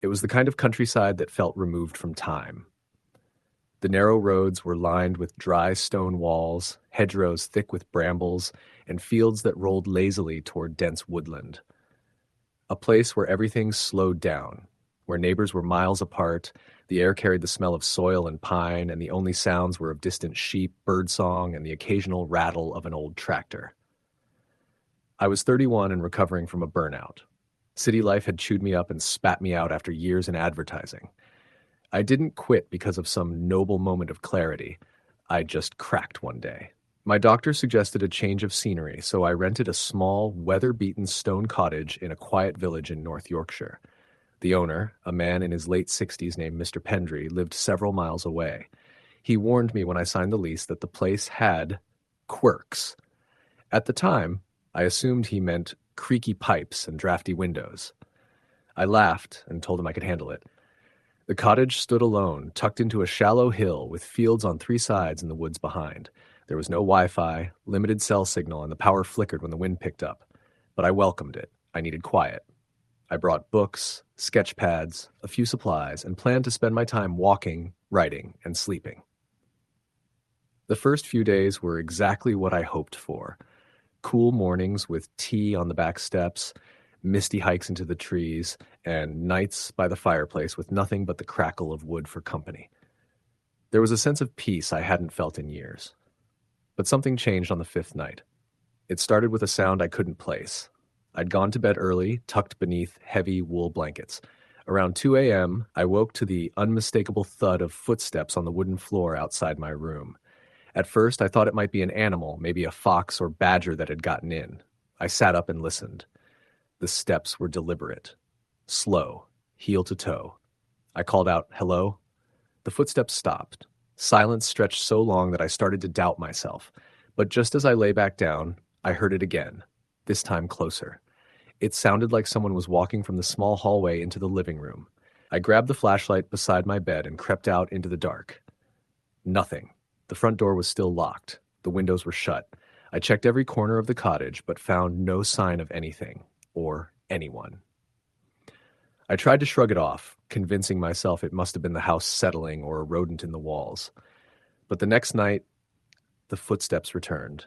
It was the kind of countryside that felt removed from time. The narrow roads were lined with dry stone walls, hedgerows thick with brambles, and fields that rolled lazily toward dense woodland. A place where everything slowed down, where neighbors were miles apart, the air carried the smell of soil and pine, and the only sounds were of distant sheep, birdsong, and the occasional rattle of an old tractor. I was 31 and recovering from a burnout. City life had chewed me up and spat me out after years in advertising. I didn't quit because of some noble moment of clarity. I just cracked one day. My doctor suggested a change of scenery, so I rented a small, weather-beaten stone cottage in a quiet village in North Yorkshire. The owner, a man in his late 60s named Mr. Pendry, lived several miles away. He warned me when I signed the lease that the place had quirks. At the time, I assumed he meant creaky pipes and drafty windows. I laughed and told him I could handle it. The cottage stood alone, tucked into a shallow hill with fields on three sides and the woods behind. There was no Wi-Fi, limited cell signal, and the power flickered when the wind picked up. But I welcomed it. I needed quiet. I brought books, sketch pads, a few supplies, and planned to spend my time walking, writing, and sleeping. The first few days were exactly what I hoped for. Cool mornings with tea on the back steps, misty hikes into the trees, and nights by the fireplace with nothing but the crackle of wood for company. There was a sense of peace I hadn't felt in years. But something changed on the fifth night. It started with a sound I couldn't place. I'd gone to bed early, tucked beneath heavy wool blankets. Around 2 a.m., I woke to the unmistakable thud of footsteps on the wooden floor outside my room. At first, I thought it might be an animal, maybe a fox or badger that had gotten in. I sat up and listened. The steps were deliberate, slow, heel to toe. I called out, "Hello?" The footsteps stopped. Silence stretched so long that I started to doubt myself. But just as I lay back down, I heard it again, this time closer. It sounded like someone was walking from the small hallway into the living room. I grabbed the flashlight beside my bed and crept out into the dark. Nothing. The front door was still locked. The windows were shut. I checked every corner of the cottage, but found no sign of anything or anyone. I tried to shrug it off, convincing myself it must have been the house settling or a rodent in the walls. But the next night, the footsteps returned.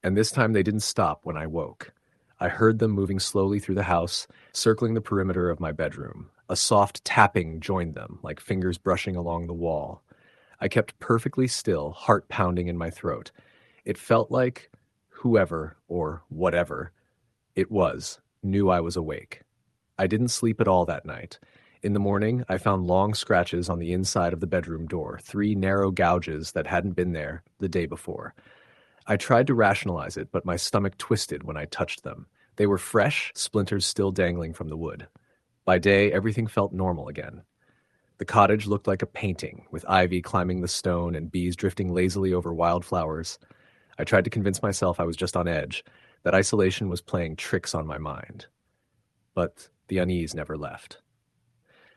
And this time they didn't stop when I woke. I heard them moving slowly through the house, circling the perimeter of my bedroom. A soft tapping joined them, like fingers brushing along the wall. I kept perfectly still, heart pounding in my throat. It felt like whoever, or whatever it was, knew I was awake. I didn't sleep at all that night. In the morning, I found long scratches on the inside of the bedroom door, 3 narrow gouges that hadn't been there the day before. I tried to rationalize it, but my stomach twisted when I touched them. They were fresh, splinters still dangling from the wood. By day, everything felt normal again. The cottage looked like a painting, with ivy climbing the stone and bees drifting lazily over wildflowers. I tried to convince myself I was just on edge, that isolation was playing tricks on my mind. But the unease never left.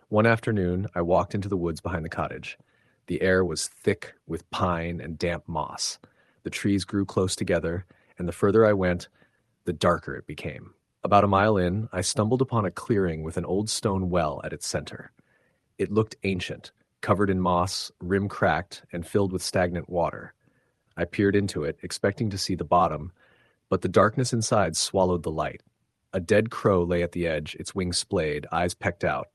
One afternoon, I walked into the woods behind the cottage. The air was thick with pine and damp moss. The trees grew close together, and the further I went, the darker it became. About a mile in, I stumbled upon a clearing with an old stone well at its center. It looked ancient, covered in moss, rim cracked, and filled with stagnant water. I peered into it, expecting to see the bottom, but the darkness inside swallowed the light. A dead crow lay at the edge, its wings splayed, eyes pecked out.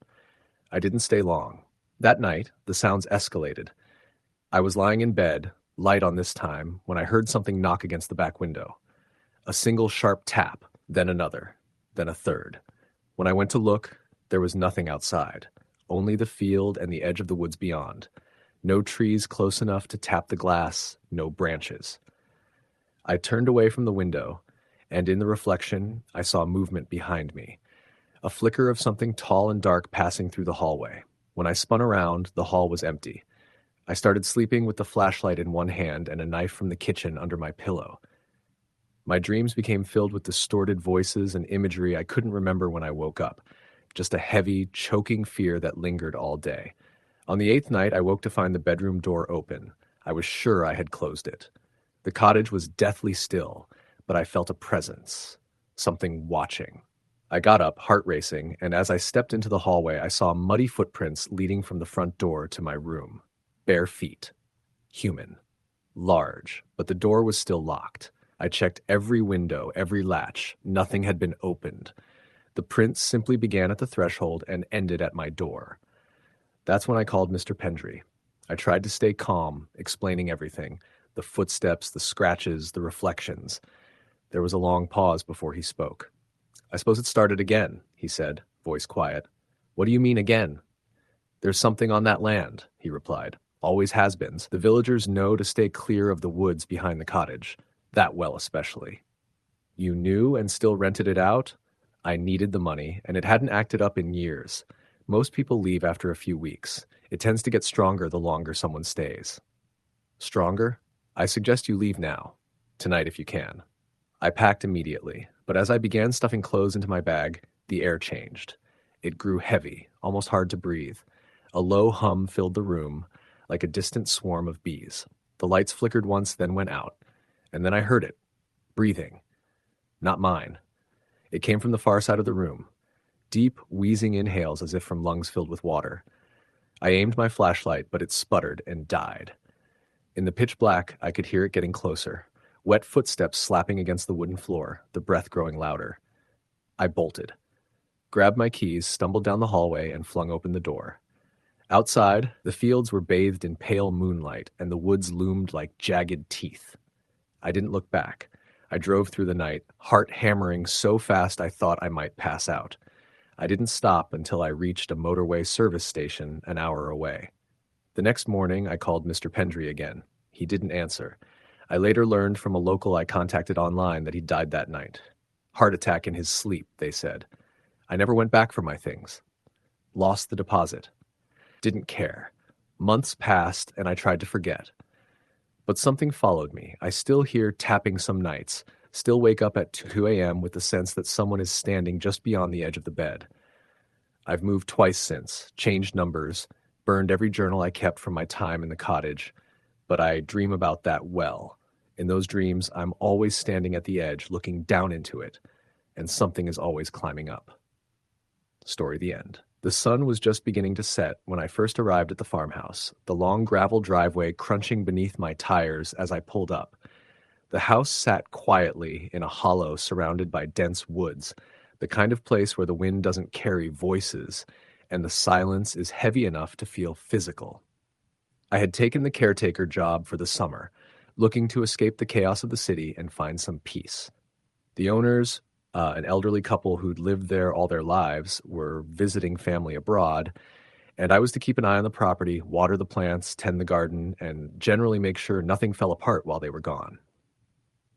I didn't stay long. That night, the sounds escalated. I was lying in bed, light on this time, when I heard something knock against the back window. A single sharp tap, then another, then a third. When I went to look, there was nothing outside. Only the field and the edge of the woods beyond. No trees close enough to tap the glass, no branches. I turned away from the window, and in the reflection, I saw movement behind me. A flicker of something tall and dark passing through the hallway. When I spun around, the hall was empty. I started sleeping with the flashlight in one hand and a knife from the kitchen under my pillow. My dreams became filled with distorted voices and imagery I couldn't remember when I woke up. Just a heavy, choking fear that lingered all day. On the 8th night, I woke to find the bedroom door open. I was sure I had closed it. The cottage was deathly still, but I felt a presence, something watching. I got up, heart racing, and as I stepped into the hallway, I saw muddy footprints leading from the front door to my room. Bare feet. Human. Large, but the door was still locked. I checked every window, every latch. Nothing had been opened. The prints simply began at the threshold and ended at my door. That's when I called Mr. Pendry. I tried to stay calm, explaining everything. The footsteps, the scratches, the reflections. There was a long pause before he spoke. "I suppose it started again," he said, voice quiet. "What do you mean again?" "There's something on that land," he replied. "Always has been. The villagers know to stay clear of the woods behind the cottage. That well especially." "You knew and still rented it out?" "I needed the money, and it hadn't acted up in years. Most people leave after a few weeks. It tends to get stronger the longer someone stays." "Stronger? I suggest you leave now. Tonight if you can." I packed immediately, but as I began stuffing clothes into my bag, the air changed. It grew heavy, almost hard to breathe. A low hum filled the room, like a distant swarm of bees. The lights flickered once, then went out. And then I heard it. Breathing. Not mine. It came from the far side of the room. Deep, wheezing inhales as if from lungs filled with water. I aimed my flashlight, but it sputtered and died. In the pitch black, I could hear it getting closer. Wet footsteps slapping against the wooden floor, the breath growing louder. I bolted. Grabbed my keys, stumbled down the hallway, and flung open the door. Outside, the fields were bathed in pale moonlight, and the woods loomed like jagged teeth. I didn't look back. I drove through the night, heart hammering so fast I thought I might pass out. I didn't stop until I reached a motorway service station an hour away. The next morning, I called Mr. Pendry again. He didn't answer. I later learned from a local I contacted online that he died that night. Heart attack in his sleep, they said. I never went back for my things. Lost the deposit. Didn't care. Months passed, and I tried to forget. But something followed me. I still hear tapping some nights, still wake up at 2 a.m. with the sense that someone is standing just beyond the edge of the bed. I've moved twice since, changed numbers, burned every journal I kept from my time in the cottage, but I dream about that well. In those dreams, I'm always standing at the edge, looking down into it, and something is always climbing up. Story the end. The sun was just beginning to set when I first arrived at the farmhouse, the long gravel driveway crunching beneath my tires as I pulled up. The house sat quietly in a hollow surrounded by dense woods, the kind of place where the wind doesn't carry voices, and the silence is heavy enough to feel physical. I had taken the caretaker job for the summer, looking to escape the chaos of the city and find some peace. The owners, an elderly couple who'd lived there all their lives, were visiting family abroad, and I was to keep an eye on the property, water the plants, tend the garden, and generally make sure nothing fell apart while they were gone.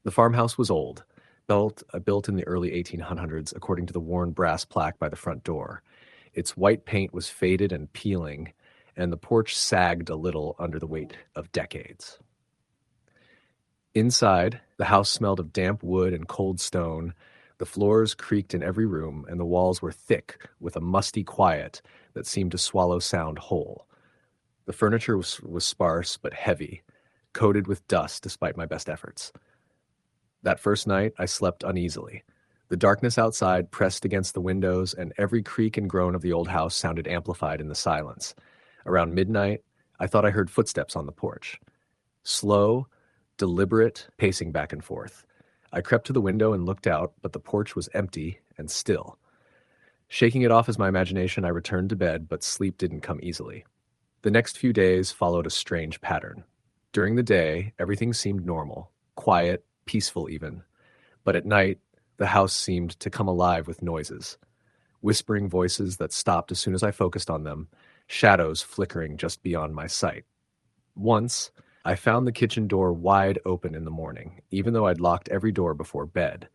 The farmhouse was old, built in the early 1800s, according to the worn brass plaque by the front door. Its white paint was faded and peeling, and the porch sagged a little under the weight of decades. Inside, the house smelled of damp wood and cold stone. The floors creaked in every room, and the walls were thick with a musty quiet that seemed to swallow sound whole. The furniture was sparse but heavy, coated with dust despite my best efforts. That first night, I slept uneasily. The darkness outside pressed against the windows, and every creak and groan of the old house sounded amplified in the silence. Around midnight, I thought I heard footsteps on the porch. Slow, deliberate, pacing back and forth. I crept to the window and looked out, but the porch was empty and still. Shaking it off as my imagination, I returned to bed, but sleep didn't come easily. The next few days followed a strange pattern. During the day, everything seemed normal, quiet, peaceful even. But at night, the house seemed to come alive with noises. Whispering voices that stopped as soon as I focused on them, shadows flickering just beyond my sight. Once, I found the kitchen door wide open in the morning, even though I'd locked every door before bed.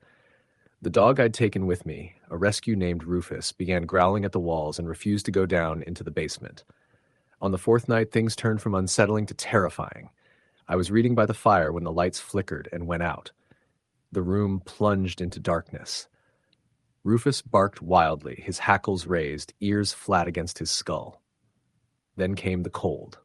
The dog I'd taken with me, a rescue named Rufus, began growling at the walls and refused to go down into the basement. On the fourth night, things turned from unsettling to terrifying. I was reading by the fire when the lights flickered and went out. The room plunged into darkness. Rufus barked wildly, his hackles raised, ears flat against his skull. Then came the cold.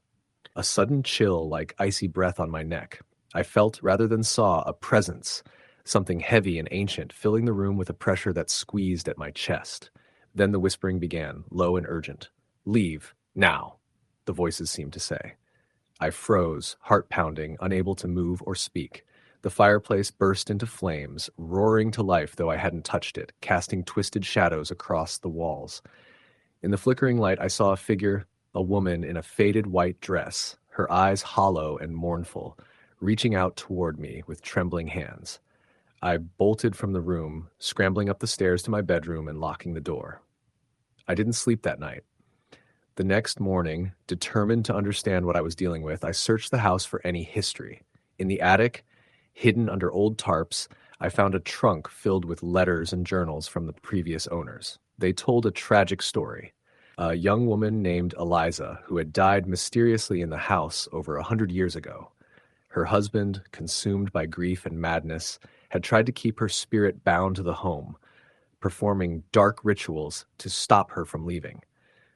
A sudden chill like icy breath on my neck. I felt, rather than saw, a presence, something heavy and ancient, filling the room with a pressure that squeezed at my chest. Then the whispering began, low and urgent. "Leave, now," the voices seemed to say. I froze, heart pounding, unable to move or speak. The fireplace burst into flames, roaring to life though I hadn't touched it, casting twisted shadows across the walls. In the flickering light, I saw a figure, a woman in a faded white dress, her eyes hollow and mournful, reaching out toward me with trembling hands. I bolted from the room, scrambling up the stairs to my bedroom and locking the door. I didn't sleep that night. The next morning, determined to understand what I was dealing with, I searched the house for any history. In the attic, hidden under old tarps, I found a trunk filled with letters and journals from the previous owners. They told a tragic story. A young woman named Eliza, who had died mysteriously in the house over 100 years ago. Her husband, consumed by grief and madness, had tried to keep her spirit bound to the home, performing dark rituals to stop her from leaving.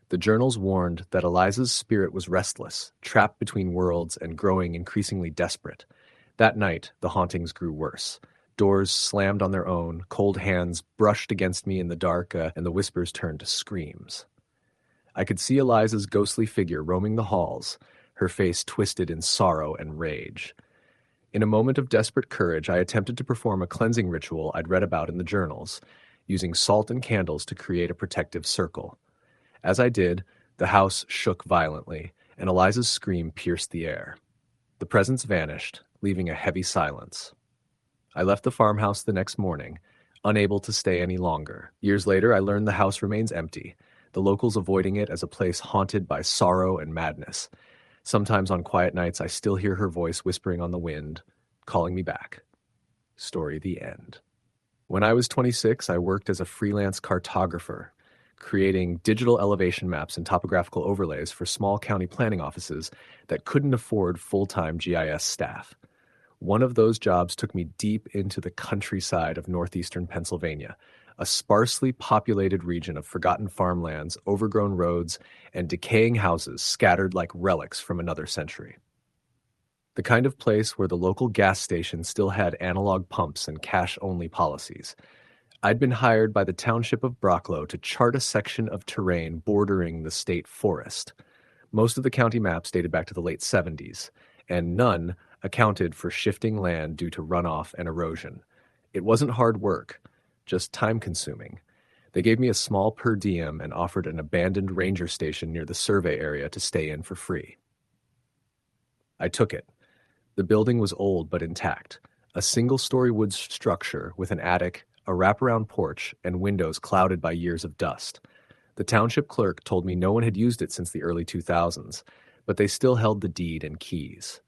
The journals warned that Eliza's spirit was restless, trapped between worlds and growing increasingly desperate. That night, the hauntings grew worse. Doors slammed on their own, cold hands brushed against me in the dark, and the whispers turned to screams. I could see Eliza's ghostly figure roaming the halls, her face twisted in sorrow and rage. In a moment of desperate courage, I attempted to perform a cleansing ritual I'd read about in the journals, using salt and candles to create a protective circle. As I did, the house shook violently, and Eliza's scream pierced the air. The presence vanished, leaving a heavy silence. I left the farmhouse the next morning, unable to stay any longer. Years later, I learned the house remains empty, the locals avoiding it as a place haunted by sorrow and madness. Sometimes on quiet nights, I still hear her voice whispering on the wind, calling me back. Story the end. When I was 26, I worked as a freelance cartographer, creating digital elevation maps and topographical overlays for small county planning offices that couldn't afford full-time GIS staff. One of those jobs took me deep into the countryside of northeastern Pennsylvania, a sparsely populated region of forgotten farmlands, overgrown roads, and decaying houses scattered like relics from another century. The kind of place where the local gas station still had analog pumps and cash-only policies. I'd been hired by the township of Brocklow to chart a section of terrain bordering the state forest. Most of the county maps dated back to the late 70s, and none accounted for shifting land due to runoff and erosion. It wasn't hard work, just time-consuming. They gave me a small per diem and offered an abandoned ranger station near the survey area to stay in for free. I took it. The building was old but intact, a single-story wood structure with an attic, a wraparound porch, and windows clouded by years of dust. The township clerk told me no one had used it since the early 2000s, but they still held the deed and keys.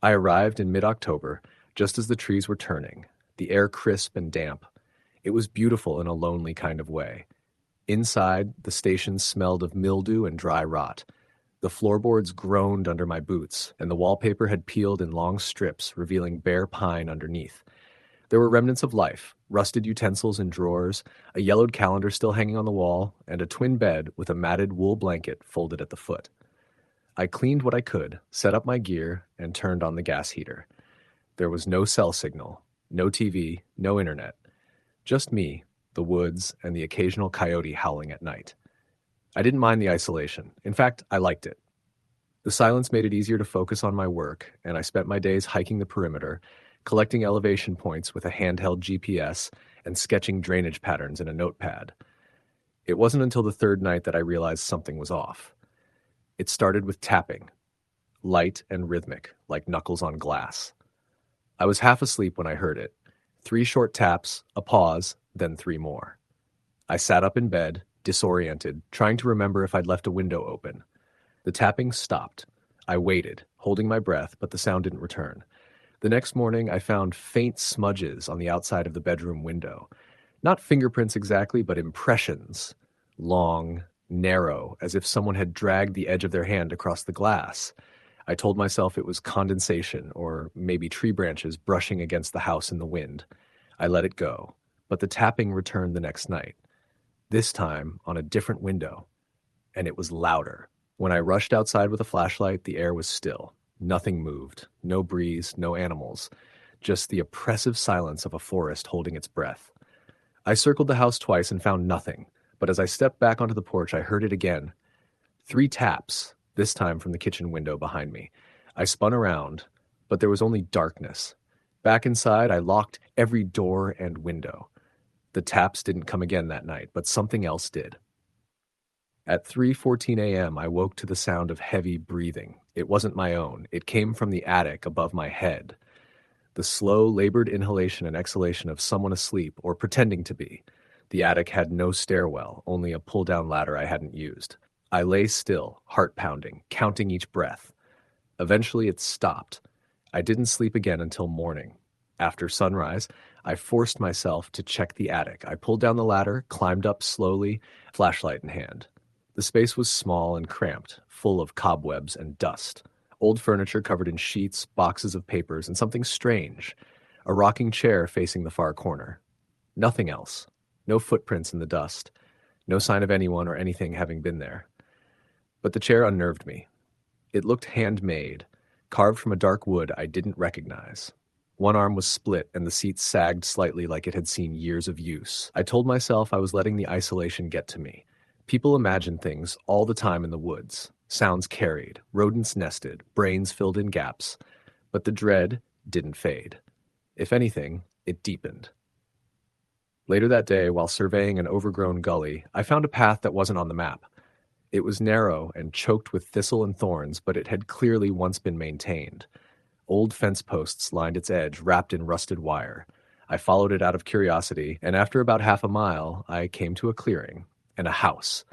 I arrived in mid-October, just as the trees were turning, the air crisp and damp. It was beautiful in a lonely kind of way. Inside, the station smelled of mildew and dry rot. The floorboards groaned under my boots, and the wallpaper had peeled in long strips, revealing bare pine underneath. There were remnants of life, rusted utensils in drawers, a yellowed calendar still hanging on the wall, and a twin bed with a matted wool blanket folded at the foot. I cleaned what I could, set up my gear, and turned on the gas heater. There was no cell signal, no TV, no internet. Just me, the woods, and the occasional coyote howling at night. I didn't mind the isolation. In fact, I liked it. The silence made it easier to focus on my work, and I spent my days hiking the perimeter, collecting elevation points with a handheld GPS and sketching drainage patterns in a notepad. It wasn't until the third night that I realized something was off. It started with tapping, light and rhythmic, like knuckles on glass. I was half asleep when I heard it. 3 short taps, a pause, then 3 more. I sat up in bed, disoriented, trying to remember if I'd left a window open. The tapping stopped. I waited, holding my breath, but the sound didn't return. The next morning, I found faint smudges on the outside of the bedroom window. Not fingerprints exactly, but impressions. Long, narrow, as if someone had dragged the edge of their hand across the glass. I told myself it was condensation, or maybe tree branches brushing against the house in the wind. I let it go, but the tapping returned the next night. This time on a different window, and it was louder. When I rushed outside with a flashlight, the air was still. Nothing moved. No breeze, no animals. just the oppressive silence of a forest holding its breath. I circled the house twice and found nothing, but as I stepped back onto the porch, I heard it again. 3 taps, this time from the kitchen window behind me. I spun around, but there was only darkness. Back inside, I locked every door and window. The taps didn't come again that night, but something else did. At 3:14 a.m., I woke to the sound of heavy breathing. It wasn't my own. It came from the attic above my head. The slow, labored inhalation and exhalation of someone asleep or pretending to be. The attic had no stairwell, only a pull-down ladder I hadn't used. I lay still, heart pounding, counting each breath. Eventually it stopped. I didn't sleep again until morning. After sunrise, I forced myself to check the attic. I pulled down the ladder, climbed up slowly, flashlight in hand. The space was small and cramped, full of cobwebs and dust. Old furniture covered in sheets, boxes of papers, and something strange. A rocking chair facing the far corner. Nothing else. No footprints in the dust. No sign of anyone or anything having been there. But the chair unnerved me. It looked handmade, carved from a dark wood I didn't recognize. One arm was split and the seat sagged slightly like it had seen years of use. I told myself I was letting the isolation get to me. People imagine things all the time in the woods. Sounds carried, rodents nested, brains filled in gaps. But the dread didn't fade. If anything, it deepened. Later that day, while surveying an overgrown gully, I found a path that wasn't on the map. It was narrow and choked with thistle and thorns, but it had clearly once been maintained. Old fence posts lined its edge, wrapped in rusted wire. I followed it out of curiosity, and after about half a mile, I came to a clearing and a house.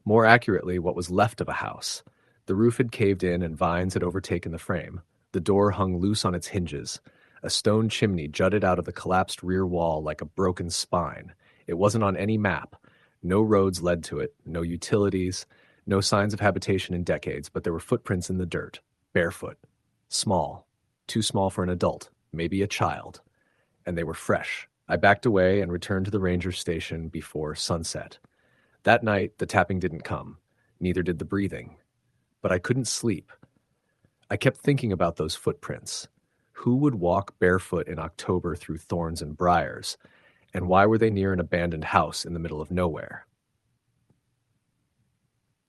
More accurately, what was left of a house. The roof had caved in and vines had overtaken the frame. The door hung loose on its hinges. A stone chimney jutted out of the collapsed rear wall like a broken spine. It wasn't on any map. No roads led to it, no utilities, no signs of habitation in decades, but there were footprints in the dirt, barefoot, small, too small for an adult, maybe a child, and they were fresh. I backed away and returned to the ranger station before sunset. That night, the tapping didn't come, neither did the breathing, but I couldn't sleep. I kept thinking about those footprints. Who would walk barefoot in October through thorns and briars? And why were they near an abandoned house in the middle of nowhere?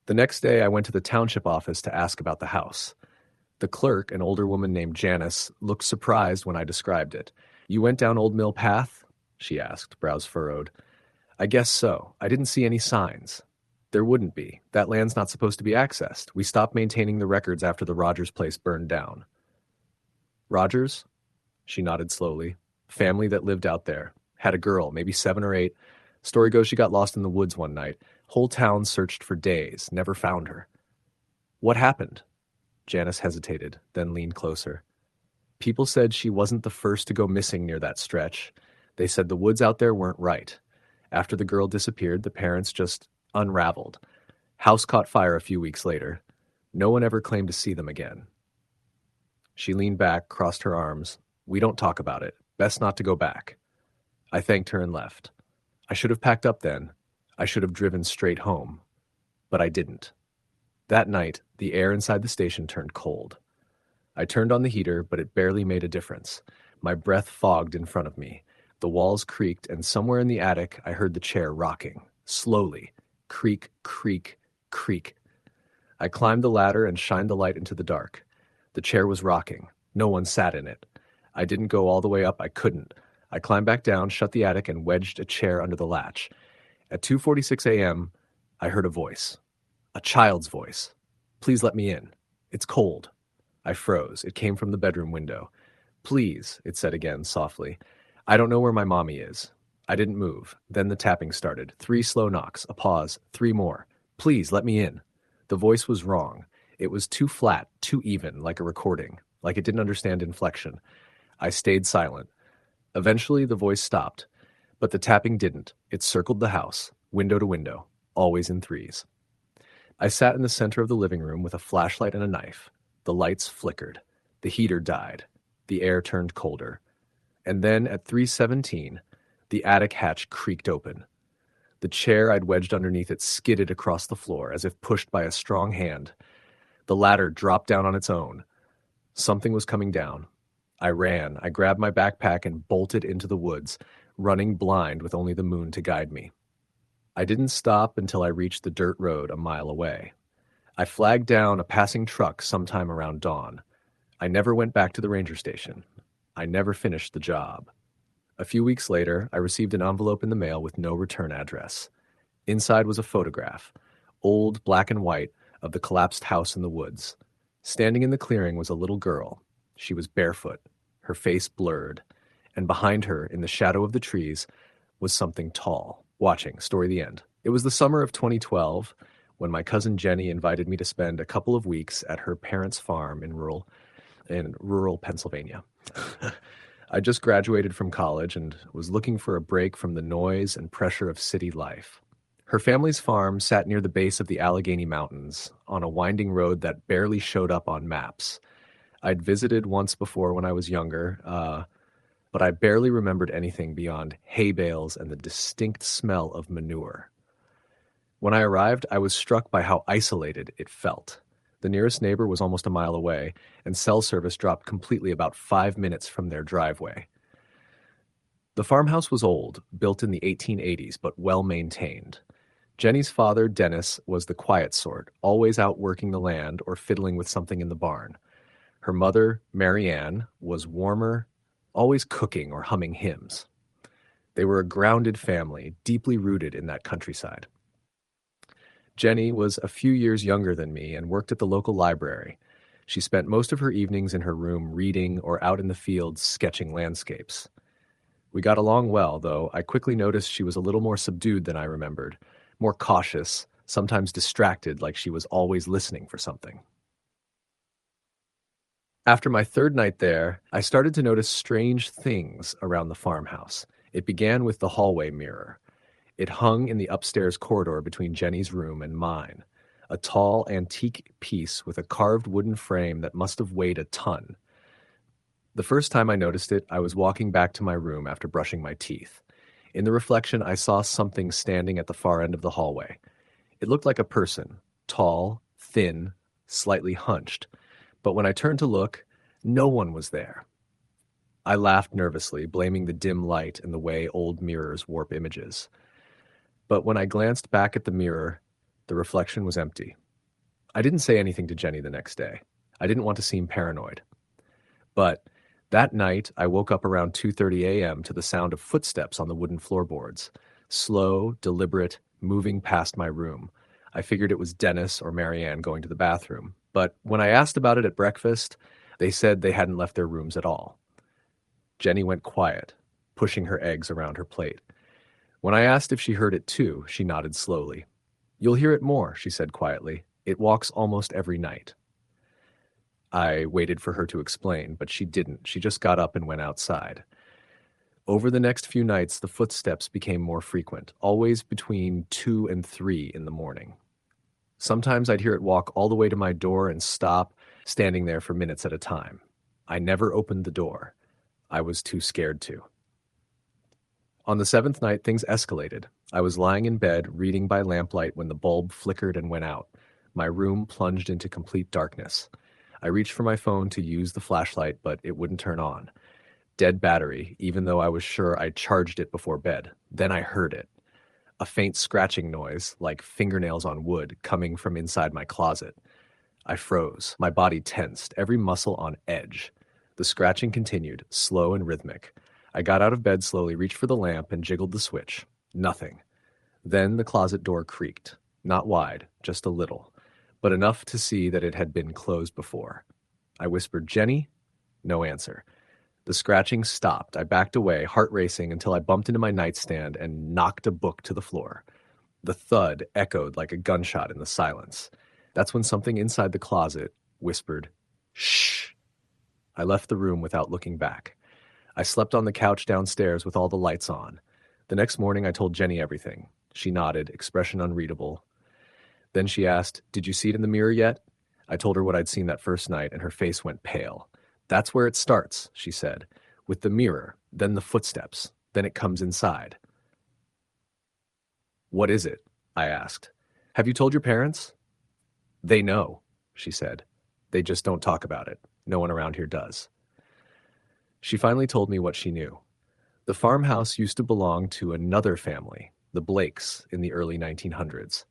The next day, I went to the township office to ask about the house. The clerk, an older woman named Janice, looked surprised when I described it. "You went down Old Mill Path?" she asked, brows furrowed. "I guess so. I didn't see any signs." "There wouldn't be. That land's not supposed to be accessed. We stopped maintaining the records after the Rogers place burned down." "Rogers?" She nodded slowly. "Family that lived out there. Had a girl, maybe 7 or 8. Story goes she got lost in the woods one night. Whole town searched for days, never found her." "What happened?" Janice hesitated, then leaned closer. "People said she wasn't the first to go missing near that stretch. They said the woods out there weren't right. After the girl disappeared, the parents just unraveled. House caught fire a few weeks later. No one ever claimed to see them again." She leaned back, crossed her arms. "We don't talk about it. Best not to go back." I thanked her and left. I should have packed up then. I should have driven straight home. But I didn't. That night, the air inside the station turned cold. I turned on the heater, but it barely made a difference. My breath fogged in front of me. The walls creaked, and somewhere in the attic, I heard the chair rocking. Slowly. Creak, creak, creak. I climbed the ladder and shined the light into the dark. The chair was rocking. No one sat in it. I didn't go all the way up. I couldn't. I climbed back down, shut the attic, and wedged a chair under the latch. At 2:46 a.m., I heard a voice. A child's voice. "Please let me in. It's cold." I froze. It came from the bedroom window. "Please," it said again, softly. "I don't know where my mommy is." I didn't move. Then the tapping started. 3 slow knocks, a pause, 3 more. "Please, let me in." The voice was wrong. It was too flat, too even, like a recording, like it didn't understand inflection. I stayed silent. Eventually, the voice stopped. But the tapping didn't. It circled the house, window to window, always in 3s. I sat in the center of the living room with a flashlight and a knife. The lights flickered. The heater died. The air turned colder. And then, at 3:17, the attic hatch creaked open. The chair I'd wedged underneath it skidded across the floor, as if pushed by a strong hand. The ladder dropped down on its own. Something was coming down. I ran. I grabbed my backpack and bolted into the woods, running blind with only the moon to guide me. I didn't stop until I reached the dirt road a mile away. I flagged down a passing truck sometime around dawn. I never went back to the ranger station. I never finished the job. A few weeks later, I received an envelope in the mail with no return address. Inside was a photograph, old black and white, of the collapsed house in the woods. Standing in the clearing was a little girl. She was barefoot, her face blurred, and behind her, in the shadow of the trees, was something tall, watching. Story the end. It was the summer of 2012 when my cousin Jenny invited me to spend a couple of weeks at her parents' farm in rural Pennsylvania. I just graduated from college and was looking for a break from the noise and pressure of city life. Her family's farm sat near the base of the Allegheny Mountains, on a winding road that barely showed up on maps. I'd visited once before when I was younger, but I barely remembered anything beyond hay bales and the distinct smell of manure. When I arrived, I was struck by how isolated it felt. The nearest neighbor was almost a mile away, and cell service dropped completely about 5 minutes from their driveway. The farmhouse was old, built in the 1880s, but well maintained. Jenny's father, Dennis, was the quiet sort, always out working the land or fiddling with something in the barn. Her mother, Mary Ann, was warmer, always cooking or humming hymns. They were a grounded family, deeply rooted in that countryside. Jenny was a few years younger than me and worked at the local library. She spent most of her evenings in her room reading or out in the fields sketching landscapes. We got along well, though I quickly noticed she was a little more subdued than I remembered, more cautious, sometimes distracted, like she was always listening for something. After my third night there, I started to notice strange things around the farmhouse. It began with the hallway mirror. It hung in the upstairs corridor between Jenny's room and mine, a tall antique piece with a carved wooden frame that must have weighed a ton. The first time I noticed it, I was walking back to my room after brushing my teeth. In the reflection, I saw something standing at the far end of the hallway. It looked like a person, tall, thin, slightly hunched. But when I turned to look, no one was there. I laughed nervously, blaming the dim light and the way old mirrors warp images. But when I glanced back at the mirror, the reflection was empty. I didn't say anything to Jenny the next day. I didn't want to seem paranoid. But that night, I woke up around 2:30 a.m. to the sound of footsteps on the wooden floorboards, slow, deliberate, moving past my room. I figured it was Dennis or Marianne going to the bathroom. But when I asked about it at breakfast, they said they hadn't left their rooms at all. Jenny went quiet, pushing her eggs around her plate. When I asked if she heard it too, she nodded slowly. "You'll hear it more," she said quietly. "It walks almost every night." I waited for her to explain, but she didn't. She just got up and went outside. Over the next few nights, the footsteps became more frequent, always between 2 and 3 in the morning. Sometimes I'd hear it walk all the way to my door and stop, standing there for minutes at a time. I never opened the door. I was too scared to. On the 7th night, things escalated. I was lying in bed, reading by lamplight when the bulb flickered and went out. My room plunged into complete darkness. I reached for my phone to use the flashlight, but it wouldn't turn on. Dead battery, even though I was sure I charged it before bed. Then I heard it. A faint scratching noise, like fingernails on wood, coming from inside my closet. I froze, my body tensed, every muscle on edge. The scratching continued, slow and rhythmic. I got out of bed slowly, reached for the lamp, and jiggled the switch. Nothing. Then the closet door creaked. Not wide, just a little, but enough to see that it had been closed before. I whispered, "Jenny?" No answer. The scratching stopped. I backed away, heart racing, until I bumped into my nightstand and knocked a book to the floor. The thud echoed like a gunshot in the silence. That's when something inside the closet whispered, "Shh." I left the room without looking back. I slept on the couch downstairs with all the lights on. The next morning I told Jenny everything. She nodded, expression unreadable. Then she asked, "Did you see it in the mirror yet?" I told her what I'd seen that first night, and her face went pale. "That's where it starts," she said, "with the mirror, then the footsteps, then it comes inside." "What is it?" I asked. "Have you told your parents?" "They know," she said. "They just don't talk about it. No one around here does." She finally told me what she knew. The farmhouse used to belong to another family, the Blakes, in the early 1900s.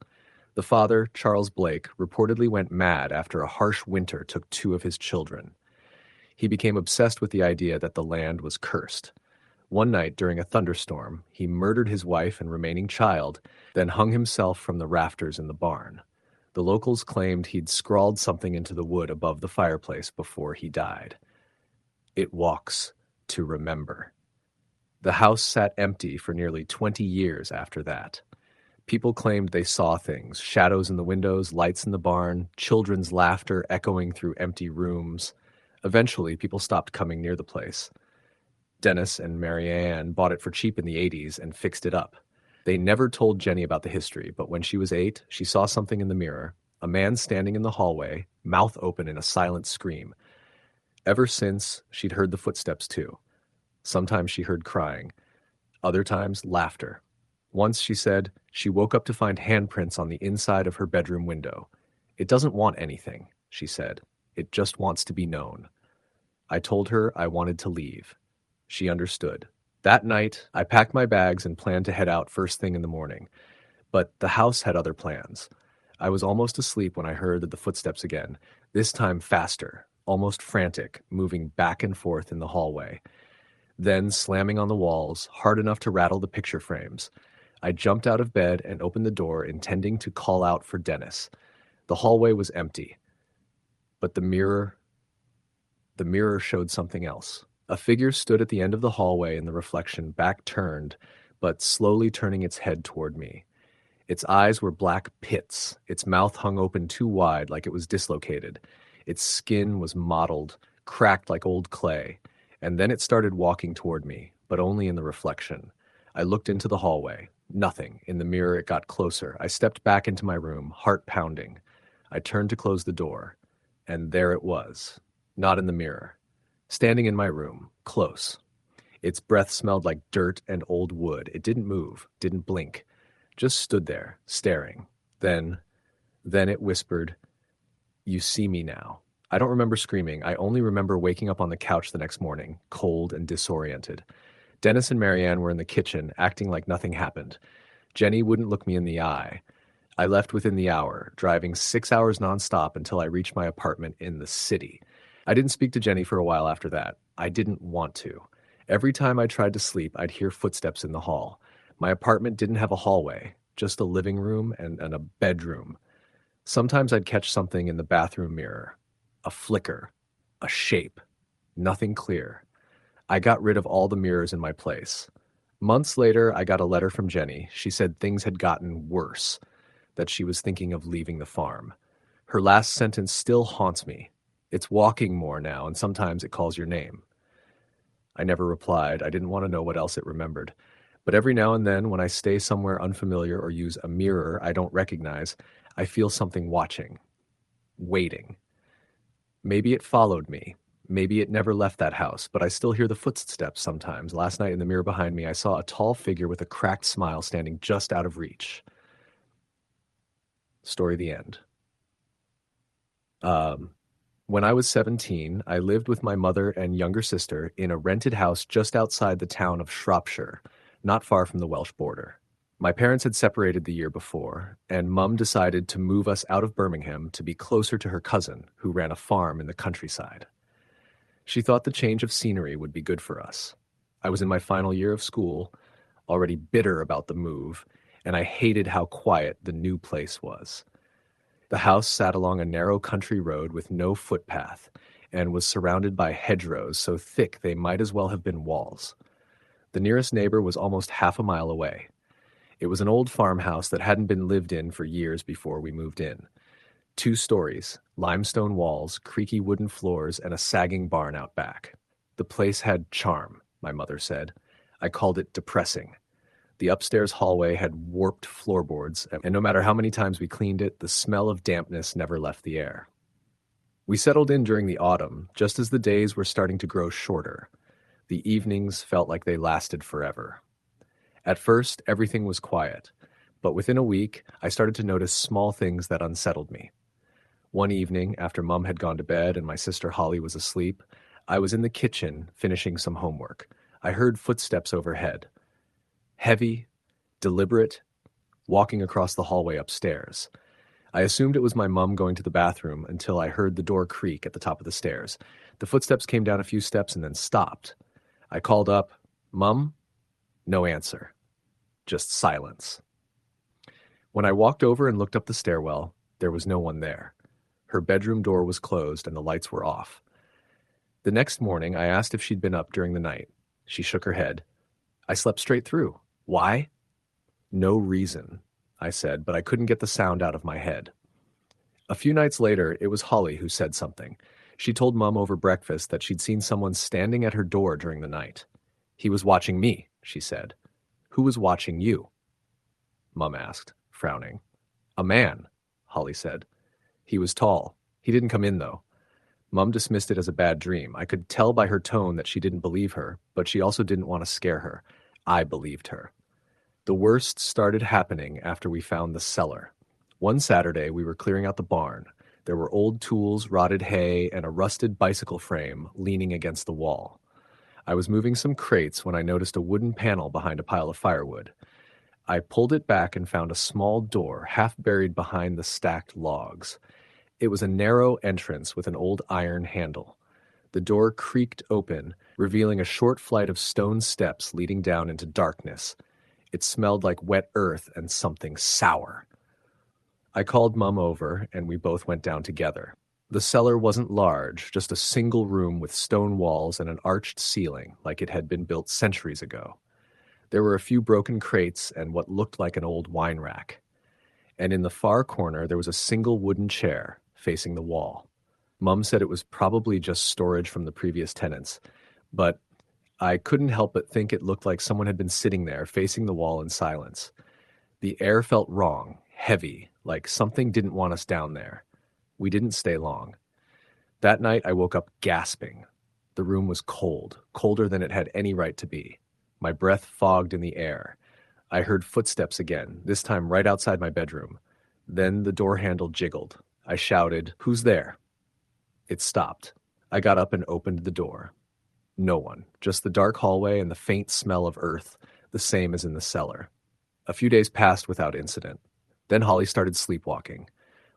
The father, Charles Blake, reportedly went mad after a harsh winter took two of his children. He became obsessed with the idea that the land was cursed. One night during a thunderstorm, he murdered his wife and remaining child, then hung himself from the rafters in the barn. The locals claimed he'd scrawled something into the wood above the fireplace before he died. It walks to remember. The house sat empty for nearly 20 years after that. People claimed they saw things, shadows in the windows, lights in the barn, children's laughter echoing through empty rooms. Eventually, people stopped coming near the place. Dennis and Mary Ann bought it for cheap in the 80s and fixed it up. They never told Jenny about the history, but when she was 8, she saw something in the mirror, a man standing in the hallway, mouth open in a silent scream. Ever since, she'd heard the footsteps too. Sometimes she heard crying, other times laughter. Once, she said, she woke up to find handprints on the inside of her bedroom window. It doesn't want anything, she said. It just wants to be known. I told her I wanted to leave. She understood. That night, I packed my bags and planned to head out first thing in the morning. But the house had other plans. I was almost asleep when I heard the footsteps again, this time faster, almost frantic, moving back and forth in the hallway. Then slamming on the walls, hard enough to rattle the picture frames. I jumped out of bed and opened the door, intending to call out for Dennis. The hallway was empty. But the mirror showed something else. A figure stood at the end of the hallway in the reflection, back turned, but slowly turning its head toward me. Its eyes were black pits. Its mouth hung open too wide, like it was dislocated. Its skin was mottled, cracked like old clay. And then it started walking toward me, but only in the reflection. I looked into the hallway. Nothing. In the mirror, it got closer. I stepped back into my room, heart pounding. I turned to close the door, and there it was. Not in the mirror. Standing in my room, close. Its breath smelled like dirt and old wood. It didn't move, didn't blink. Just stood there, staring. Then it whispered, "You see me now." I don't remember screaming. I only remember waking up on the couch the next morning, cold and disoriented. Dennis and Mary Ann were in the kitchen, acting like nothing happened. Jenny wouldn't look me in the eye. I left within the hour, driving 6 hours nonstop until I reached my apartment in the city. I didn't speak to Jenny for a while after that. I didn't want to. Every time I tried to sleep, I'd hear footsteps in the hall. My apartment didn't have a hallway, just a living room and a bedroom. Sometimes I'd catch something in the bathroom mirror. A flicker. A shape. Nothing clear. I got rid of all the mirrors in my place. Months later, I got a letter from Jenny. She said things had gotten worse, that she was thinking of leaving the farm. Her last sentence still haunts me. "It's walking more now, and sometimes it calls your name." I never replied. I didn't want to know what else it remembered. But every now and then, when I stay somewhere unfamiliar or use a mirror I don't recognize, I feel something watching, waiting. Maybe it followed me. Maybe it never left that house, but I still hear the footsteps sometimes. Last night in the mirror behind me, I saw a tall figure with a cracked smile standing just out of reach. Story the end. When I was 17, I lived with my mother and younger sister in a rented house just outside the town of Shropshire, not far from the Welsh border. My parents had separated the year before, and Mum decided to move us out of Birmingham to be closer to her cousin, who ran a farm in the countryside. She thought the change of scenery would be good for us. I was in my final year of school, already bitter about the move, and I hated how quiet the new place was. The house sat along a narrow country road with no footpath and was surrounded by hedgerows so thick they might as well have been walls. The nearest neighbor was almost half a mile away. It was an old farmhouse that hadn't been lived in for years before we moved in. 2 stories, limestone walls, creaky wooden floors, and a sagging barn out back. The place had charm, my mother said. I called it depressing. The upstairs hallway had warped floorboards, and no matter how many times we cleaned it, the smell of dampness never left the air. We settled in during the autumn, just as the days were starting to grow shorter. The evenings felt like they lasted forever. At first, everything was quiet, but within a week, I started to notice small things that unsettled me. One evening, after Mum had gone to bed and my sister Holly was asleep, I was in the kitchen finishing some homework. I heard footsteps overhead. Heavy, deliberate, walking across the hallway upstairs. I assumed it was my mum going to the bathroom until I heard the door creak at the top of the stairs. The footsteps came down a few steps and then stopped. I called up, "Mum?" No answer. Just silence. When I walked over and looked up the stairwell, there was no one there. Her bedroom door was closed and the lights were off. The next morning, I asked if she'd been up during the night. She shook her head. "I slept straight through. Why?" "No reason," I said, but I couldn't get the sound out of my head. A few nights later, it was Holly who said something. She told Mum over breakfast that she'd seen someone standing at her door during the night. "He was watching me," she said. "Who was watching you?" Mum asked, frowning. "A man," Holly said. "He was tall. He didn't come in, though." Mum dismissed it as a bad dream. I could tell by her tone that she didn't believe her, but she also didn't want to scare her. I believed her. The worst started happening after we found the cellar. One Saturday, we were clearing out the barn. There were old tools, rotted hay, and a rusted bicycle frame leaning against the wall. I was moving some crates when I noticed a wooden panel behind a pile of firewood. I pulled it back and found a small door half buried behind the stacked logs. It was a narrow entrance with an old iron handle. The door creaked open, revealing a short flight of stone steps leading down into darkness. It smelled like wet earth and something sour. I called Mum over, and we both went down together. The cellar wasn't large, just a single room with stone walls and an arched ceiling, like it had been built centuries ago. There were a few broken crates and what looked like an old wine rack. And in the far corner, there was a single wooden chair facing the wall. Mum said it was probably just storage from the previous tenants, but I couldn't help but think it looked like someone had been sitting there facing the wall in silence. The air felt wrong, heavy, like something didn't want us down there. We didn't stay long. That night, I woke up gasping. The room was cold, colder than it had any right to be. My breath fogged in the air. I heard footsteps again, this time right outside my bedroom. Then the door handle jiggled. I shouted, "Who's there?" It stopped. I got up and opened the door. No one, just the dark hallway and the faint smell of earth, the same as in the cellar. A few days passed without incident. Then Holly started sleepwalking.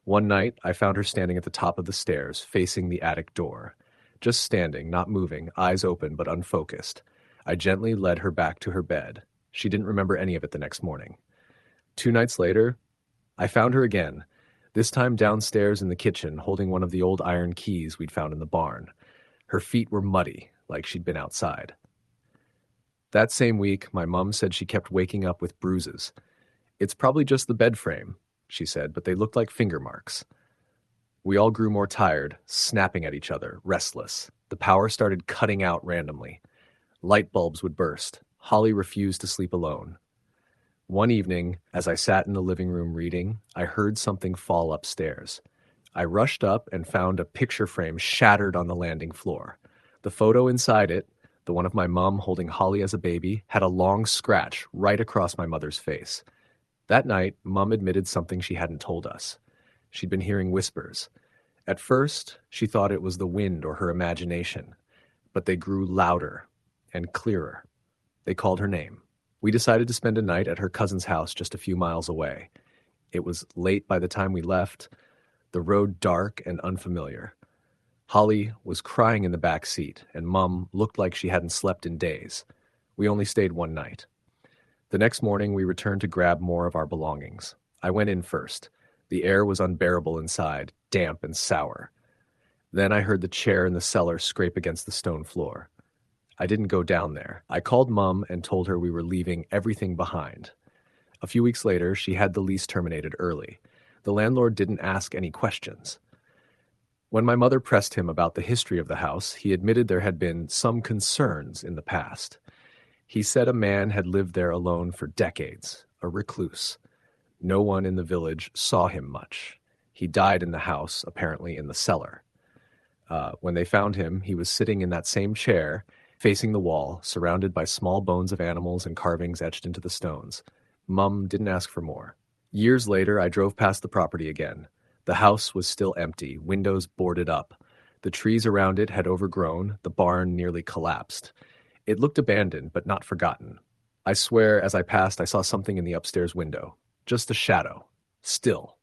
One night, I found her standing at the top of the stairs, facing the attic door. Just standing, not moving, eyes open but unfocused. I gently led her back to her bed. She didn't remember any of it the next morning. 2 nights later, I found her again, this time downstairs in the kitchen, holding one of the old iron keys we'd found in the barn. Her feet were muddy, like she'd been outside. That same week, my mum said she kept waking up with bruises. "It's probably just the bed frame," she said, but they looked like finger marks. We all grew more tired, snapping at each other, restless. The power started cutting out randomly. Light bulbs would burst. Holly refused to sleep alone. One evening, as I sat in the living room reading, I heard something fall upstairs. I rushed up and found a picture frame shattered on the landing floor. The photo inside it, the one of my mom holding Holly as a baby, had a long scratch right across my mother's face. That night, Mum admitted something she hadn't told us. She'd been hearing whispers. At first, she thought it was the wind or her imagination, but they grew louder and clearer. They called her name. We decided to spend a night at her cousin's house just a few miles away. It was late by the time we left, the road dark and unfamiliar. Holly was crying in the back seat, and Mum looked like she hadn't slept in days. We only stayed one night. The next morning, we returned to grab more of our belongings. I went in first. The air was unbearable inside, damp and sour. Then I heard the chair in the cellar scrape against the stone floor. I didn't go down there. I called Mum and told her we were leaving everything behind. A few weeks later, she had the lease terminated early. The landlord didn't ask any questions. When my mother pressed him about the history of the house, he admitted there had been some concerns in the past. He said a man had lived there alone for decades, a recluse. No one in the village saw him much. He died in the house, apparently in the cellar. When they found him, he was sitting in that same chair, facing the wall, surrounded by small bones of animals and carvings etched into the stones. Mum didn't ask for more. Years later, I drove past the property again. The house was still empty, windows boarded up. The trees around it had overgrown, the barn nearly collapsed. It looked abandoned, but not forgotten. I swear, as I passed, I saw something in the upstairs window. Just a shadow. Still.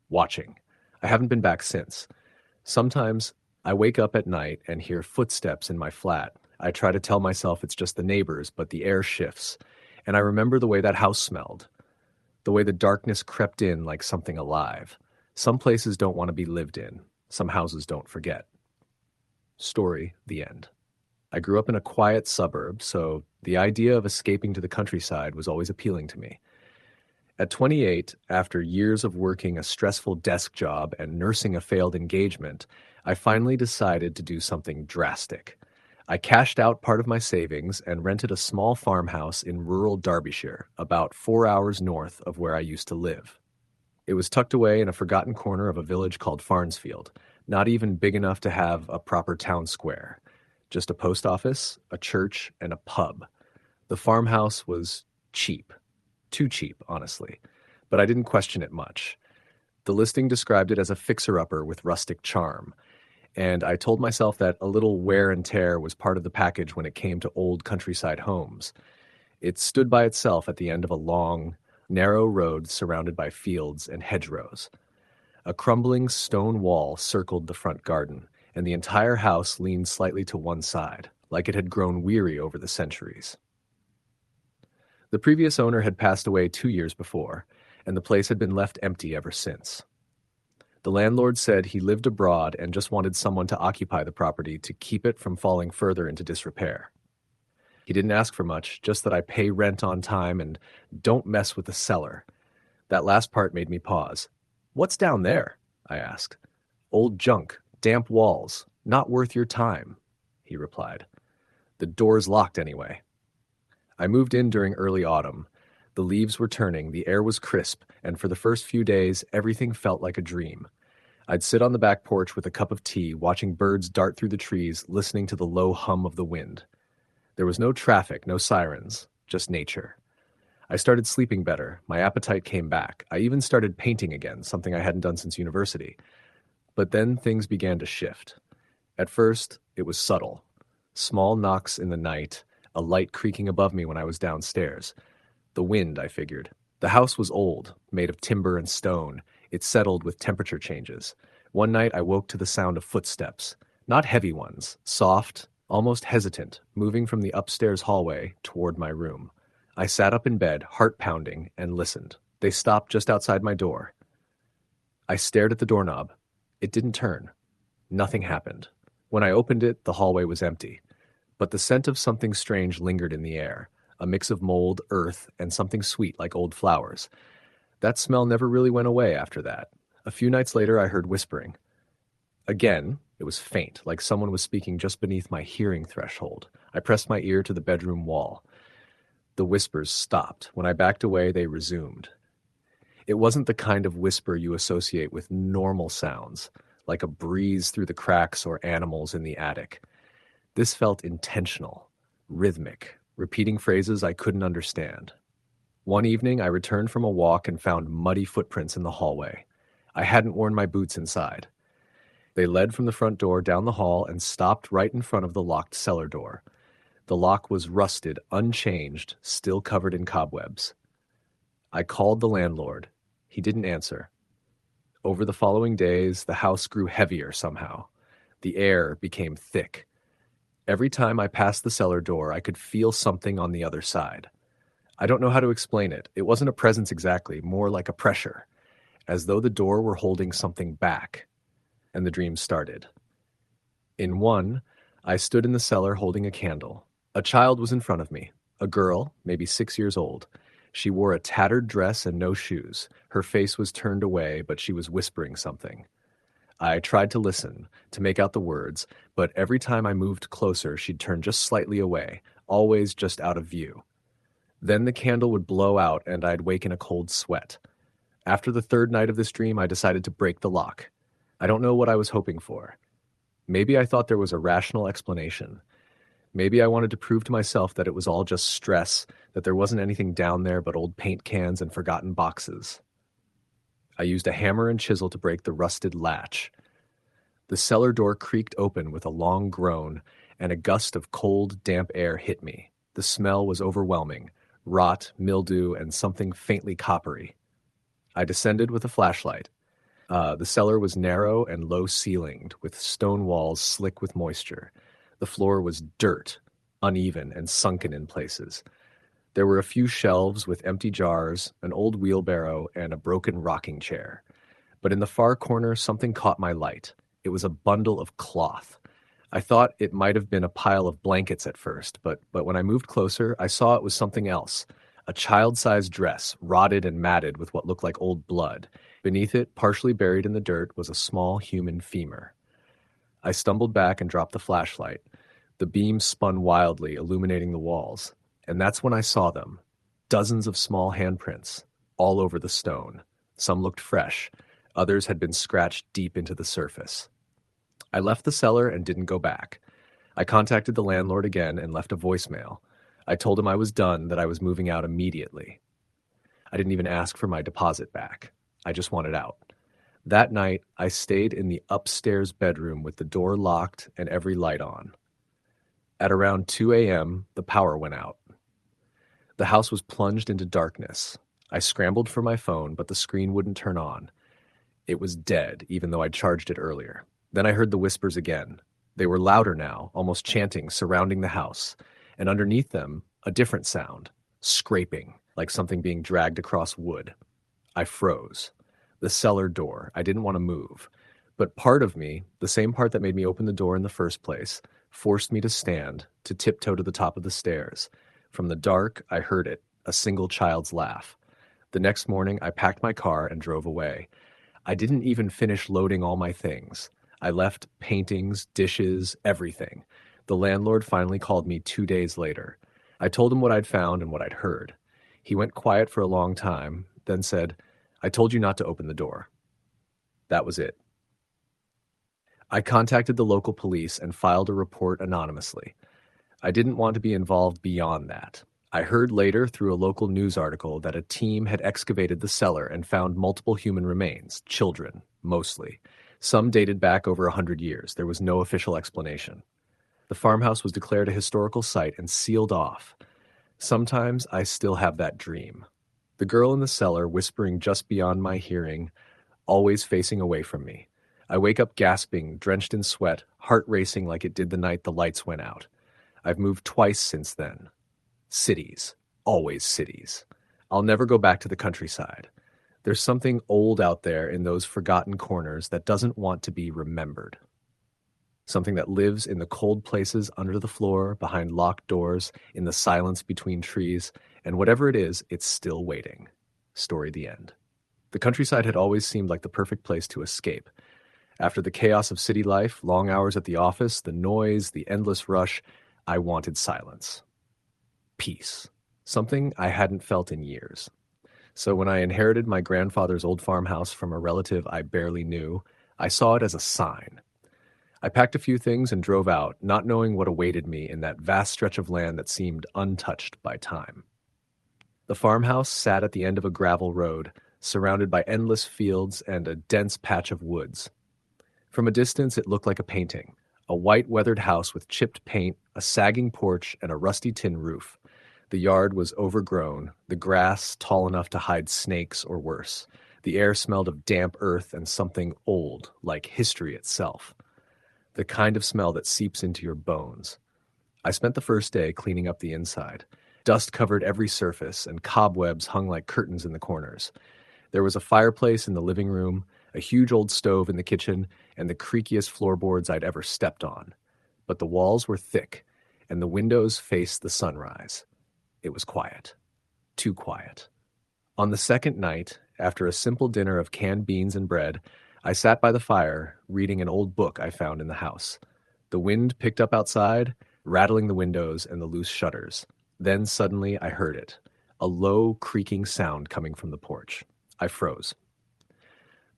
Watching. I haven't been back since. Sometimes I wake up at night and hear footsteps in my flat. I try to tell myself it's just the neighbors, but the air shifts. And I remember the way that house smelled. The way the darkness crept in like something alive. Some places don't want to be lived in. Some houses don't forget. Story, the end. I grew up in a quiet suburb, so the idea of escaping to the countryside was always appealing to me. At 28, after years of working a stressful desk job and nursing a failed engagement, I finally decided to do something drastic. I cashed out part of my savings and rented a small farmhouse in rural Derbyshire, about 4 hours north of where I used to live. It was tucked away in a forgotten corner of a village called Farnsfield, not even big enough to have a proper town square. Just a post office, a church, and a pub. The farmhouse was cheap. Too cheap, honestly. But I didn't question it much. The listing described it as a fixer-upper with rustic charm, and I told myself that a little wear and tear was part of the package when it came to old countryside homes. It stood by itself at the end of a long, narrow road surrounded by fields and hedgerows. A crumbling stone wall circled the front garden, and the entire house leaned slightly to one side, like it had grown weary over the centuries. The previous owner had passed away 2 years before, and the place had been left empty ever since. The landlord said he lived abroad and just wanted someone to occupy the property to keep it from falling further into disrepair. He didn't ask for much, just that I pay rent on time and don't mess with the cellar. That last part made me pause. "What's down there?" I asked. "Old junk, damp walls, not worth your time," he replied. "The door's locked anyway." I moved in during early autumn. The leaves were turning, the air was crisp, and for the first few days, everything felt like a dream. I'd sit on the back porch with a cup of tea, watching birds dart through the trees, listening to the low hum of the wind. There was no traffic, no sirens, just nature. I started sleeping better, my appetite came back. I even started painting again, something I hadn't done since university. But then things began to shift. At first, it was subtle. Small knocks in the night, a light creaking above me when I was downstairs. The wind, I figured. The house was old, made of timber and stone. It settled with temperature changes. One night I woke to the sound of footsteps. Not heavy ones, soft, almost hesitant, moving from the upstairs hallway toward my room. I sat up in bed, heart pounding, and listened. They stopped just outside my door. I stared at the doorknob. It didn't turn. Nothing happened. When I opened it, the hallway was empty. But the scent of something strange lingered in the air, a mix of mold, earth, and something sweet like old flowers. That smell never really went away after that. A few nights later, I heard whispering. Again, it was faint, like someone was speaking just beneath my hearing threshold. I pressed my ear to the bedroom wall. The whispers stopped. When I backed away, they resumed. It wasn't the kind of whisper you associate with normal sounds, like a breeze through the cracks or animals in the attic. This felt intentional, rhythmic, repeating phrases I couldn't understand. One evening, I returned from a walk and found muddy footprints in the hallway. I hadn't worn my boots inside. They led from the front door down the hall and stopped right in front of the locked cellar door. The lock was rusted, unchanged, still covered in cobwebs. I called the landlord. He didn't answer. Over the following days, the house grew heavier somehow. The air became thick. Every time I passed the cellar door, I could feel something on the other side. I don't know how to explain it. It wasn't a presence exactly, more like a pressure, as though the door were holding something back. And the dream started. In one, I stood in the cellar holding a candle. A child was in front of me, a girl, maybe 6 years old. She wore a tattered dress and no shoes. Her face was turned away, but she was whispering something. I tried to listen, to make out the words, but every time I moved closer, she'd turn just slightly away, always just out of view. Then the candle would blow out and I'd wake in a cold sweat. After the third night of this dream, I decided to break the lock. I don't know what I was hoping for. Maybe I thought there was a rational explanation. Maybe I wanted to prove to myself that it was all just stress, that there wasn't anything down there but old paint cans and forgotten boxes. I used a hammer and chisel to break the rusted latch. The cellar door creaked open with a long groan, and a gust of cold, damp air hit me. The smell was overwhelming, rot, mildew, and something faintly coppery. I descended with a flashlight. The cellar was narrow and low-ceilinged, with stone walls slick with moisture. The floor was dirt, uneven and sunken in places. There were a few shelves with empty jars, an old wheelbarrow, and a broken rocking chair. But in the far corner, something caught my light. It was a bundle of cloth. I thought it might have been a pile of blankets at first, but when I moved closer, I saw it was something else. A child-sized dress, rotted and matted with what looked like old blood. Beneath it, partially buried in the dirt, was a small human femur. I stumbled back and dropped the flashlight. The beam spun wildly, illuminating the walls. And that's when I saw them. Dozens of small handprints, all over the stone. Some looked fresh. Others had been scratched deep into the surface. I left the cellar and didn't go back. I contacted the landlord again and left a voicemail. I told him I was done, that I was moving out immediately. I didn't even ask for my deposit back. I just wanted out. That night, I stayed in the upstairs bedroom with the door locked and every light on. At around 2 a.m., the power went out. The house was plunged into darkness. I scrambled for my phone, but the screen wouldn't turn on. It was dead, even though I'd charged it earlier. Then I heard the whispers again. They were louder now, almost chanting, surrounding the house. And underneath them, a different sound, scraping, like something being dragged across wood. I froze. The cellar door. I didn't want to move. But part of me, the same part that made me open the door in the first place, forced me to stand, to tiptoe to the top of the stairs. From the dark, I heard it, a single child's laugh. The next morning, I packed my car and drove away. I didn't even finish loading all my things. I left paintings, dishes, everything. The landlord finally called me 2 days later. I told him what I'd found and what I'd heard. He went quiet for a long time, then said, "I told you not to open the door." That was it. I contacted the local police and filed a report anonymously. I didn't want to be involved beyond that. I heard later through a local news article that a team had excavated the cellar and found multiple human remains, children, mostly. Some dated back over 100 years. There was no official explanation. The farmhouse was declared a historical site and sealed off. Sometimes I still have that dream. The girl in the cellar whispering just beyond my hearing, always facing away from me. I wake up gasping, drenched in sweat, heart racing like it did the night the lights went out. I've moved twice since then. Cities. Always cities. I'll never go back to the countryside. There's something old out there in those forgotten corners that doesn't want to be remembered. Something that lives in the cold places under the floor, behind locked doors, in the silence between trees, and whatever it is, it's still waiting. Story the end. The countryside had always seemed like the perfect place to escape. After the chaos of city life, long hours at the office, the noise, the endless rush, I wanted silence. Peace. Something I hadn't felt in years. So when I inherited my grandfather's old farmhouse from a relative I barely knew, I saw it as a sign. I packed a few things and drove out, not knowing what awaited me in that vast stretch of land that seemed untouched by time. The farmhouse sat at the end of a gravel road, surrounded by endless fields and a dense patch of woods. From a distance, it looked like a painting. A white, weathered house with chipped paint, a sagging porch, and a rusty tin roof. The yard was overgrown, the grass tall enough to hide snakes or worse. The air smelled of damp earth and something old, like history itself. The kind of smell that seeps into your bones. I spent the first day cleaning up the inside. Dust covered every surface, and cobwebs hung like curtains in the corners. There was a fireplace in the living room, a huge old stove in the kitchen, and the creakiest floorboards I'd ever stepped on. But the walls were thick, and the windows faced the sunrise. It was quiet. Too quiet. On the second night, after a simple dinner of canned beans and bread, I sat by the fire, reading an old book I found in the house. The wind picked up outside, rattling the windows and the loose shutters. Then suddenly I heard it, a low, creaking sound coming from the porch. I froze.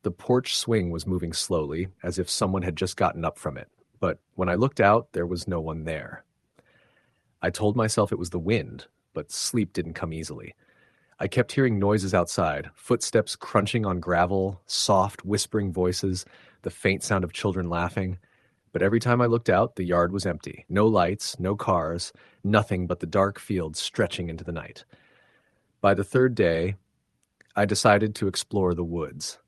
The porch swing was moving slowly, as if someone had just gotten up from it, but when I looked out, there was no one there. I told myself it was the wind, but sleep didn't come easily. I kept hearing noises outside, footsteps crunching on gravel, soft, whispering voices, the faint sound of children laughing. But every time I looked out, the yard was empty. No lights, no cars, nothing but the dark fields stretching into the night. By the third day, I decided to explore the woods.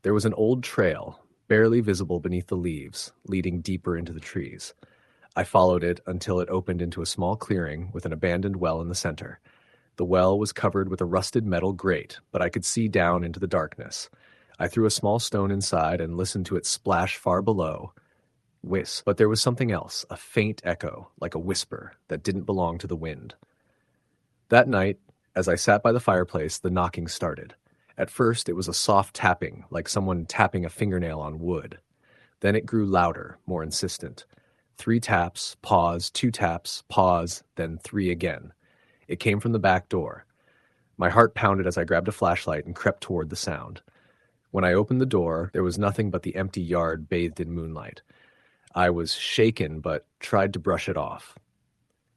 There was an old trail, barely visible beneath the leaves, leading deeper into the trees. I followed it until it opened into a small clearing with an abandoned well in the center. The well was covered with a rusted metal grate, but I could see down into the darkness. I threw a small stone inside and listened to it splash far below. But there was something else, a faint echo, like a whisper, that didn't belong to the wind. That night, as I sat by the fireplace, the knocking started. At first, it was a soft tapping, like someone tapping a fingernail on wood. Then it grew louder, more insistent. 3 taps, pause, 2 taps, pause, then 3 again. It came from the back door. My heart pounded as I grabbed a flashlight and crept toward the sound. When I opened the door, there was nothing but the empty yard bathed in moonlight. I was shaken, but tried to brush it off.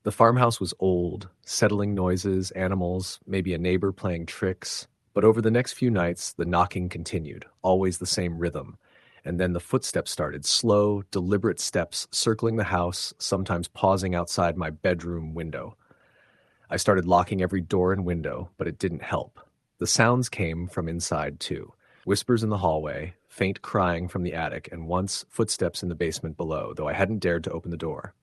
The farmhouse was old, settling noises, animals, maybe a neighbor playing tricks. But over the next few nights, the knocking continued, always the same rhythm. And then the footsteps started, slow, deliberate steps circling the house, sometimes pausing outside my bedroom window. I started locking every door and window, but it didn't help. The sounds came from inside, too. Whispers in the hallway, faint crying from the attic, and once footsteps in the basement below, though I hadn't dared to open the door.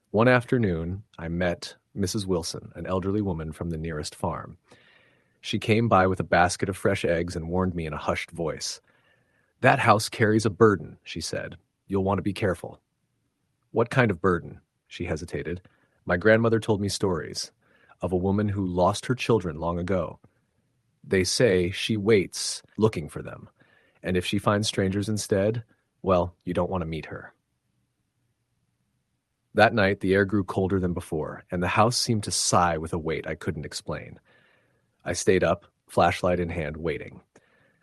One afternoon, I met Mrs. Wilson, an elderly woman from the nearest farm. She came by with a basket of fresh eggs and warned me in a hushed voice. "That house carries a burden," she said. "You'll want to be careful." "What kind of burden?" She hesitated. "My grandmother told me stories of a woman who lost her children long ago. They say she waits, looking for them. And if she finds strangers instead, well, you don't want to meet her." That night, the air grew colder than before, and the house seemed to sigh with a weight I couldn't explain. I stayed up, flashlight in hand, waiting.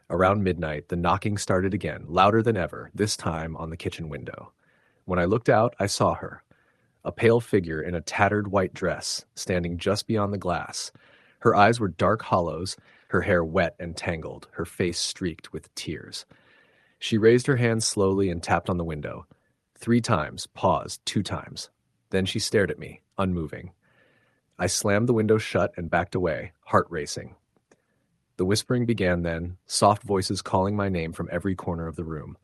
Around midnight, the knocking started again, louder than ever, this time on the kitchen window. When I looked out, I saw her, a pale figure in a tattered white dress, standing just beyond the glass. Her eyes were dark hollows, her hair wet and tangled, her face streaked with tears. She raised her hand slowly and tapped on the window. 3 times, paused 2 times. Then she stared at me, unmoving. I slammed the window shut and backed away, heart racing. The whispering began then, soft voices calling my name from every corner of the room.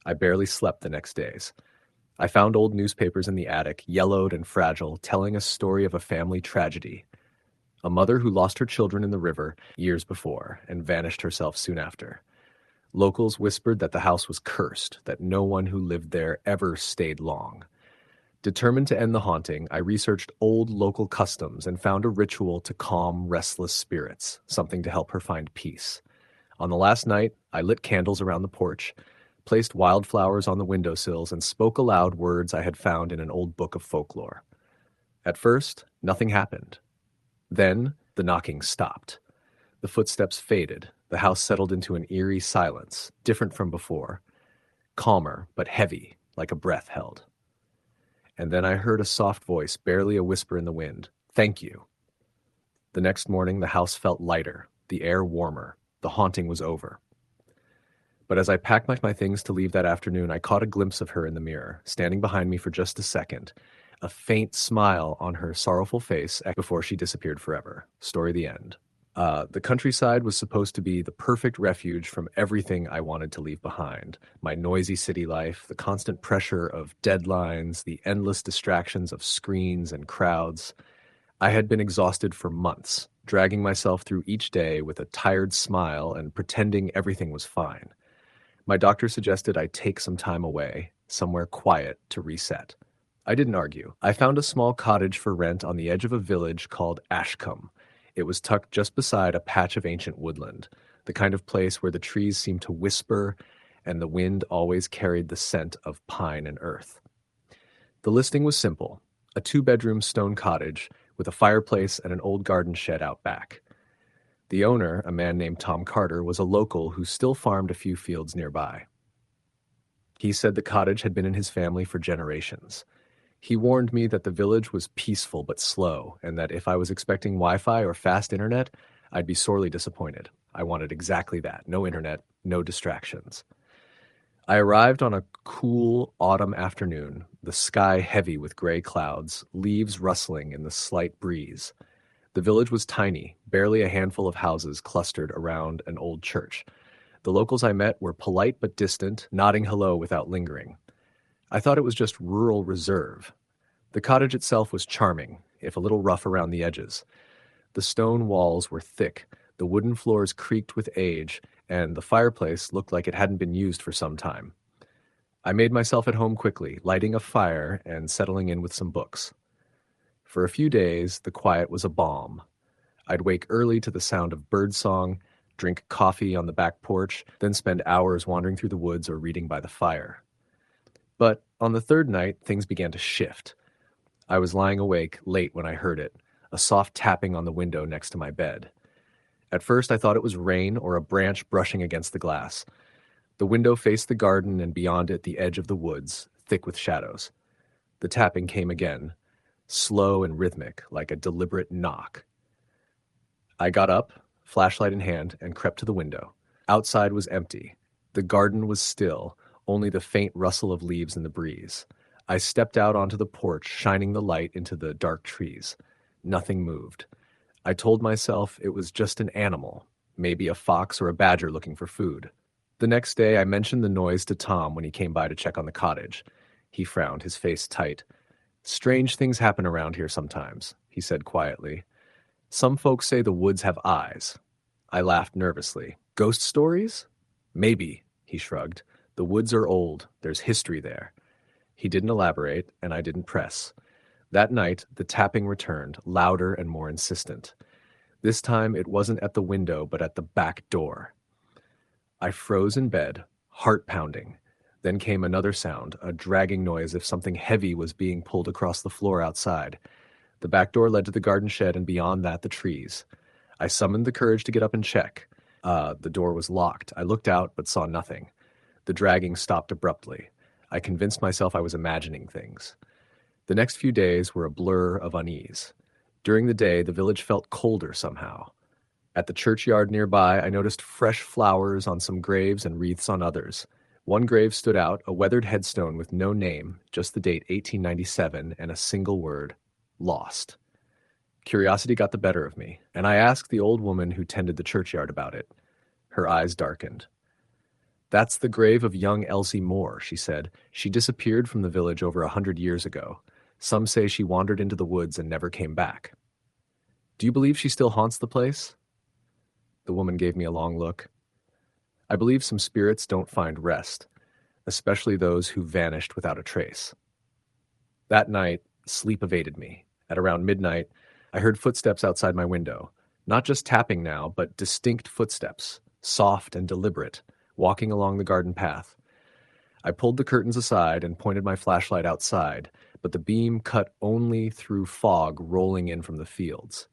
I barely slept the next days. I found old newspapers in the attic, yellowed and fragile, telling a story of a family tragedy. A mother who lost her children in the river years before and vanished herself soon after. Locals whispered that the house was cursed, that no one who lived there ever stayed long. Determined to end the haunting, I researched old local customs and found a ritual to calm restless spirits, something to help her find peace. On the last night, I lit candles around the porch, placed wildflowers on the windowsills, and spoke aloud words I had found in an old book of folklore. At first, nothing happened. Then, the knocking stopped. The footsteps faded. The house settled into an eerie silence, different from before. Calmer, but heavy, like a breath held. And then I heard a soft voice, barely a whisper in the wind. "Thank you." The next morning, the house felt lighter, the air warmer. The haunting was over. But as I packed my things to leave that afternoon, I caught a glimpse of her in the mirror, standing behind me for just a second, a faint smile on her sorrowful face before she disappeared forever. Story the end. The countryside was supposed to be the perfect refuge from everything I wanted to leave behind. My noisy city life, the constant pressure of deadlines, the endless distractions of screens and crowds. I had been exhausted for months, dragging myself through each day with a tired smile and pretending everything was fine. My doctor suggested I take some time away, somewhere quiet to reset. I didn't argue. I found a small cottage for rent on the edge of a village called Ashcombe. It was tucked just beside a patch of ancient woodland, the kind of place where the trees seemed to whisper and the wind always carried the scent of pine and earth. The listing was simple, a 2-bedroom stone cottage with a fireplace and an old garden shed out back. The owner, a man named Tom Carter, was a local who still farmed a few fields nearby. He said the cottage had been in his family for generations. He warned me that the village was peaceful but slow, and that if I was expecting Wi-Fi or fast internet, I'd be sorely disappointed. I wanted exactly that. No internet, no distractions. I arrived on a cool autumn afternoon, the sky heavy with gray clouds, leaves rustling in the slight breeze. The village was tiny, barely a handful of houses clustered around an old church. The locals I met were polite but distant, nodding hello without lingering. I thought it was just rural reserve. The cottage itself was charming, if a little rough around the edges. The stone walls were thick, the wooden floors creaked with age, and the fireplace looked like it hadn't been used for some time. I made myself at home quickly, lighting a fire and settling in with some books. For a few days, the quiet was a balm. I'd wake early to the sound of birdsong, drink coffee on the back porch, then spend hours wandering through the woods or reading by the fire. But on the third night, things began to shift. I was lying awake late when I heard it, a soft tapping on the window next to my bed. At first, I thought it was rain or a branch brushing against the glass. The window faced the garden and beyond it the edge of the woods, thick with shadows. The tapping came again, slow and rhythmic, like a deliberate knock. I got up, flashlight in hand, and crept to the window. Outside was empty. The garden was still, only the faint rustle of leaves in the breeze. I stepped out onto the porch, shining the light into the dark trees. Nothing moved. I told myself it was just an animal, maybe a fox or a badger looking for food. The next day, I mentioned the noise to Tom when he came by to check on the cottage. He frowned, his face tight. "Strange things happen around here sometimes," he said quietly. "Some folks say the woods have eyes." I laughed nervously. "Ghost stories?" "Maybe," he shrugged. "The woods are old. There's history there." He didn't elaborate, and I didn't press. That night, the tapping returned, louder and more insistent. This time, it wasn't at the window, but at the back door. I froze in bed, heart pounding. Then came another sound, a dragging noise as if something heavy was being pulled across the floor outside. The back door led to the garden shed, and beyond that, the trees. I summoned the courage to get up and check. The door was locked. I looked out, but saw nothing. The dragging stopped abruptly. I convinced myself I was imagining things. The next few days were a blur of unease. During the day, the village felt colder somehow. At the churchyard nearby, I noticed fresh flowers on some graves and wreaths on others. One grave stood out, a weathered headstone with no name, just the date 1897 and a single word, lost. Curiosity got the better of me, and I asked the old woman who tended the churchyard about it. Her eyes darkened. "That's the grave of young Elsie Moore," she said. "She disappeared from the village over 100 years ago. Some say she wandered into the woods and never came back." "Do you believe she still haunts the place?" The woman gave me a long look. "I believe some spirits don't find rest, especially those who vanished without a trace." That night, sleep evaded me. At around midnight, I heard footsteps outside my window. Not just tapping now, but distinct footsteps, soft and deliberate, walking along the garden path. I pulled the curtains aside and pointed my flashlight outside, but the beam cut only through fog rolling in from the fields.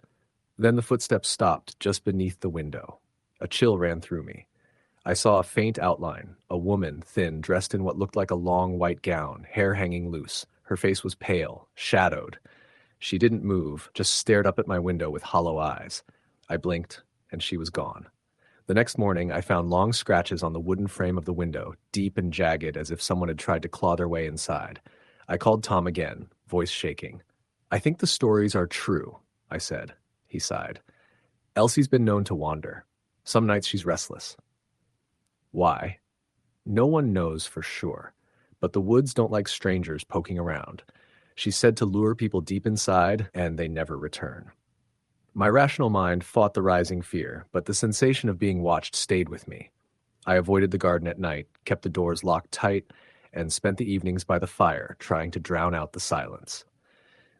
Then the footsteps stopped just beneath the window. A chill ran through me. I saw a faint outline, a woman, thin, dressed in what looked like a long white gown, hair hanging loose. Her face was pale, shadowed. She didn't move, just stared up at my window with hollow eyes. I blinked, and she was gone. The next morning, I found long scratches on the wooden frame of the window, deep and jagged as if someone had tried to claw their way inside. I called Tom again, voice shaking. "I think the stories are true," I said. He sighed. "Elsie's been known to wander. Some nights she's restless." "Why?" "No one knows for sure, but the woods don't like strangers poking around. She's said to lure people deep inside, and they never return." My rational mind fought the rising fear, but the sensation of being watched stayed with me. I avoided the garden at night, kept the doors locked tight, and spent the evenings by the fire, trying to drown out the silence.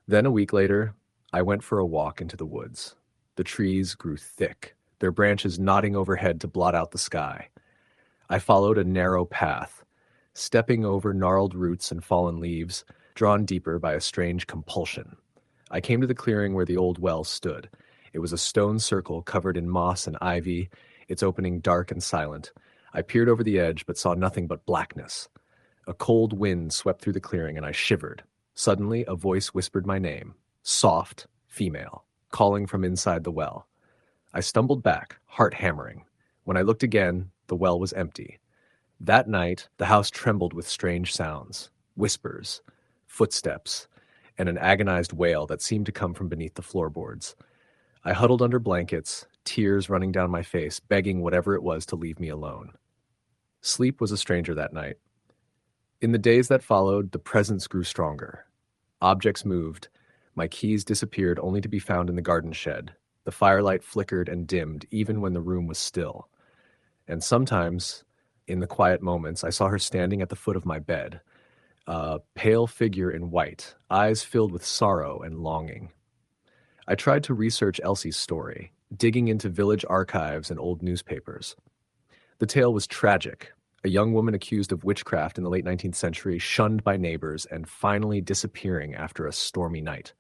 Then a week later, I went for a walk into the woods. The trees grew thick, their branches nodding overhead to blot out the sky. I followed a narrow path, stepping over gnarled roots and fallen leaves, drawn deeper by a strange compulsion. I came to the clearing where the old well stood. It was a stone circle covered in moss and ivy, its opening dark and silent. I peered over the edge but saw nothing but blackness. A cold wind swept through the clearing and I shivered. Suddenly, a voice whispered my name, soft, female, calling from inside the well. I stumbled back, heart hammering. When I looked again, the well was empty. That night, the house trembled with strange sounds, whispers, footsteps, and an agonized wail that seemed to come from beneath the floorboards. I huddled under blankets, tears running down my face, begging whatever it was to leave me alone. Sleep was a stranger that night. In the days that followed, the presence grew stronger. Objects moved. My keys disappeared only to be found in the garden shed. The firelight flickered and dimmed even when the room was still. And sometimes, in the quiet moments, I saw her standing at the foot of my bed, a pale figure in white, eyes filled with sorrow and longing. I tried to research Elsie's story, digging into village archives and old newspapers. The tale was tragic. A young woman accused of witchcraft in the late 19th century, shunned by neighbors, and finally disappearing after a stormy night.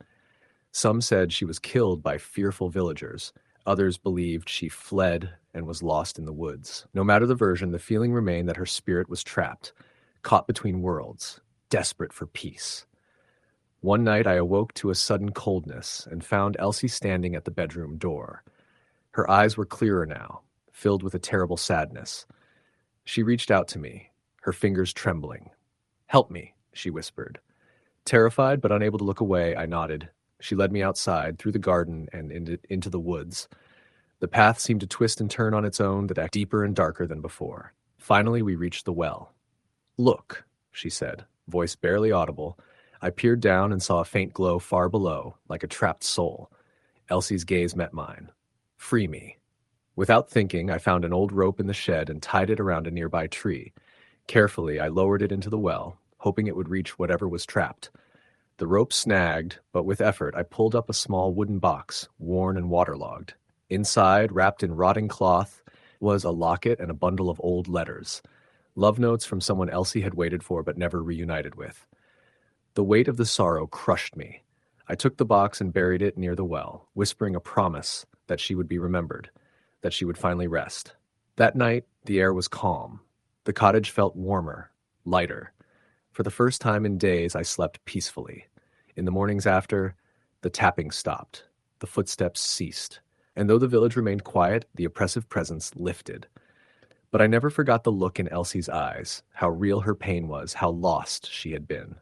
Some said she was killed by fearful villagers. Others believed she fled and was lost in the woods. No matter the version, the feeling remained that her spirit was trapped, caught between worlds, desperate for peace. One night I awoke to a sudden coldness and found Elsie standing at the bedroom door. Her eyes were clearer now, filled with a terrible sadness. She reached out to me, her fingers trembling. "Help me," she whispered. Terrified but unable to look away, I nodded. She led me outside, through the garden and into the woods. The path seemed to twist and turn on its own, that deeper and darker than before. Finally, we reached the well. "Look," she said, voice barely audible. I peered down and saw a faint glow far below, like a trapped soul. Elsie's gaze met mine. "Free me." Without thinking, I found an old rope in the shed and tied it around a nearby tree. Carefully, I lowered it into the well, hoping it would reach whatever was trapped. The rope snagged, but with effort, I pulled up a small wooden box, worn and waterlogged. Inside, wrapped in rotting cloth, was a locket and a bundle of old letters. Love notes from someone Elsie had waited for but never reunited with. The weight of the sorrow crushed me. I took the box and buried it near the well, whispering a promise that she would be remembered, that she would finally rest. That night, the air was calm. The cottage felt warmer, lighter. For the first time in days, I slept peacefully. In the mornings after, the tapping stopped. The footsteps ceased. And though the village remained quiet, the oppressive presence lifted. But I never forgot the look in Elsie's eyes, how real her pain was, how lost she had been.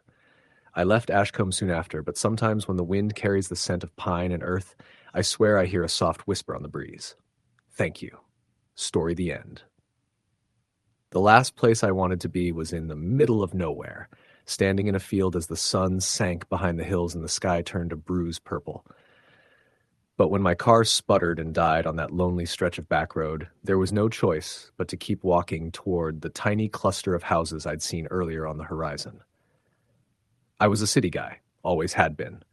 I left Ashcombe soon after, but sometimes when the wind carries the scent of pine and earth, I swear I hear a soft whisper on the breeze. Thank you. Story the end. The last place I wanted to be was in the middle of nowhere, standing in a field as the sun sank behind the hills and the sky turned a bruised purple. But when my car sputtered and died on that lonely stretch of back road, there was no choice but to keep walking toward the tiny cluster of houses I'd seen earlier on the horizon. I was a city guy, always had been.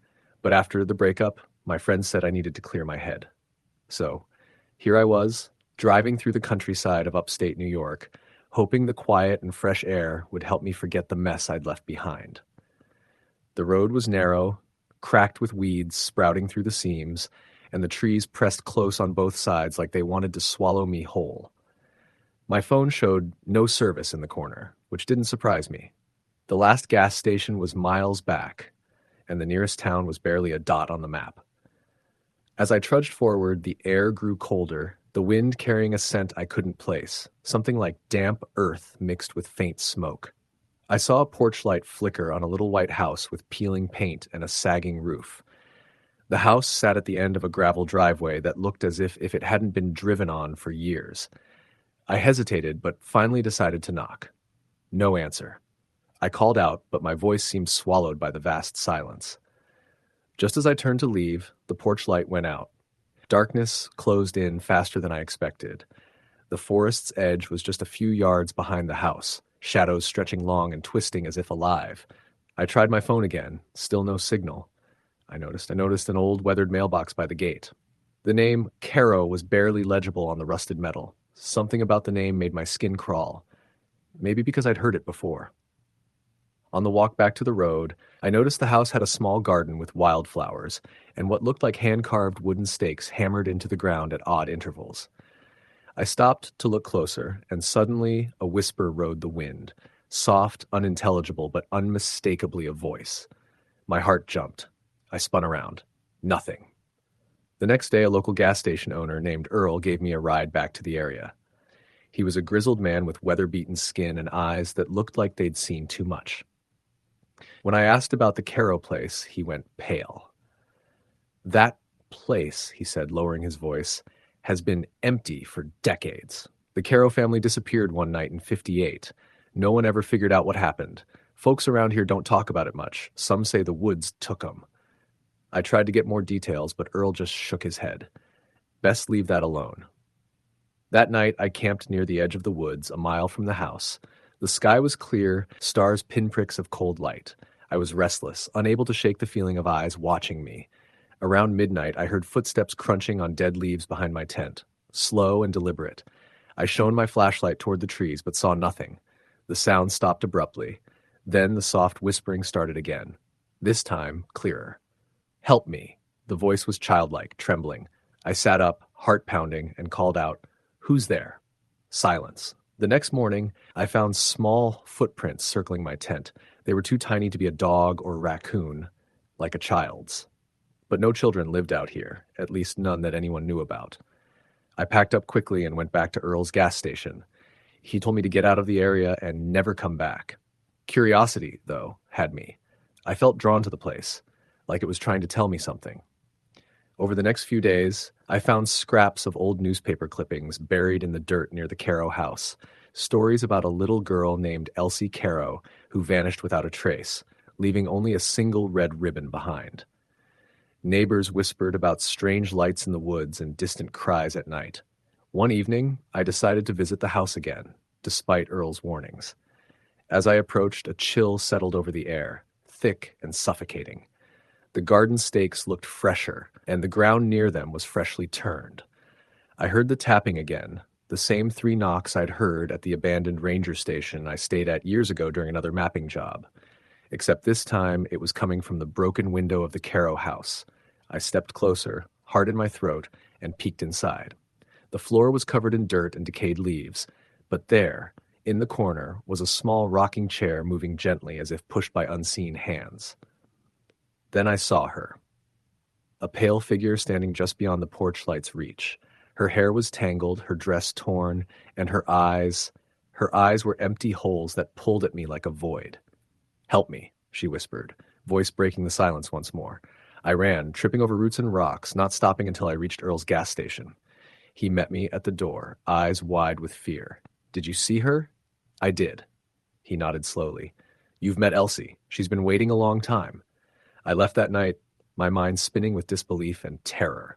But after the breakup, my friends said I needed to clear my head. So, here I was, driving through the countryside of upstate New York, hoping the quiet and fresh air would help me forget the mess I'd left behind. The road was narrow, cracked with weeds sprouting through the seams, and the trees pressed close on both sides like they wanted to swallow me whole. My phone showed no service in the corner, which didn't surprise me. The last gas station was miles back, and the nearest town was barely a dot on the map. As I trudged forward, the air grew colder, the wind carrying a scent I couldn't place, something like damp earth mixed with faint smoke. I saw a porch light flicker on a little white house with peeling paint and a sagging roof. The house sat at the end of a gravel driveway that looked as if it hadn't been driven on for years. I hesitated, but finally decided to knock. No answer. I called out, but my voice seemed swallowed by the vast silence. Just as I turned to leave, the porch light went out. Darkness closed in faster than I expected. The forest's edge was just a few yards behind the house, shadows stretching long and twisting as if alive. I tried my phone again, still no signal. I noticed an old weathered mailbox by the gate. The name Caro was barely legible on the rusted metal. Something about the name made my skin crawl. Maybe because I'd heard it before. On the walk back to the road, I noticed the house had a small garden with wildflowers and what looked like hand-carved wooden stakes hammered into the ground at odd intervals. I stopped to look closer, and suddenly a whisper rode the wind, soft, unintelligible, but unmistakably a voice. My heart jumped. I spun around. Nothing. The next day, a local gas station owner named Earl gave me a ride back to the area. He was a grizzled man with weather-beaten skin and eyes that looked like they'd seen too much. When I asked about the Caro place, he went pale. "That place," he said, lowering his voice, "has been empty for decades. The Caro family disappeared one night in '58. No one ever figured out what happened. Folks around here don't talk about it much. Some say the woods took 'em." I tried to get more details, but Earl just shook his head. "Best leave that alone." That night, I camped near the edge of the woods, a mile from the house. The sky was clear, stars pinpricks of cold light. I was restless, unable to shake the feeling of eyes watching me. Around midnight, I heard footsteps crunching on dead leaves behind my tent, slow and deliberate. I shone my flashlight toward the trees, but saw nothing. The sound stopped abruptly. Then the soft whispering started again, this time clearer. "Help me." The voice was childlike, trembling. I sat up, heart pounding, and called out, "Who's there?" Silence. The next morning, I found small footprints circling my tent. They were too tiny to be a dog or a raccoon, like a child's. But no children lived out here, at least none that anyone knew about. I packed up quickly and went back to Earl's gas station. He told me to get out of the area and never come back. Curiosity, though, had me. I felt drawn to the place, like it was trying to tell me something. Over the next few days, I found scraps of old newspaper clippings buried in the dirt near the Caro house, stories about a little girl named Elsie Caro who vanished without a trace, leaving only a single red ribbon behind. Neighbors whispered about strange lights in the woods and distant cries at night. One evening, I decided to visit the house again, despite Earl's warnings. As I approached, a chill settled over the air, thick and suffocating. The garden stakes looked fresher, and the ground near them was freshly turned. I heard the tapping again, the same 3 knocks I'd heard at the abandoned ranger station I stayed at years ago during another mapping job. Except this time it was coming from the broken window of the Caro house. I stepped closer, heart in my throat, and peeked inside. The floor was covered in dirt and decayed leaves, but there, in the corner, was a small rocking chair moving gently as if pushed by unseen hands. Then I saw her. A pale figure standing just beyond the porch light's reach. Her hair was tangled, her dress torn, and her eyes were empty holes that pulled at me like a void. "Help me," she whispered, voice breaking the silence once more. I ran, tripping over roots and rocks, not stopping until I reached Earl's gas station. He met me at the door, eyes wide with fear. "Did you see her?" "I did." He nodded slowly. "You've met Elsie. She's been waiting a long time." I left that night, my mind spinning with disbelief and terror.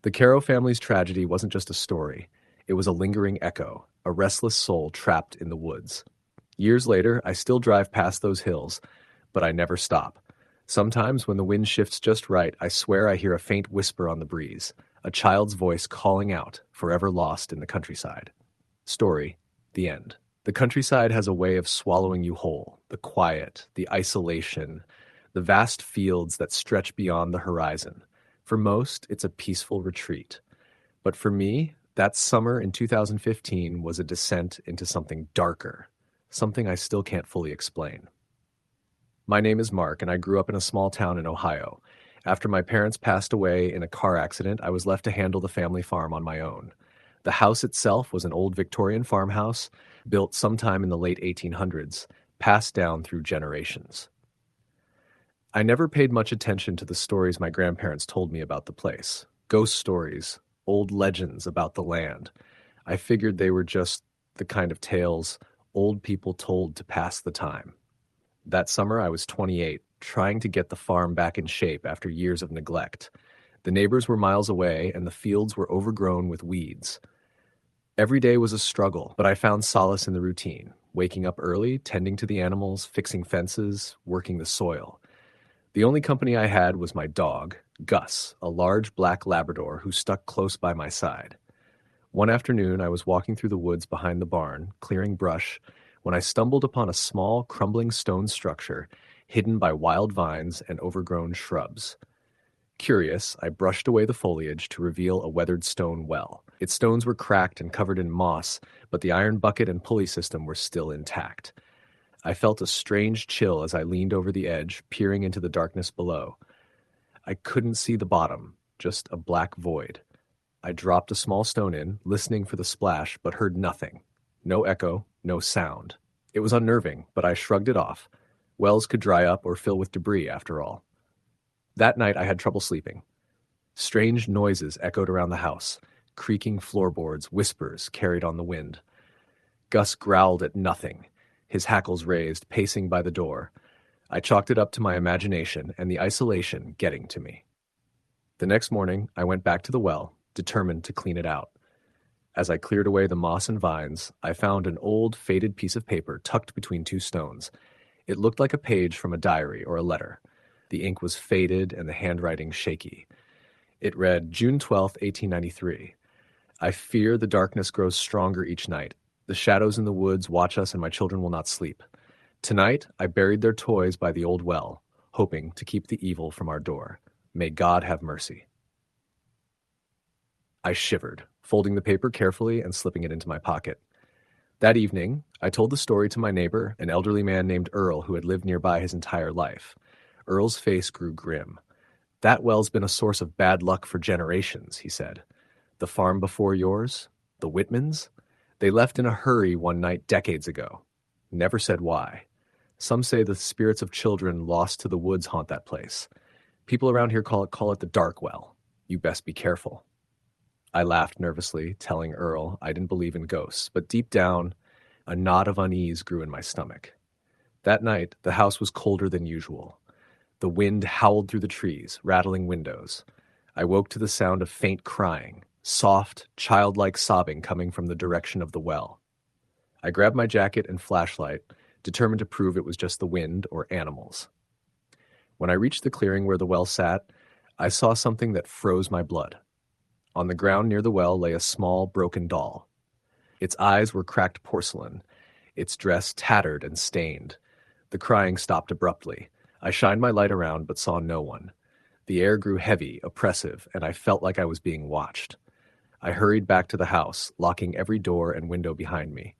The Caro family's tragedy wasn't just a story. It was a lingering echo, a restless soul trapped in the woods. Years later, I still drive past those hills, but I never stop. Sometimes when the wind shifts just right, I swear I hear a faint whisper on the breeze, a child's voice calling out, forever lost in the countryside. Story, the end. The countryside has a way of swallowing you whole, the quiet, the isolation, the vast fields that stretch beyond the horizon. For most, it's a peaceful retreat. But for me, that summer in 2015 was a descent into something darker, something I still can't fully explain. My name is Mark, and I grew up in a small town in Ohio. After my parents passed away in a car accident, I was left to handle the family farm on my own. The house itself was an old Victorian farmhouse, built sometime in the late 1800s, passed down through generations. I never paid much attention to the stories my grandparents told me about the place. Ghost stories, old legends about the land. I figured they were just the kind of tales old people told to pass the time. That summer, I was 28, trying to get the farm back in shape after years of neglect. The neighbors were miles away, and the fields were overgrown with weeds. Every day was a struggle, but I found solace in the routine, waking up early, tending to the animals, fixing fences, working the soil. The only company I had was my dog, Gus, a large black Labrador who stuck close by my side. One afternoon, I was walking through the woods behind the barn, clearing brush, when I stumbled upon a small, crumbling stone structure hidden by wild vines and overgrown shrubs. Curious, I brushed away the foliage to reveal a weathered stone well. Its stones were cracked and covered in moss, but the iron bucket and pulley system were still intact. I felt a strange chill as I leaned over the edge, peering into the darkness below. I couldn't see the bottom, just a black void. I dropped a small stone in, listening for the splash, but heard nothing. No echo, no sound. It was unnerving, but I shrugged it off. Wells could dry up or fill with debris, after all. That night I had trouble sleeping. Strange noises echoed around the house, creaking floorboards, whispers carried on the wind. Gus growled at nothing, his hackles raised, pacing by the door. I chalked it up to my imagination and the isolation getting to me. The next morning, I went back to the well, determined to clean it out. As I cleared away the moss and vines, I found an old, faded piece of paper tucked between two stones. It looked like a page from a diary or a letter. The ink was faded and the handwriting shaky. It read, June 12th, 1893. I fear the darkness grows stronger each night. The shadows in the woods watch us and my children will not sleep. Tonight, I buried their toys by the old well, hoping to keep the evil from our door. May God have mercy. I shivered, folding the paper carefully and slipping it into my pocket. That evening, I told the story to my neighbor, an elderly man named Earl who had lived nearby his entire life. Earl's face grew grim. That well's been a source of bad luck for generations, he said. The farm before yours? The Whitmans? They left in a hurry one night decades ago. Never said why. Some say the spirits of children lost to the woods haunt that place. People around here call it the dark well. You best be careful. I laughed nervously, telling Earl I didn't believe in ghosts, but deep down, a knot of unease grew in my stomach. That night, the house was colder than usual. The wind howled through the trees, rattling windows. I woke to the sound of faint crying, soft, childlike sobbing coming from the direction of the well. I grabbed my jacket and flashlight, determined to prove it was just the wind or animals. When I reached the clearing where the well sat, I saw something that froze my blood. On the ground near the well lay a small, broken doll. Its eyes were cracked porcelain, its dress tattered and stained. The crying stopped abruptly. I shined my light around but saw no one. The air grew heavy, oppressive, and I felt like I was being watched. I hurried back to the house, locking every door and window behind me.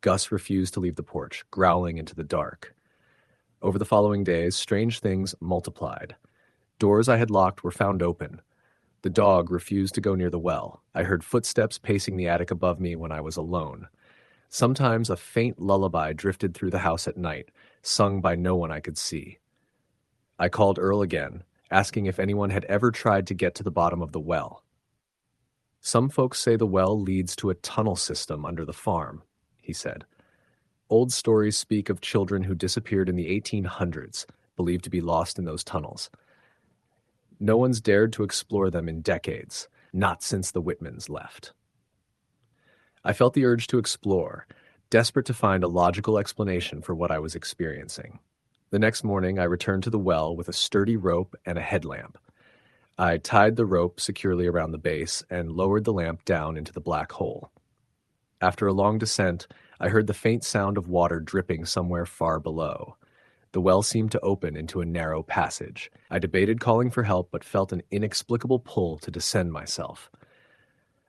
Gus refused to leave the porch, growling into the dark. Over the following days, strange things multiplied. Doors I had locked were found open. The dog refused to go near the well. I heard footsteps pacing the attic above me when I was alone. Sometimes a faint lullaby drifted through the house at night, sung by no one I could see. I called Earl again, asking if anyone had ever tried to get to the bottom of the well. Some folks say the well leads to a tunnel system under the farm, he said. Old stories speak of children who disappeared in the 1800s, believed to be lost in those tunnels. No one's dared to explore them in decades, not since the Whitmans left. I felt the urge to explore, desperate to find a logical explanation for what I was experiencing. The next morning, I returned to the well with a sturdy rope and a headlamp. I tied the rope securely around the base and lowered the lamp down into the black hole. After a long descent, I heard the faint sound of water dripping somewhere far below. The well seemed to open into a narrow passage. I debated calling for help, but felt an inexplicable pull to descend myself.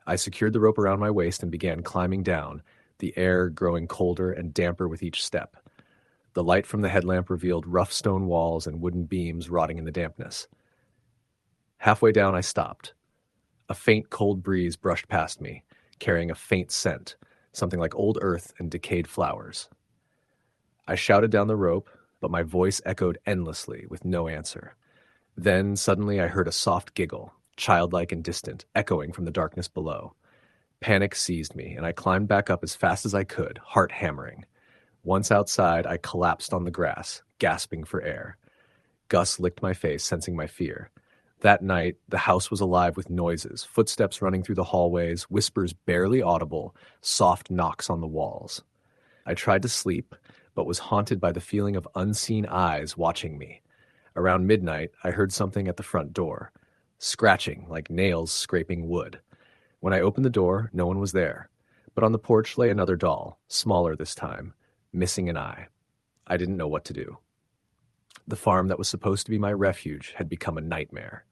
I secured the rope around my waist and began climbing down, the air growing colder and damper with each step. The light from the headlamp revealed rough stone walls and wooden beams rotting in the dampness. Halfway down, I stopped. A faint cold breeze brushed past me, carrying a faint scent, something like old earth and decayed flowers. I shouted down the rope, but my voice echoed endlessly with no answer. Then, suddenly, I heard a soft giggle, childlike and distant, echoing from the darkness below. Panic seized me, and I climbed back up as fast as I could, heart hammering. Once outside, I collapsed on the grass, gasping for air. Gus licked my face, sensing my fear. That night, the house was alive with noises, footsteps running through the hallways, whispers barely audible, soft knocks on the walls. I tried to sleep, but was haunted by the feeling of unseen eyes watching me. Around midnight, I heard something at the front door, scratching like nails scraping wood. When I opened the door, no one was there, but on the porch lay another doll, smaller this time, missing an eye. I didn't know what to do. The farm that was supposed to be my refuge had become a nightmare.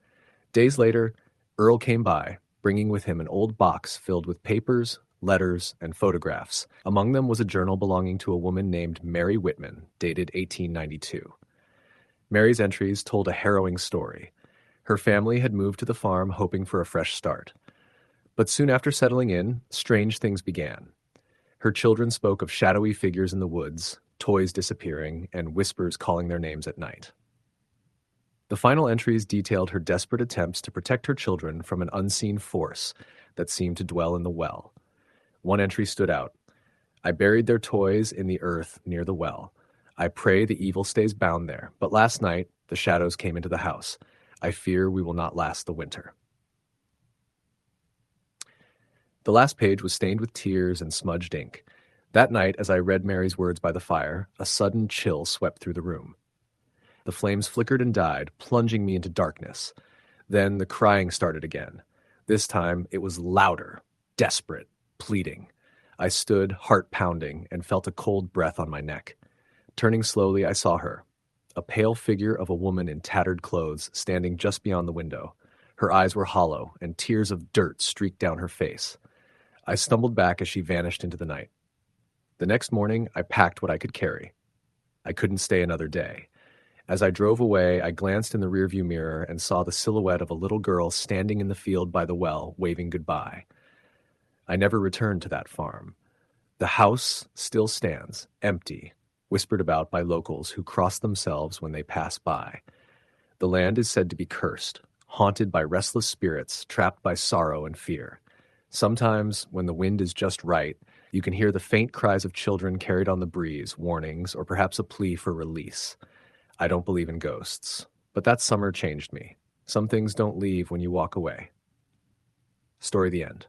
Days later, Earl came by, bringing with him an old box filled with papers, letters, and photographs. Among them was a journal belonging to a woman named Mary Whitman, dated 1892. Mary's entries told a harrowing story. Her family had moved to the farm hoping for a fresh start. But soon after settling in, strange things began. Her children spoke of shadowy figures in the woods, toys disappearing, and whispers calling their names at night. The final entries detailed her desperate attempts to protect her children from an unseen force that seemed to dwell in the well. One entry stood out. I buried their toys in the earth near the well. I pray the evil stays bound there, but last night the shadows came into the house. I fear we will not last the winter. The last page was stained with tears and smudged ink. That night, as I read Mary's words by the fire, a sudden chill swept through the room. The flames flickered and died, plunging me into darkness. Then the crying started again. This time it was louder, desperate, pleading. I stood, heart pounding, and felt a cold breath on my neck. Turning slowly, I saw her, a pale figure of a woman in tattered clothes standing just beyond the window. Her eyes were hollow, and tears of dirt streaked down her face. I stumbled back as she vanished into the night. The next morning, I packed what I could carry. I couldn't stay another day. As I drove away, I glanced in the rearview mirror and saw the silhouette of a little girl standing in the field by the well, waving goodbye. I never returned to that farm. The house still stands, empty, whispered about by locals who cross themselves when they pass by. The land is said to be cursed, haunted by restless spirits, trapped by sorrow and fear. Sometimes, when the wind is just right, you can hear the faint cries of children carried on the breeze, warnings, or perhaps a plea for release. I don't believe in ghosts, but that summer changed me. Some things don't leave when you walk away. Story the end.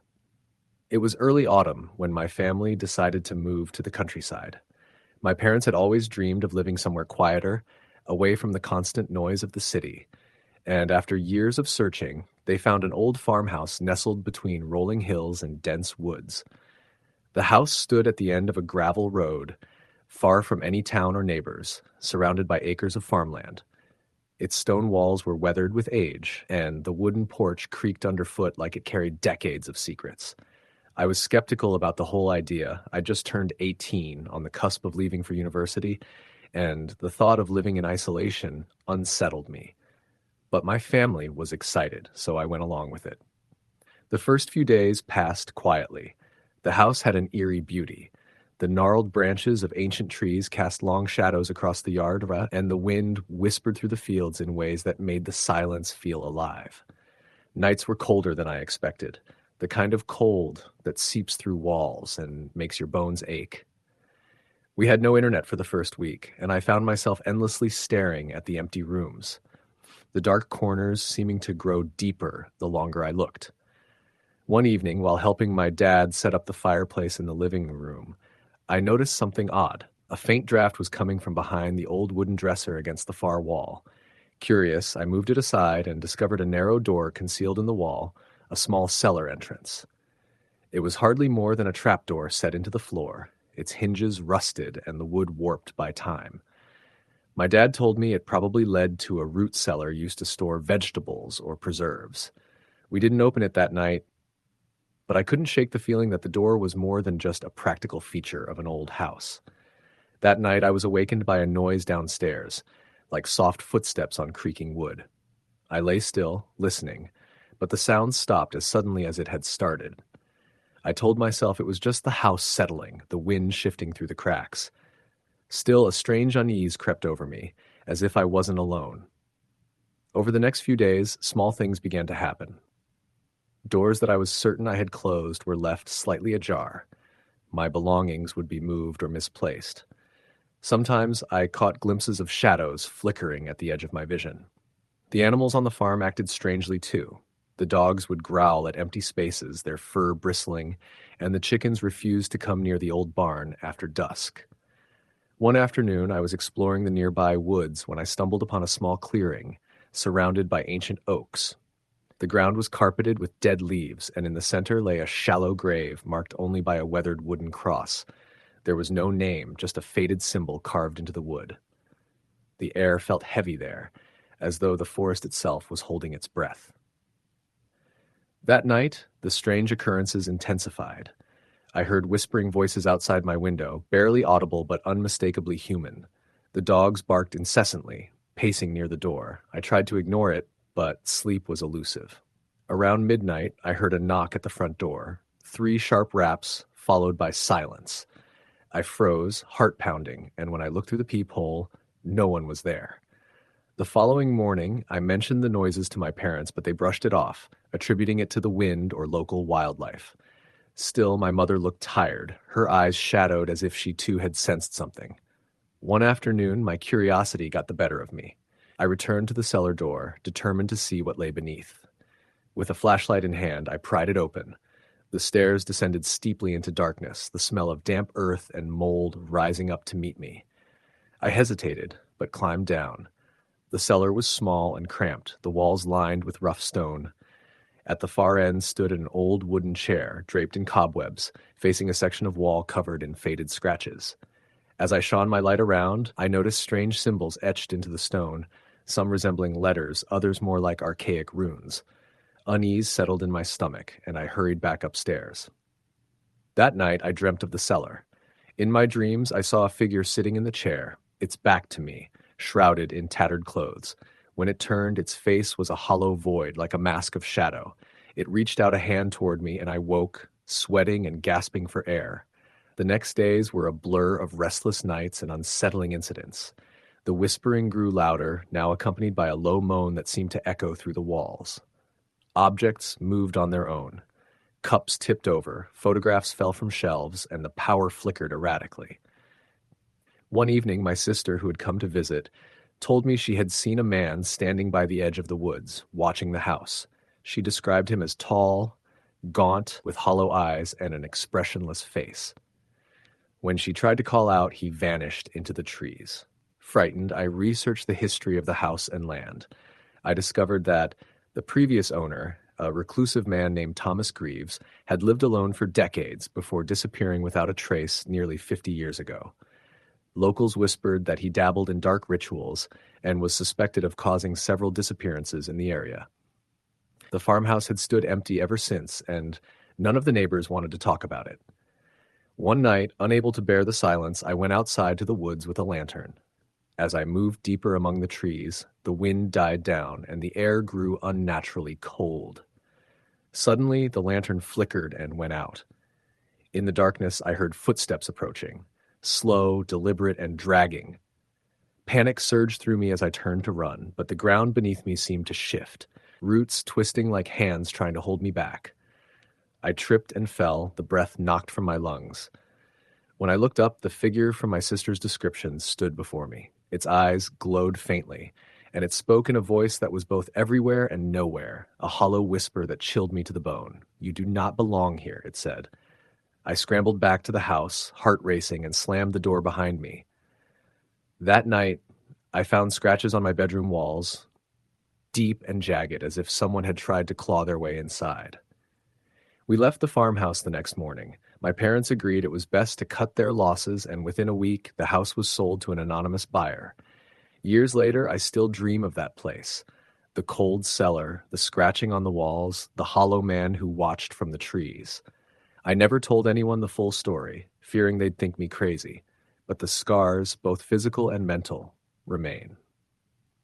It was early autumn when my family decided to move to the countryside. My parents had always dreamed of living somewhere quieter, away from the constant noise of the city, and after years of searching, they found an old farmhouse nestled between rolling hills and dense woods. The house stood at the end of a gravel road, far from any town or neighbors, surrounded by acres of farmland. Its stone walls were weathered with age, and the wooden porch creaked underfoot like it carried decades of secrets. I was skeptical about the whole idea. I just turned 18, on the cusp of leaving for university, and the thought of living in isolation unsettled me. But my family was excited, so I went along with it. The first few days passed quietly. The house had an eerie beauty. The gnarled branches of ancient trees cast long shadows across the yard, and the wind whispered through the fields in ways that made the silence feel alive. Nights were colder than I expected, the kind of cold that seeps through walls and makes your bones ache. We had no internet for the first week, and I found myself endlessly staring at the empty rooms, the dark corners seeming to grow deeper the longer I looked. One evening, while helping my dad set up the fireplace in the living room, I noticed something odd. A faint draft was coming from behind the old wooden dresser against the far wall. Curious, I moved it aside and discovered a narrow door concealed in the wall, a small cellar entrance. It was hardly more than a trapdoor set into the floor, its hinges rusted and the wood warped by time. My dad told me it probably led to a root cellar used to store vegetables or preserves. We didn't open it that night, but I couldn't shake the feeling that the door was more than just a practical feature of an old house. That night I was awakened by a noise downstairs, like soft footsteps on creaking wood. I lay still, listening, but the sound stopped as suddenly as it had started. I told myself it was just the house settling, the wind shifting through the cracks. Still, a strange unease crept over me, as if I wasn't alone. Over the next few days, small things began to happen. Doors that I was certain I had closed were left slightly ajar. My belongings would be moved or misplaced. Sometimes I caught glimpses of shadows flickering at the edge of my vision. The animals on the farm acted strangely too. The dogs would growl at empty spaces, their fur bristling, and the chickens refused to come near the old barn after dusk. One afternoon, I was exploring the nearby woods when I stumbled upon a small clearing, surrounded by ancient oaks. The ground was carpeted with dead leaves, and in the center lay a shallow grave marked only by a weathered wooden cross. There was no name, just a faded symbol carved into the wood. The air felt heavy there, as though the forest itself was holding its breath. That night, the strange occurrences intensified. I heard whispering voices outside my window, barely audible but unmistakably human. The dogs barked incessantly, pacing near the door. I tried to ignore it, but sleep was elusive. Around midnight, I heard a knock at the front door, 3 sharp raps, followed by silence. I froze, heart pounding, and when I looked through the peephole, no one was there. The following morning, I mentioned the noises to my parents, but they brushed it off, attributing it to the wind or local wildlife. Still, my mother looked tired, her eyes shadowed as if she too had sensed something. One afternoon, my curiosity got the better of me. I returned to the cellar door, determined to see what lay beneath. With a flashlight in hand, I pried it open. The stairs descended steeply into darkness, the smell of damp earth and mold rising up to meet me. I hesitated, but climbed down. The cellar was small and cramped, the walls lined with rough stone. At the far end stood an old wooden chair, draped in cobwebs, facing a section of wall covered in faded scratches. As I shone my light around, I noticed strange symbols etched into the stone, some resembling letters, others more like archaic runes. Unease settled in my stomach, and I hurried back upstairs. That night, I dreamt of the cellar. In my dreams, I saw a figure sitting in the chair, its back to me, shrouded in tattered clothes. When it turned, its face was a hollow void, like a mask of shadow. It reached out a hand toward me, and I woke, sweating and gasping for air. The next days were a blur of restless nights and unsettling incidents. The whispering grew louder, now accompanied by a low moan that seemed to echo through the walls. Objects moved on their own. Cups tipped over, photographs fell from shelves, and the power flickered erratically. One evening, my sister, who had come to visit, told me she had seen a man standing by the edge of the woods, watching the house. She described him as tall, gaunt, with hollow eyes and an expressionless face. When she tried to call out, he vanished into the trees. Frightened, I researched the history of the house and land. I discovered that the previous owner, a reclusive man named Thomas Greaves, had lived alone for decades before disappearing without a trace nearly 50 years ago. Locals whispered that he dabbled in dark rituals and was suspected of causing several disappearances in the area. The farmhouse had stood empty ever since, and none of the neighbors wanted to talk about it. One night, unable to bear the silence, I went outside to the woods with a lantern. As I moved deeper among the trees, the wind died down and the air grew unnaturally cold. Suddenly, the lantern flickered and went out. In the darkness, I heard footsteps approaching, slow, deliberate, and dragging. Panic surged through me as I turned to run, but the ground beneath me seemed to shift, roots twisting like hands trying to hold me back. I tripped and fell, the breath knocked from my lungs. When I looked up, the figure from my sister's description stood before me. Its eyes glowed faintly, and it spoke in a voice that was both everywhere and nowhere, a hollow whisper that chilled me to the bone. "You do not belong here," it said. I scrambled back to the house, heart racing, and slammed the door behind me. That night, I found scratches on my bedroom walls, deep and jagged, as if someone had tried to claw their way inside. We left the farmhouse the next morning. My parents agreed it was best to cut their losses, and within a week, the house was sold to an anonymous buyer. Years later, I still dream of that place. The cold cellar, the scratching on the walls, the hollow man who watched from the trees. I never told anyone the full story, fearing they'd think me crazy, but the scars, both physical and mental, remain.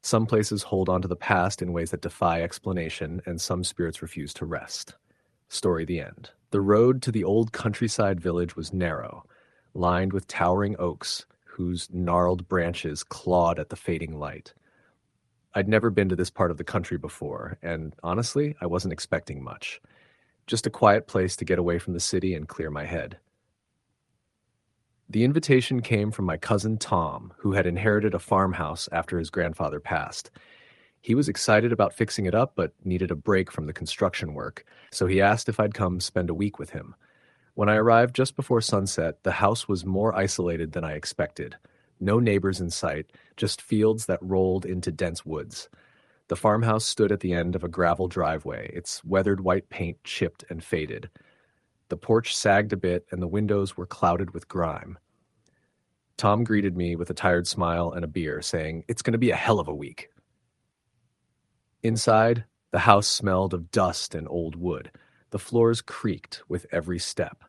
Some places hold on to the past in ways that defy explanation, and some spirits refuse to rest. Story the end. The road to the old countryside village was narrow, lined with towering oaks whose gnarled branches clawed at the fading light. I'd never been to this part of the country before, and honestly, I wasn't expecting much. Just a quiet place to get away from the city and clear my head. The invitation came from my cousin Tom, who had inherited a farmhouse after his grandfather passed. He was excited about fixing it up, but needed a break from the construction work, so he asked if I'd come spend a week with him. When I arrived just before sunset, the house was more isolated than I expected. No neighbors in sight, just fields that rolled into dense woods. The farmhouse stood at the end of a gravel driveway, its weathered white paint chipped and faded. The porch sagged a bit, and the windows were clouded with grime. Tom greeted me with a tired smile and a beer, saying, "It's going to be a hell of a week." Inside, the house smelled of dust and old wood. The floors creaked with every step.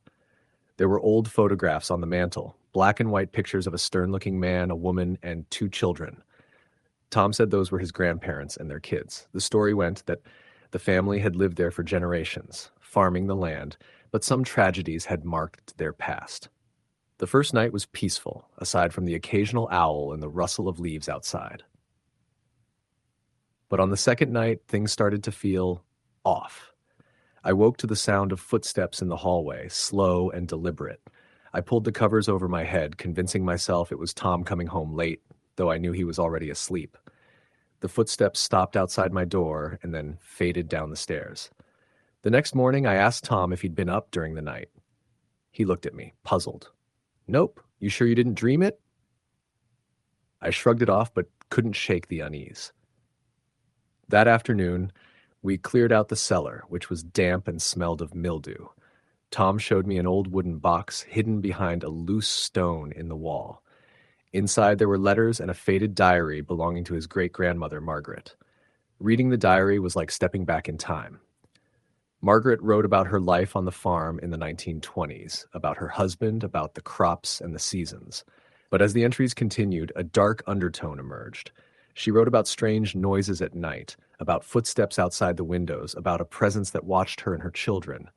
There were old photographs on the mantel, black and white pictures of a stern-looking man, a woman, and 2 children. Tom said those were his grandparents and their kids. The story went that The family had lived there for generations, farming the land, but some tragedies had marked their past. The first night was peaceful, aside from the occasional owl and the rustle of leaves outside. But on the second night, things started to feel off. I woke to the sound of footsteps in the hallway, slow and deliberate. I pulled the covers over my head, convincing myself it was Tom coming home late, though I knew he was already asleep. The footsteps stopped outside my door and then faded down the stairs. The next morning, I asked Tom if he'd been up during the night. He looked at me, puzzled. "Nope. You sure you didn't dream it?" I shrugged it off, but couldn't shake the unease. That afternoon, we cleared out the cellar, which was damp and smelled of mildew. Tom showed me an old wooden box hidden behind a loose stone in the wall. Inside there were letters and a faded diary belonging to his great-grandmother, Margaret. Reading the diary was like stepping back in time. Margaret wrote about her life on the farm in the 1920s, about her husband, about the crops and the seasons. But as the entries continued, a dark undertone emerged. She wrote about strange noises at night, about footsteps outside the windows, about a presence that watched her and her children.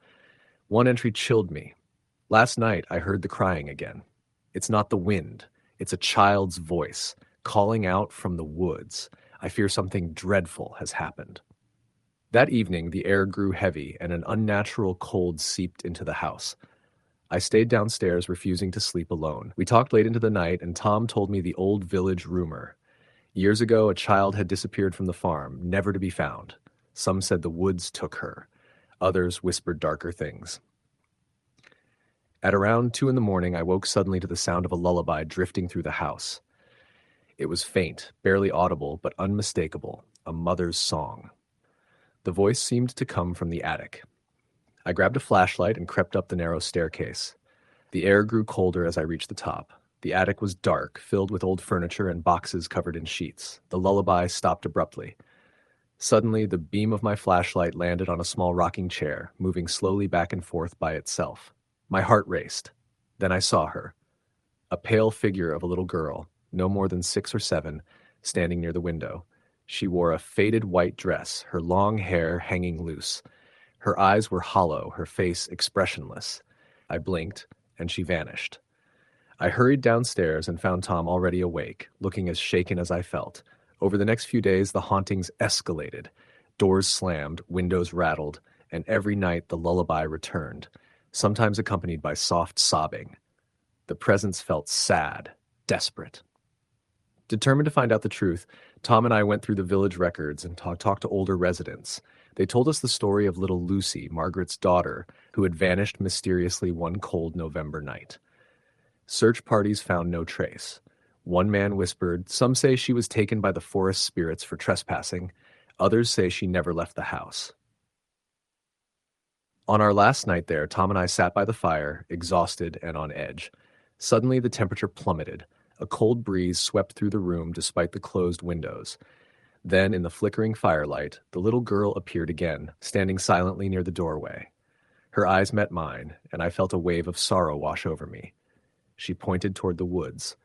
One entry chilled me. "Last night I heard the crying again. It's not the wind. It's a child's voice, calling out from the woods. I fear something dreadful has happened." That evening, the air grew heavy and an unnatural cold seeped into the house. I stayed downstairs, refusing to sleep alone. We talked late into the night, and Tom told me the old village rumor. Years ago, a child had disappeared from the farm, never to be found. Some said the woods took her. Others whispered darker things. At around 2 a.m, I woke suddenly to the sound of a lullaby drifting through the house. It was faint, barely audible, but unmistakable, a mother's song. The voice seemed to come from the attic. I grabbed a flashlight and crept up the narrow staircase. The air grew colder as I reached the top. The attic was dark, filled with old furniture and boxes covered in sheets. The lullaby stopped abruptly. Suddenly, the beam of my flashlight landed on a small rocking chair, moving slowly back and forth by itself. My heart raced. Then I saw her. A pale figure of a little girl, no more than 6 or 7, standing near the window. She wore a faded white dress, her long hair hanging loose. Her eyes were hollow, her face expressionless. I blinked, and she vanished. I hurried downstairs and found Tom already awake, looking as shaken as I felt. Over the next few days, the hauntings escalated. Doors slammed, windows rattled, and every night the lullaby returned, sometimes accompanied by soft sobbing. The presence felt sad, desperate. Determined to find out the truth, Tom and I went through the village records and talked to older residents. They told us the story of little Lucy, Margaret's daughter, who had vanished mysteriously one cold November night. Search parties found no trace. One man whispered, "Some say she was taken by the forest spirits for trespassing. Others say she never left the house." On our last night there, Tom and I sat by the fire, exhausted and on edge. Suddenly the temperature plummeted. A cold breeze swept through the room despite the closed windows. Then, in the flickering firelight, the little girl appeared again, standing silently near the doorway. Her eyes met mine, and I felt a wave of sorrow wash over me. She pointed toward the woods.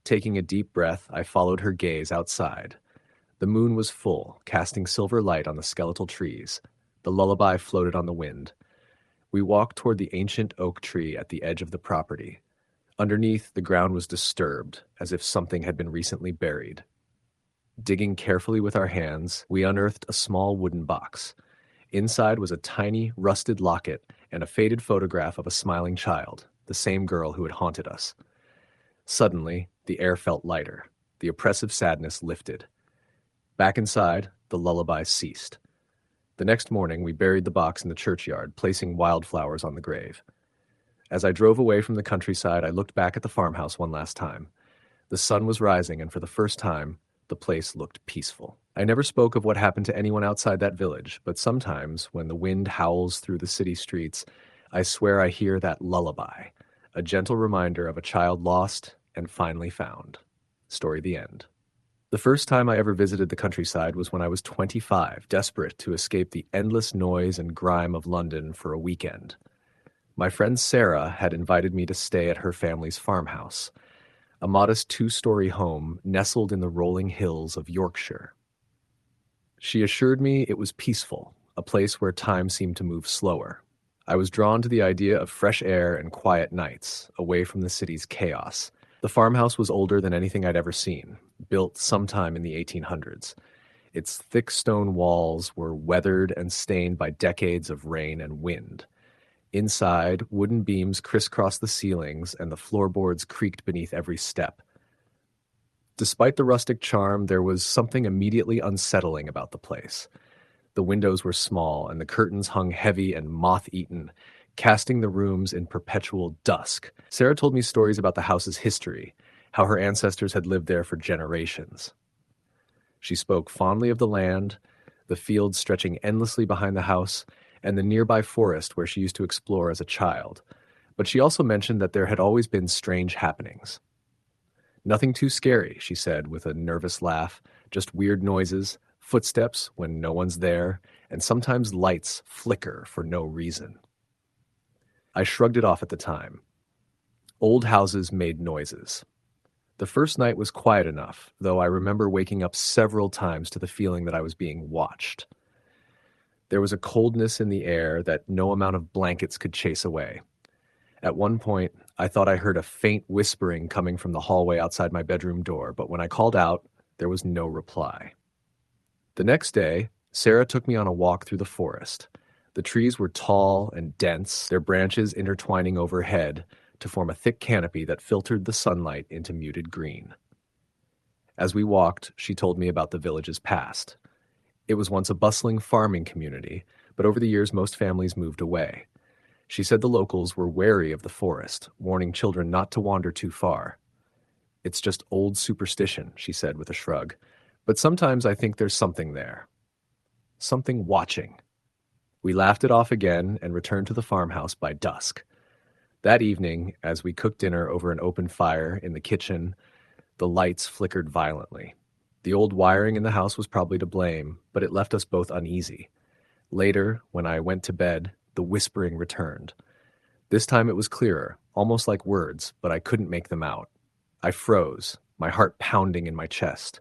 Taking a deep breath, I followed her gaze outside. The moon was full, casting silver light on the skeletal trees. The lullaby floated on the wind. We walked toward the ancient oak tree at the edge of the property. Underneath, the ground was disturbed, as if something had been recently buried. Digging carefully with our hands, we unearthed a small wooden box. Inside was a tiny, rusted locket and a faded photograph of a smiling child, the same girl who had haunted us. Suddenly, the air felt lighter. The oppressive sadness lifted. Back inside, the lullaby ceased. The next morning, we buried the box in the churchyard, placing wildflowers on the grave. As I drove away from the countryside, I looked back at the farmhouse one last time. The sun was rising, and for the first time, the place looked peaceful. I never spoke of what happened to anyone outside that village, but sometimes, when the wind howls through the city streets, I swear I hear that lullaby, a gentle reminder of a child lost and finally found. Story the end. The first time I ever visited the countryside was when I was 25, desperate to escape the endless noise and grime of London for a weekend. My friend Sarah had invited me to stay at her family's farmhouse, a modest 2-story home nestled in the rolling hills of Yorkshire. She assured me it was peaceful, a place where time seemed to move slower. I was drawn to the idea of fresh air and quiet nights, away from the city's chaos. The farmhouse was older than anything I'd ever seen, built sometime in the 1800s. Its thick stone walls were weathered and stained by decades of rain and wind. Inside, wooden beams crisscrossed the ceilings and the floorboards creaked beneath every step. Despite the rustic charm, there was something immediately unsettling about the place. The windows were small and the curtains hung heavy and moth-eaten, casting the rooms in perpetual dusk. Sarah told me stories about the house's history, how her ancestors had lived there for generations. She spoke fondly of the land, the fields stretching endlessly behind the house, and the nearby forest where she used to explore as a child. But she also mentioned that there had always been strange happenings. "Nothing too scary," she said with a nervous laugh, "just weird noises, footsteps when no one's there, and sometimes lights flicker for no reason." I shrugged it off at the time. Old houses made noises. The first night was quiet enough, though I remember waking up several times to the feeling that I was being watched. There was a coldness in the air that no amount of blankets could chase away. At one point, I thought I heard a faint whispering coming from the hallway outside my bedroom door, but when I called out, there was no reply. The next day, Sarah took me on a walk through the forest. The trees were tall and dense, their branches intertwining overhead to form a thick canopy that filtered the sunlight into muted green. As we walked, she told me about the village's past. It was once a bustling farming community, but over the years most families moved away. She said the locals were wary of the forest, warning children not to wander too far. "It's just old superstition," she said with a shrug, "but sometimes I think there's something there. Something watching." We laughed it off again and returned to the farmhouse by dusk. That evening, as we cooked dinner over an open fire in the kitchen, the lights flickered violently. The old wiring in the house was probably to blame, but it left us both uneasy. Later, when I went to bed, the whispering returned. This time it was clearer, almost like words, but I couldn't make them out. I froze, my heart pounding in my chest.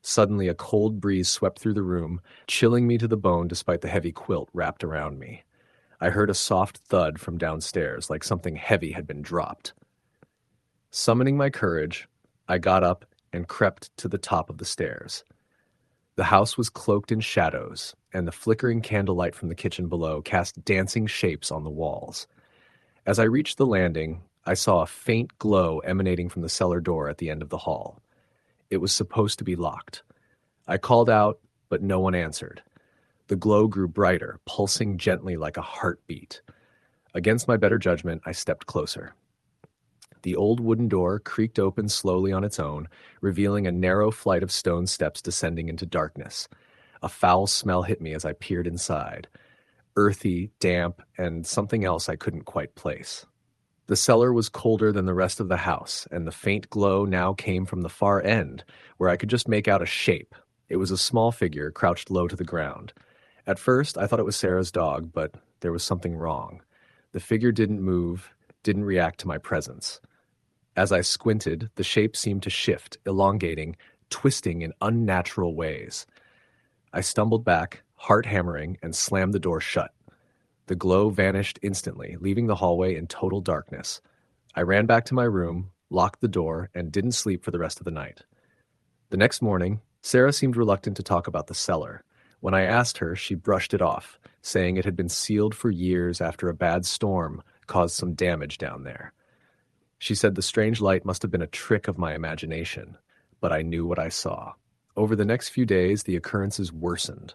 Suddenly a cold breeze swept through the room, chilling me to the bone despite the heavy quilt wrapped around me. I heard a soft thud from downstairs, like something heavy had been dropped. Summoning my courage, I got up and crept to the top of the stairs. The house was cloaked in shadows, and the flickering candlelight from the kitchen below cast dancing shapes on the walls. As I reached the landing, I saw a faint glow emanating from the cellar door at the end of the hall. It was supposed to be locked. I called out, but no one answered. The glow grew brighter, pulsing gently like a heartbeat. Against my better judgment, I stepped closer. The old wooden door creaked open slowly on its own, revealing a narrow flight of stone steps descending into darkness. A foul smell hit me as I peered inside. Earthy, damp, and something else I couldn't quite place. The cellar was colder than the rest of the house, and the faint glow now came from the far end, where I could just make out a shape. It was a small figure crouched low to the ground. At first, I thought it was Sarah's dog, but there was something wrong. The figure didn't move, didn't react to my presence. As I squinted, the shape seemed to shift, elongating, twisting in unnatural ways. I stumbled back, heart hammering, and slammed the door shut. The glow vanished instantly, leaving the hallway in total darkness. I ran back to my room, locked the door, and didn't sleep for the rest of the night. The next morning, Sarah seemed reluctant to talk about the cellar. When I asked her, she brushed it off, saying it had been sealed for years after a bad storm caused some damage down there. She said the strange light must have been a trick of my imagination, but I knew what I saw. Over the next few days, the occurrences worsened.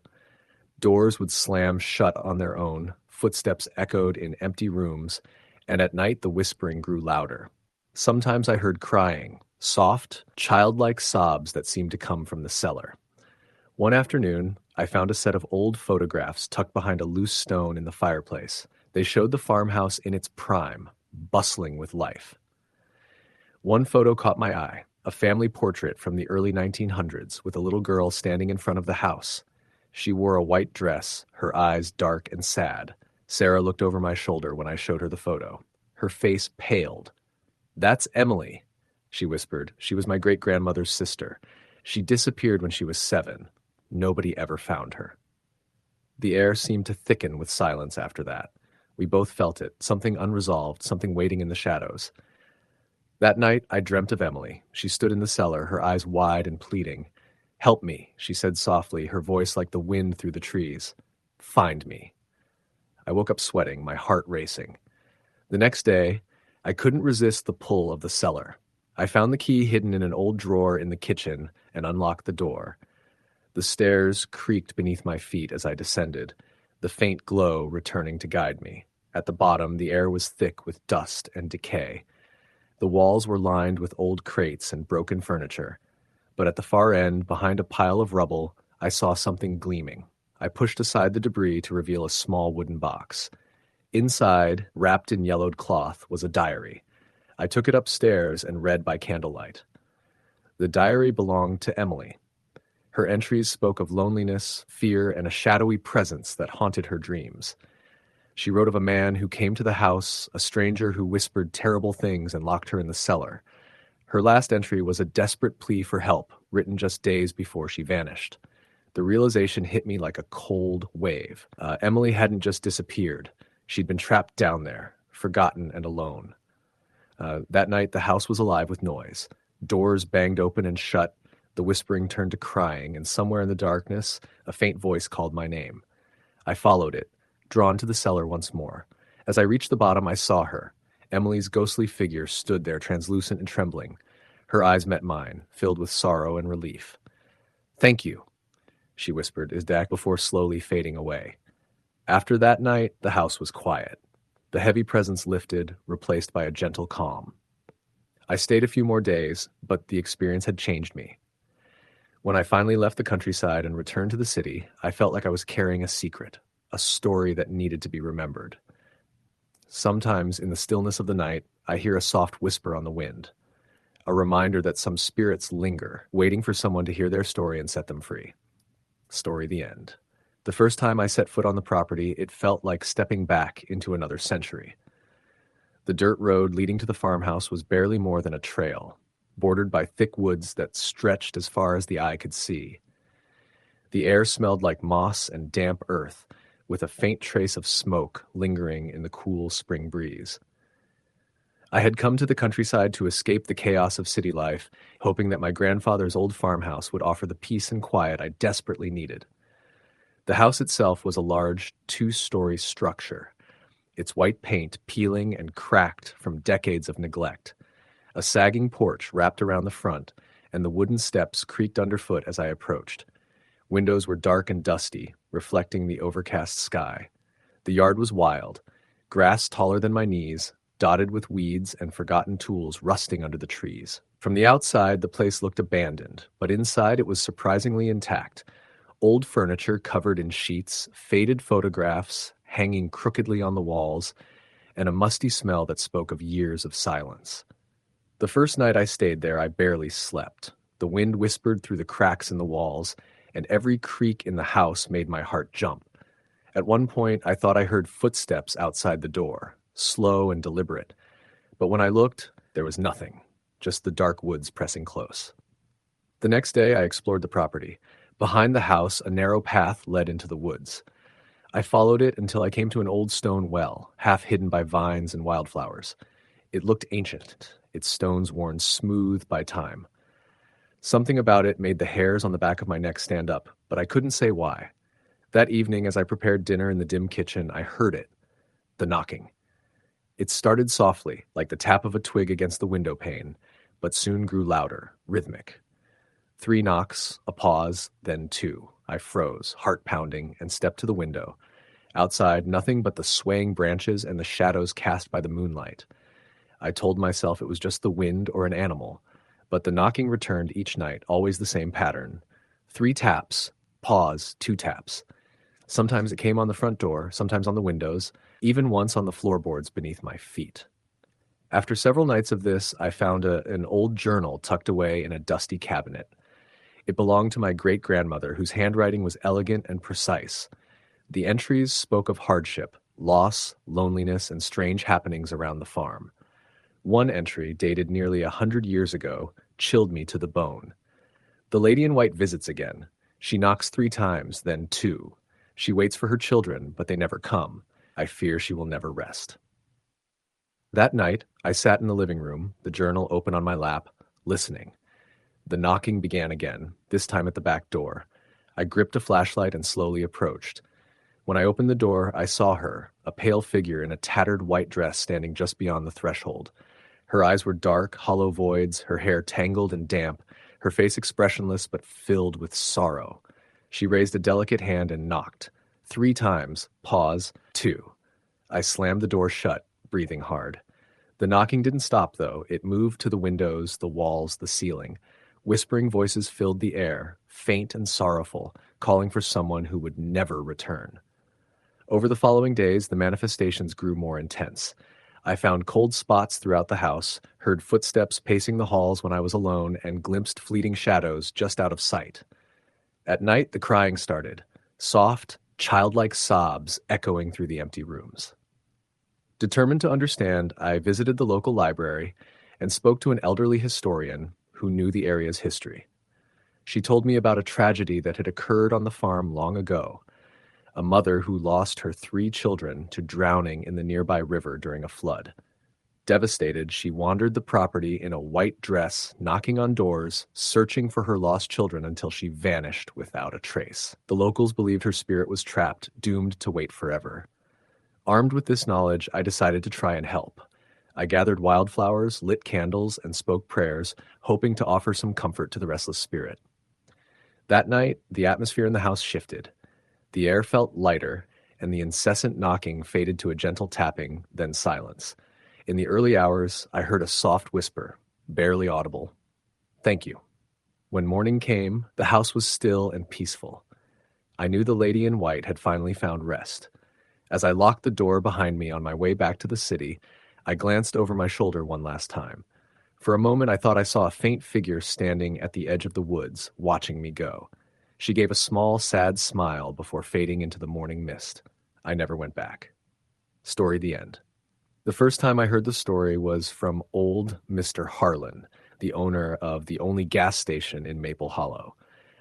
Doors would slam shut on their own, footsteps echoed in empty rooms, and at night the whispering grew louder. Sometimes I heard crying, soft, childlike sobs that seemed to come from the cellar. One afternoon, I found a set of old photographs tucked behind a loose stone in the fireplace. They showed the farmhouse in its prime, bustling with life. One photo caught my eye, a family portrait from the early 1900s with a little girl standing in front of the house. She wore a white dress, her eyes dark and sad. Sarah looked over my shoulder when I showed her the photo. Her face paled. "That's Emily," she whispered. "She was my great-grandmother's sister. She disappeared when she was 7. nobody ever found her. The air seemed to thicken with silence after that. We both felt it, something unresolved, something waiting in the shadows. That night, I dreamt of Emily. She stood in the cellar, her eyes wide and pleading. "Help me," she said softly, her voice like the wind through the trees. "Find me." I woke up sweating, my heart racing. The next day, I couldn't resist the pull of the cellar. I found the key hidden in an old drawer in the kitchen and unlocked the door. The stairs creaked beneath my feet as I descended, the faint glow returning to guide me. At the bottom, the air was thick with dust and decay. The walls were lined with old crates and broken furniture. But at the far end, behind a pile of rubble, I saw something gleaming. I pushed aside the debris to reveal a small wooden box. Inside, wrapped in yellowed cloth, was a diary. I took it upstairs and read by candlelight. The diary belonged to Emily. Her entries spoke of loneliness, fear, and a shadowy presence that haunted her dreams. She wrote of a man who came to the house, a stranger who whispered terrible things and locked her in the cellar. Her last entry was a desperate plea for help, written just days before she vanished. The realization hit me like a cold wave. Emily hadn't just disappeared. She'd been trapped down there, forgotten and alone. That night, the house was alive with noise. Doors banged open and shut. The whispering turned to crying, and somewhere in the darkness, a faint voice called my name. I followed it, drawn to the cellar once more. As I reached the bottom, I saw her. Emily's ghostly figure stood there, translucent and trembling. Her eyes met mine, filled with sorrow and relief. "Thank you," she whispered, before slowly fading away. After that night, the house was quiet. The heavy presence lifted, replaced by a gentle calm. I stayed a few more days, but the experience had changed me. When I finally left the countryside and returned to the city, I felt like I was carrying a secret, a story that needed to be remembered. Sometimes, in the stillness of the night, I hear a soft whisper on the wind, a reminder that some spirits linger, waiting for someone to hear their story and set them free. Story the end. The first time I set foot on the property, it felt like stepping back into another century. The dirt road leading to the farmhouse was barely more than a trail, bordered by thick woods that stretched as far as the eye could see. The air smelled like moss and damp earth, with a faint trace of smoke lingering in the cool spring breeze. I had come to the countryside to escape the chaos of city life, hoping that my grandfather's old farmhouse would offer the peace and quiet I desperately needed. The house itself was a large, two-story structure, its white paint peeling and cracked from decades of neglect. A sagging porch wrapped around the front, and the wooden steps creaked underfoot as I approached. Windows were dark and dusty, reflecting the overcast sky. The yard was wild, grass taller than my knees, dotted with weeds and forgotten tools rusting under the trees. From the outside, the place looked abandoned, but inside it was surprisingly intact. Old furniture covered in sheets, faded photographs hanging crookedly on the walls, and a musty smell that spoke of years of silence. The first night I stayed there, I barely slept. The wind whispered through the cracks in the walls, and every creak in the house made my heart jump. At one point, I thought I heard footsteps outside the door, slow and deliberate. But when I looked, there was nothing, just the dark woods pressing close. The next day, I explored the property. Behind the house, a narrow path led into the woods. I followed it until I came to an old stone well, half hidden by vines and wildflowers. It looked ancient, its stones worn smooth by time. Something about it made the hairs on the back of my neck stand up, but I couldn't say why. That evening, as I prepared dinner in the dim kitchen, I heard it, the knocking. It started softly, like the tap of a twig against the window pane, but soon grew louder, rhythmic. 3 knocks, a pause, then 2. I froze, heart pounding, and stepped to the window. Outside, nothing but the swaying branches and the shadows cast by the moonlight. I told myself it was just the wind or an animal, but the knocking returned each night, always the same pattern. 3 taps, pause, 2 taps. Sometimes it came on the front door, sometimes on the windows, even once on the floorboards beneath my feet. After several nights of this, I found an old journal tucked away in a dusty cabinet. It belonged to my great-grandmother, whose handwriting was elegant and precise. The entries spoke of hardship, loss, loneliness, and strange happenings around the farm. One entry, dated nearly 100 years ago, chilled me to the bone. "The lady in white visits again. She knocks 3 times, then 2. She waits for her children, but they never come. I fear she will never rest. That night, I sat in the living room, the journal open on my lap, listening. The knocking began again, this time at the back door. I gripped a flashlight and slowly approached. When I opened the door, I saw her, a pale figure in a tattered white dress standing just beyond the threshold. Her eyes were dark, hollow voids, her hair tangled and damp, her face expressionless but filled with sorrow. She raised a delicate hand and knocked. 3 times, pause, 2. I slammed the door shut, breathing hard. The knocking didn't stop, though. It moved to the windows, the walls, the ceiling. Whispering voices filled the air, faint and sorrowful, calling for someone who would never return. Over the following days, the manifestations grew more intense. I found cold spots throughout the house, heard footsteps pacing the halls when I was alone, and glimpsed fleeting shadows just out of sight. At night, the crying started, soft, childlike sobs echoing through the empty rooms. Determined to understand, I visited the local library and spoke to an elderly historian who knew the area's history. She told me about a tragedy that had occurred on the farm long ago, a mother who lost her 3 children to drowning in the nearby river during a flood. Devastated, she wandered the property in a white dress, knocking on doors, searching for her lost children until she vanished without a trace. The locals believed her spirit was trapped, doomed to wait forever. Armed with this knowledge, I decided to try and help. I gathered wildflowers, lit candles, and spoke prayers, hoping to offer some comfort to the restless spirit. That night, the atmosphere in the house shifted. The air felt lighter, and the incessant knocking faded to a gentle tapping, then silence. In the early hours, I heard a soft whisper, barely audible. "Thank you." When morning came, the house was still and peaceful. I knew the lady in white had finally found rest. As I locked the door behind me on my way back to the city, I glanced over my shoulder one last time. For a moment, I thought I saw a faint figure standing at the edge of the woods, watching me go. She gave a small, sad smile before fading into the morning mist. I never went back. Story the end. The first time I heard the story was from old Mr. Harlan, the owner of the only gas station in Maple Hollow.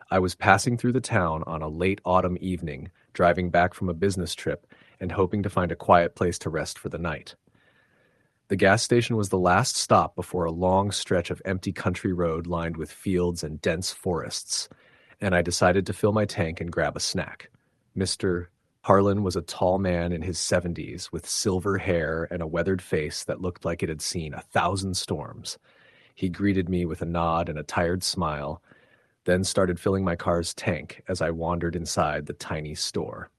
I was passing through the town on a late autumn evening, driving back from a business trip and hoping to find a quiet place to rest for the night. The gas station was the last stop before a long stretch of empty country road lined with fields and dense forests, and I decided to fill my tank and grab a snack. Mr. Harlan was a tall man in his 70s with silver hair and a weathered face that looked like it had seen 1,000 storms. He greeted me with a nod and a tired smile, then started filling my car's tank as I wandered inside the tiny store.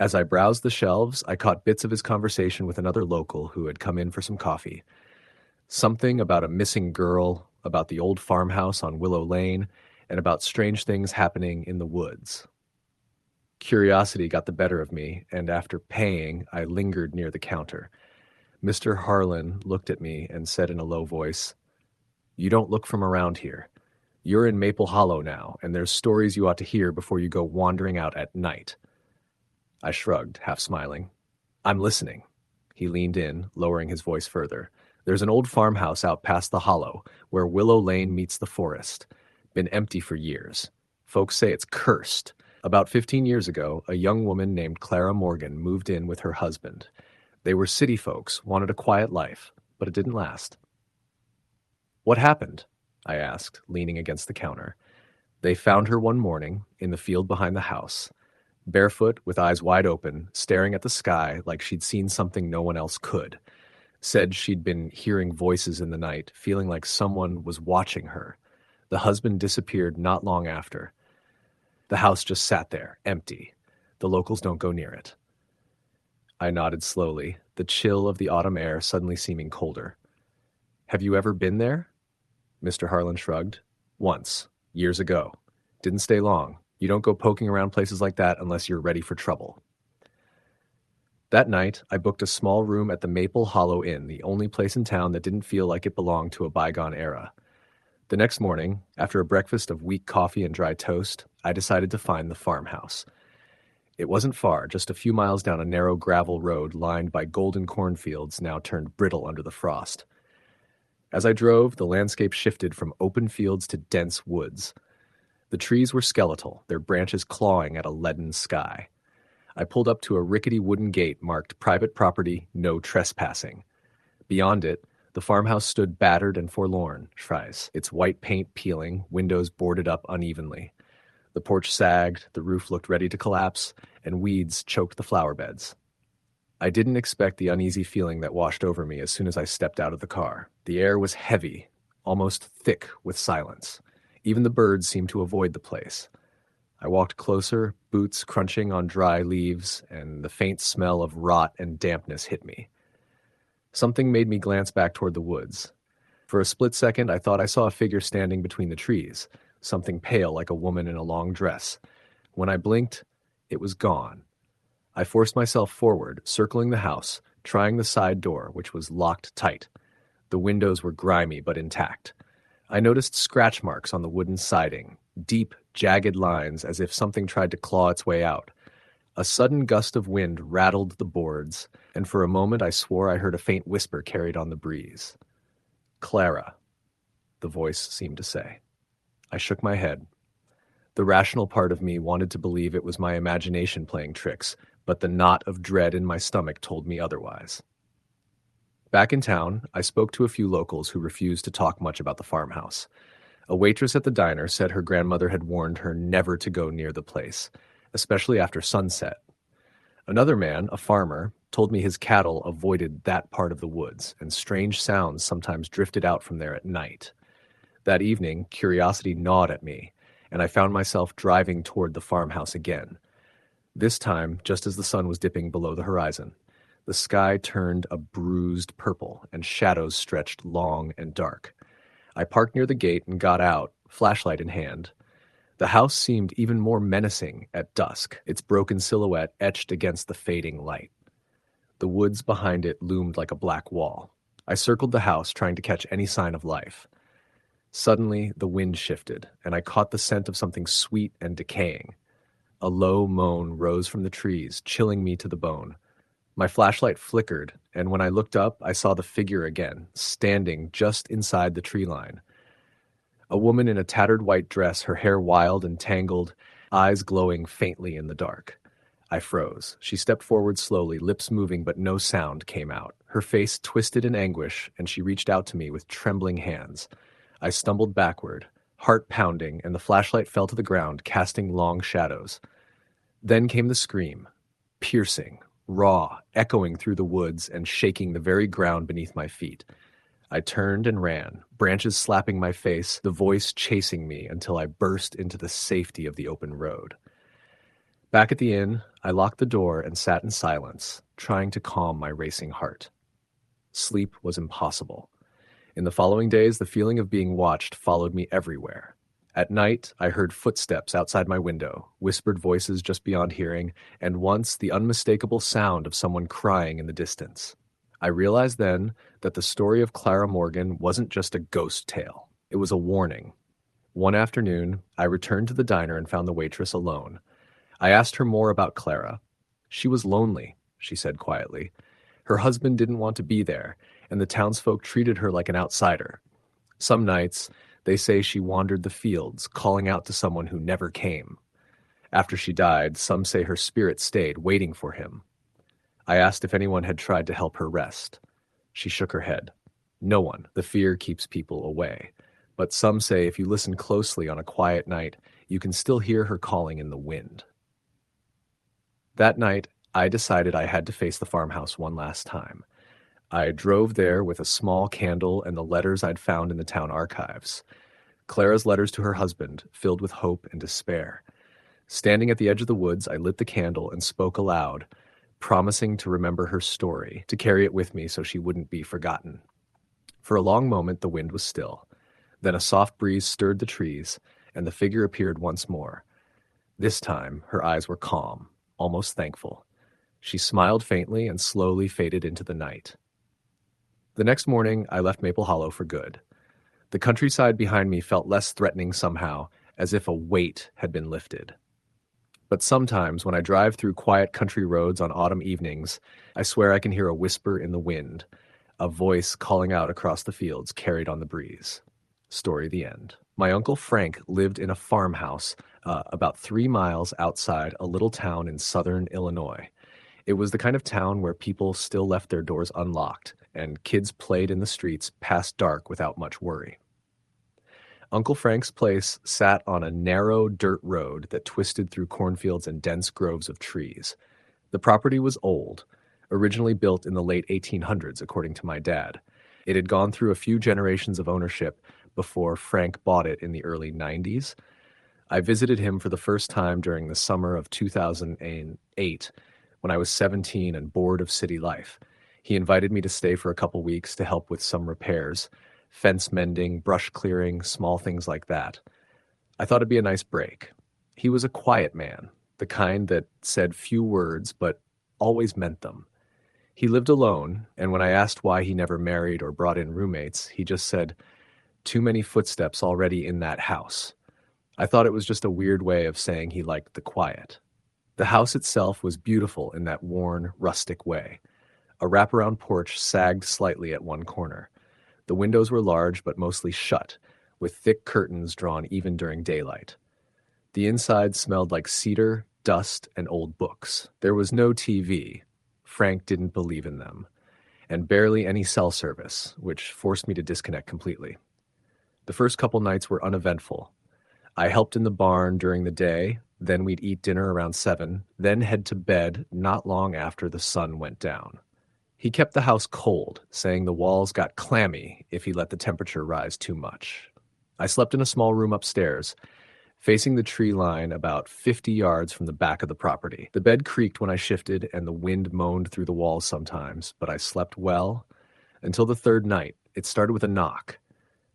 As I browsed the shelves, I caught bits of his conversation with another local who had come in for some coffee. Something about a missing girl, about the old farmhouse on Willow Lane, and about strange things happening in the woods. Curiosity got the better of me, and after paying, I lingered near the counter. Mr. Harlan looked at me and said in a low voice, "You don't look from around here. You're in Maple Hollow now, and there's stories you ought to hear before you go wandering out at night." I shrugged, half smiling. "I'm listening." He leaned in, lowering his voice further. "There's an old farmhouse out past the hollow, where Willow Lane meets the forest. Been empty for years. Folks say it's cursed. About 15 years ago, a young woman named Clara Morgan moved in with her husband. They were city folks, wanted a quiet life, but it didn't last." "What happened?" I asked, leaning against the counter. "They found her one morning, in the field behind the house, barefoot, with eyes wide open, staring at the sky like she'd seen something no one else could. Said she'd been hearing voices in the night, feeling like someone was watching her. The husband disappeared not long after. The house just sat there, empty. The locals don't go near it." I nodded slowly, the chill of the autumn air suddenly seeming colder. "Have you ever been there?" Mr. Harlan shrugged. "Once, years ago. Didn't stay long. You don't go poking around places like that unless you're ready for trouble." That night, I booked a small room at the Maple Hollow Inn, the only place in town that didn't feel like it belonged to a bygone era. The next morning, after a breakfast of weak coffee and dry toast, I decided to find the farmhouse. It wasn't far, just a few miles down a narrow gravel road lined by golden cornfields now turned brittle under the frost. As I drove, the landscape shifted from open fields to dense woods. The trees were skeletal, their branches clawing at a leaden sky. I pulled up to a rickety wooden gate marked Private Property, No Trespassing. Beyond it, the farmhouse stood battered and forlorn, its white paint peeling, windows boarded up unevenly. The porch sagged, the roof looked ready to collapse, and weeds choked the flower beds. I didn't expect the uneasy feeling that washed over me as soon as I stepped out of the car. The air was heavy, almost thick with silence. Even the birds seemed to avoid the place. I walked closer, boots crunching on dry leaves, and the faint smell of rot and dampness hit me. Something made me glance back toward the woods. For a split second, I thought I saw a figure standing between the trees, something pale like a woman in a long dress. When I blinked, it was gone. I forced myself forward, circling the house, trying the side door, which was locked tight. The windows were grimy but intact. I noticed scratch marks on the wooden siding, deep, jagged lines as if something tried to claw its way out. A sudden gust of wind rattled the boards, and for a moment I swore I heard a faint whisper carried on the breeze. "Clara," the voice seemed to say. I shook my head. The rational part of me wanted to believe it was my imagination playing tricks, but the knot of dread in my stomach told me otherwise. Back in town, I spoke to a few locals who refused to talk much about the farmhouse. A waitress at the diner said her grandmother had warned her never to go near the place, especially after sunset. Another man, a farmer, told me his cattle avoided that part of the woods, and strange sounds sometimes drifted out from there at night. That evening, curiosity gnawed at me, and I found myself driving toward the farmhouse again. This time, just as the sun was dipping below the horizon, the sky turned a bruised purple, and shadows stretched long and dark. I parked near the gate and got out, flashlight in hand. The house seemed even more menacing at dusk, its broken silhouette etched against the fading light. The woods behind it loomed like a black wall. I circled the house, trying to catch any sign of life. Suddenly, the wind shifted, and I caught the scent of something sweet and decaying. A low moan rose from the trees, chilling me to the bone. My flashlight flickered, and when I looked up, I saw the figure again, standing just inside the tree line. A woman in a tattered white dress, her hair wild and tangled, eyes glowing faintly in the dark. I froze. She stepped forward slowly, lips moving, but no sound came out. Her face twisted in anguish, and she reached out to me with trembling hands. I stumbled backward, heart pounding, and the flashlight fell to the ground, casting long shadows. Then came the scream, piercing, raw, echoing through the woods and shaking the very ground beneath my feet. I turned and ran, branches slapping my face, the voice chasing me until I burst into the safety of the open road. Back at the inn, I locked the door and sat in silence, trying to calm my racing heart. Sleep was impossible. In the following days, the feeling of being watched followed me everywhere. At night, I heard footsteps outside my window, whispered voices just beyond hearing, and once the unmistakable sound of someone crying in the distance. I realized then that the story of Clara Morgan wasn't just a ghost tale. It was a warning. One afternoon, I returned to the diner and found the waitress alone. I asked her more about Clara. She was lonely, she said quietly. Her husband didn't want to be there, and the townsfolk treated her like an outsider. Some nights, they say she wandered the fields, calling out to someone who never came. After she died, some say her spirit stayed, waiting for him. I asked if anyone had tried to help her rest. She shook her head. No one. The fear keeps people away. But some say if you listen closely on a quiet night, you can still hear her calling in the wind. That night, I decided I had to face the farmhouse one last time. I drove there with a small candle and the letters I'd found in the town archives. Clara's letters to her husband, filled with hope and despair. Standing at the edge of the woods, I lit the candle and spoke aloud, promising to remember her story, to carry it with me so she wouldn't be forgotten. For a long moment, the wind was still. Then a soft breeze stirred the trees, and the figure appeared once more. This time, her eyes were calm, almost thankful. She smiled faintly and slowly faded into the night. The next morning, I left Maple Hollow for good. The countryside behind me felt less threatening somehow, as if a weight had been lifted. But sometimes, when I drive through quiet country roads on autumn evenings, I swear I can hear a whisper in the wind, a voice calling out across the fields carried on the breeze. Story the end. My uncle Frank lived in a farmhouse about 3 miles outside a little town in southern Illinois. It was the kind of town where people still left their doors unlocked and kids played in the streets past dark without much worry. Uncle Frank's place sat on a narrow dirt road that twisted through cornfields and dense groves of trees. The property was old, originally built in the late 1800s, according to my dad. It had gone through a few generations of ownership before Frank bought it in the early 90s. I visited him for the first time during the summer of 2008 when I was 17 and bored of city life. He invited me to stay for a couple weeks to help with some repairs, fence mending, brush clearing, small things like that. I thought it'd be a nice break. He was a quiet man, the kind that said few words but always meant them. He lived alone, and when I asked why he never married or brought in roommates, he just said, "Too many footsteps already in that house." I thought it was just a weird way of saying he liked the quiet. The house itself was beautiful in that worn, rustic way. A wraparound porch sagged slightly at one corner. The windows were large but mostly shut, with thick curtains drawn even during daylight. The inside smelled like cedar, dust, and old books. There was no TV. Frank didn't believe in them. And barely any cell service, which forced me to disconnect completely. The first couple nights were uneventful. I helped in the barn during the day, then we'd eat dinner around 7, then head to bed not long after the sun went down. He kept the house cold, saying the walls got clammy if he let the temperature rise too much. I slept in a small room upstairs, facing the tree line about 50 yards from the back of the property. The bed creaked when I shifted and the wind moaned through the walls sometimes, but I slept well until the third night. It started with a knock.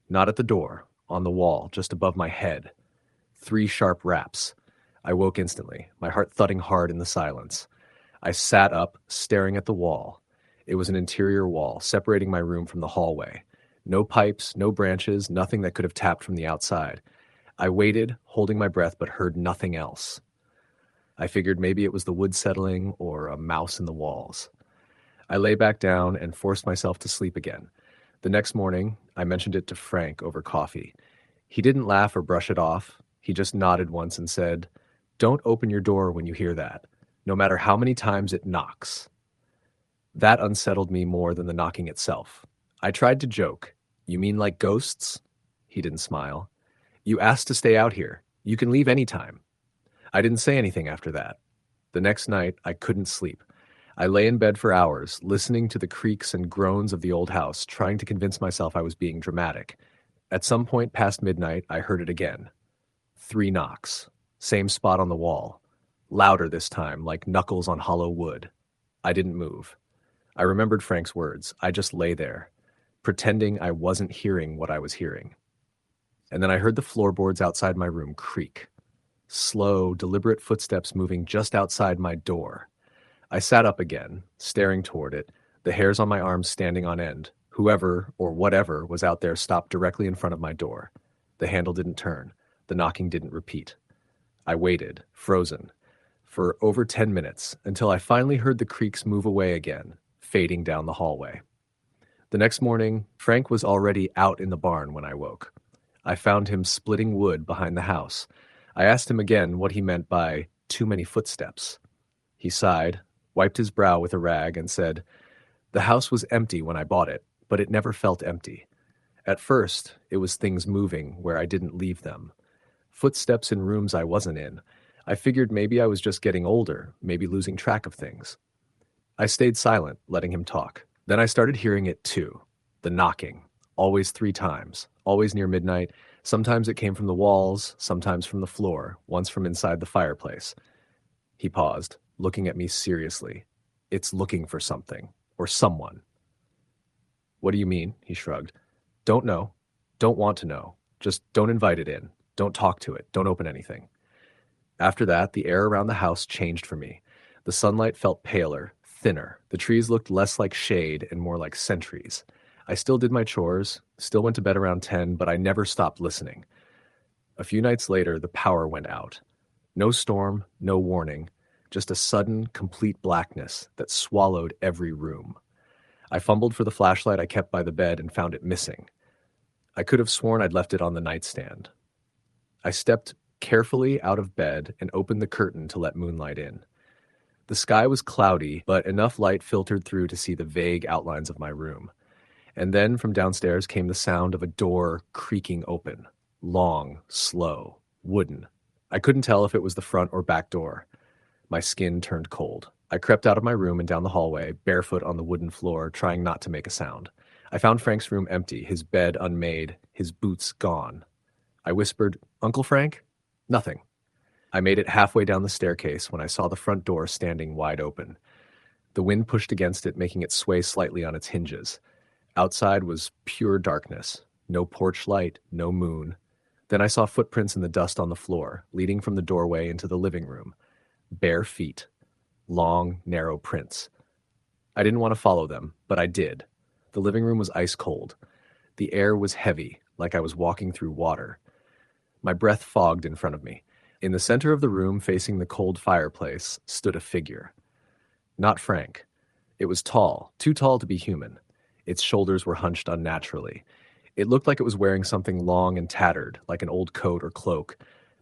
Not at the door, on the wall, just above my head. 3 sharp raps. I woke instantly, my heart thudding hard in the silence. I sat up, staring at the wall. It was an interior wall, separating my room from the hallway. No pipes, no branches, nothing that could have tapped from the outside. I waited, holding my breath, but heard nothing else. I figured maybe it was the wood settling or a mouse in the walls. I lay back down and forced myself to sleep again. The next morning, I mentioned it to Frank over coffee. He didn't laugh or brush it off. He just nodded once and said, "Don't open your door when you hear that, no matter how many times it knocks." That unsettled me more than the knocking itself. I tried to joke. "You mean like ghosts?" He didn't smile. "You asked to stay out here. You can leave anytime." I didn't say anything after that. The next night, I couldn't sleep. I lay in bed for hours, listening to the creaks and groans of the old house, trying to convince myself I was being dramatic. At some point past midnight, I heard it again. 3 knocks. Same spot on the wall. Louder this time, like knuckles on hollow wood. I didn't move. I remembered Frank's words. I just lay there, pretending I wasn't hearing what I was hearing. And then I heard the floorboards outside my room creak. Slow, deliberate footsteps moving just outside my door. I sat up again, staring toward it, the hairs on my arms standing on end. Whoever, or whatever, was out there stopped directly in front of my door. The handle didn't turn. The knocking didn't repeat. I waited, frozen, for over 10 minutes, until I finally heard the creaks move away again, fading down the hallway. The next morning, Frank was already out in the barn when I woke. I found him splitting wood behind the house. I asked him again what he meant by too many footsteps. He sighed, wiped his brow with a rag, and said, "The house was empty when I bought it, but it never felt empty. At first, it was things moving where I didn't leave them. Footsteps in rooms I wasn't in. I figured maybe I was just getting older, maybe losing track of things." I stayed silent, letting him talk. Then I started hearing it too. The knocking. Always 3 times. Always near midnight. Sometimes it came from the walls, sometimes from the floor, once from inside the fireplace. He paused, looking at me seriously. "It's looking for something. Or someone." "What do you mean?" he shrugged. "Don't know. Don't want to know. Just don't invite it in. Don't talk to it. Don't open anything." After that, the air around the house changed for me. The sunlight felt paler, thinner. The trees looked less like shade and more like sentries. I still did my chores, still went to bed around 10, but I never stopped listening. A few nights later, the power went out. No storm, no warning, just a sudden, complete blackness that swallowed every room. I fumbled for the flashlight I kept by the bed and found it missing. I could have sworn I'd left it on the nightstand. I stepped carefully out of bed and opened the curtain to let moonlight in. The sky was cloudy, but enough light filtered through to see the vague outlines of my room. And then from downstairs came the sound of a door creaking open. Long, slow, wooden. I couldn't tell if it was the front or back door. My skin turned cold. I crept out of my room and down the hallway, barefoot on the wooden floor, trying not to make a sound. I found Frank's room empty, his bed unmade, his boots gone. I whispered, "Uncle Frank?" Nothing. I made it halfway down the staircase when I saw the front door standing wide open. The wind pushed against it, making it sway slightly on its hinges. Outside was pure darkness. No porch light, no moon. Then I saw footprints in the dust on the floor, leading from the doorway into the living room. Bare feet. Long, narrow prints. I didn't want to follow them, but I did. The living room was ice cold. The air was heavy, like I was walking through water. My breath fogged in front of me. In the center of the room, facing the cold fireplace, stood a figure. Not Frank. It was tall, too tall to be human. Its shoulders were hunched unnaturally. It looked like it was wearing something long and tattered, like an old coat or cloak,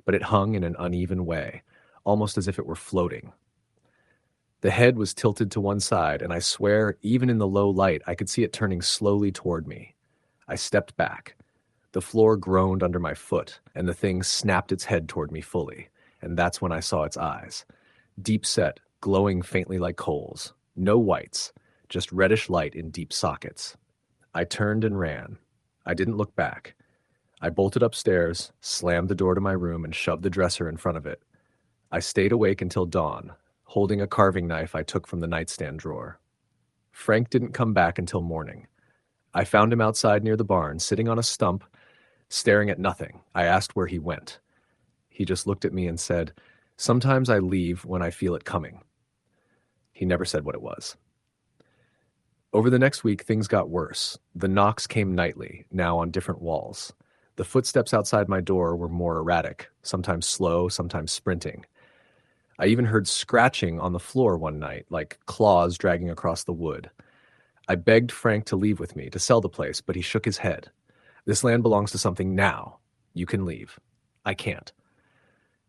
but it hung in an uneven way, almost as if it were floating. The head was tilted to one side, and I swear, even in the low light, I could see it turning slowly toward me. I stepped back. The floor groaned under my foot, and the thing snapped its head toward me fully, and that's when I saw its eyes. Deep set, glowing faintly like coals. No whites, just reddish light in deep sockets. I turned and ran. I didn't look back. I bolted upstairs, slammed the door to my room, and shoved the dresser in front of it. I stayed awake until dawn, holding a carving knife I took from the nightstand drawer. Frank didn't come back until morning. I found him outside near the barn, sitting on a stump, staring at nothing. I asked where he went. He just looked at me and said, "Sometimes I leave when I feel it coming." He never said what it was. Over the next week, things got worse. The knocks came nightly, now on different walls. The footsteps outside my door were more erratic, sometimes slow, sometimes sprinting. I even heard scratching on the floor one night, like claws dragging across the wood. I begged Frank to leave with me, to sell the place, but he shook his head. "This land belongs to something now. You can leave." "I can't."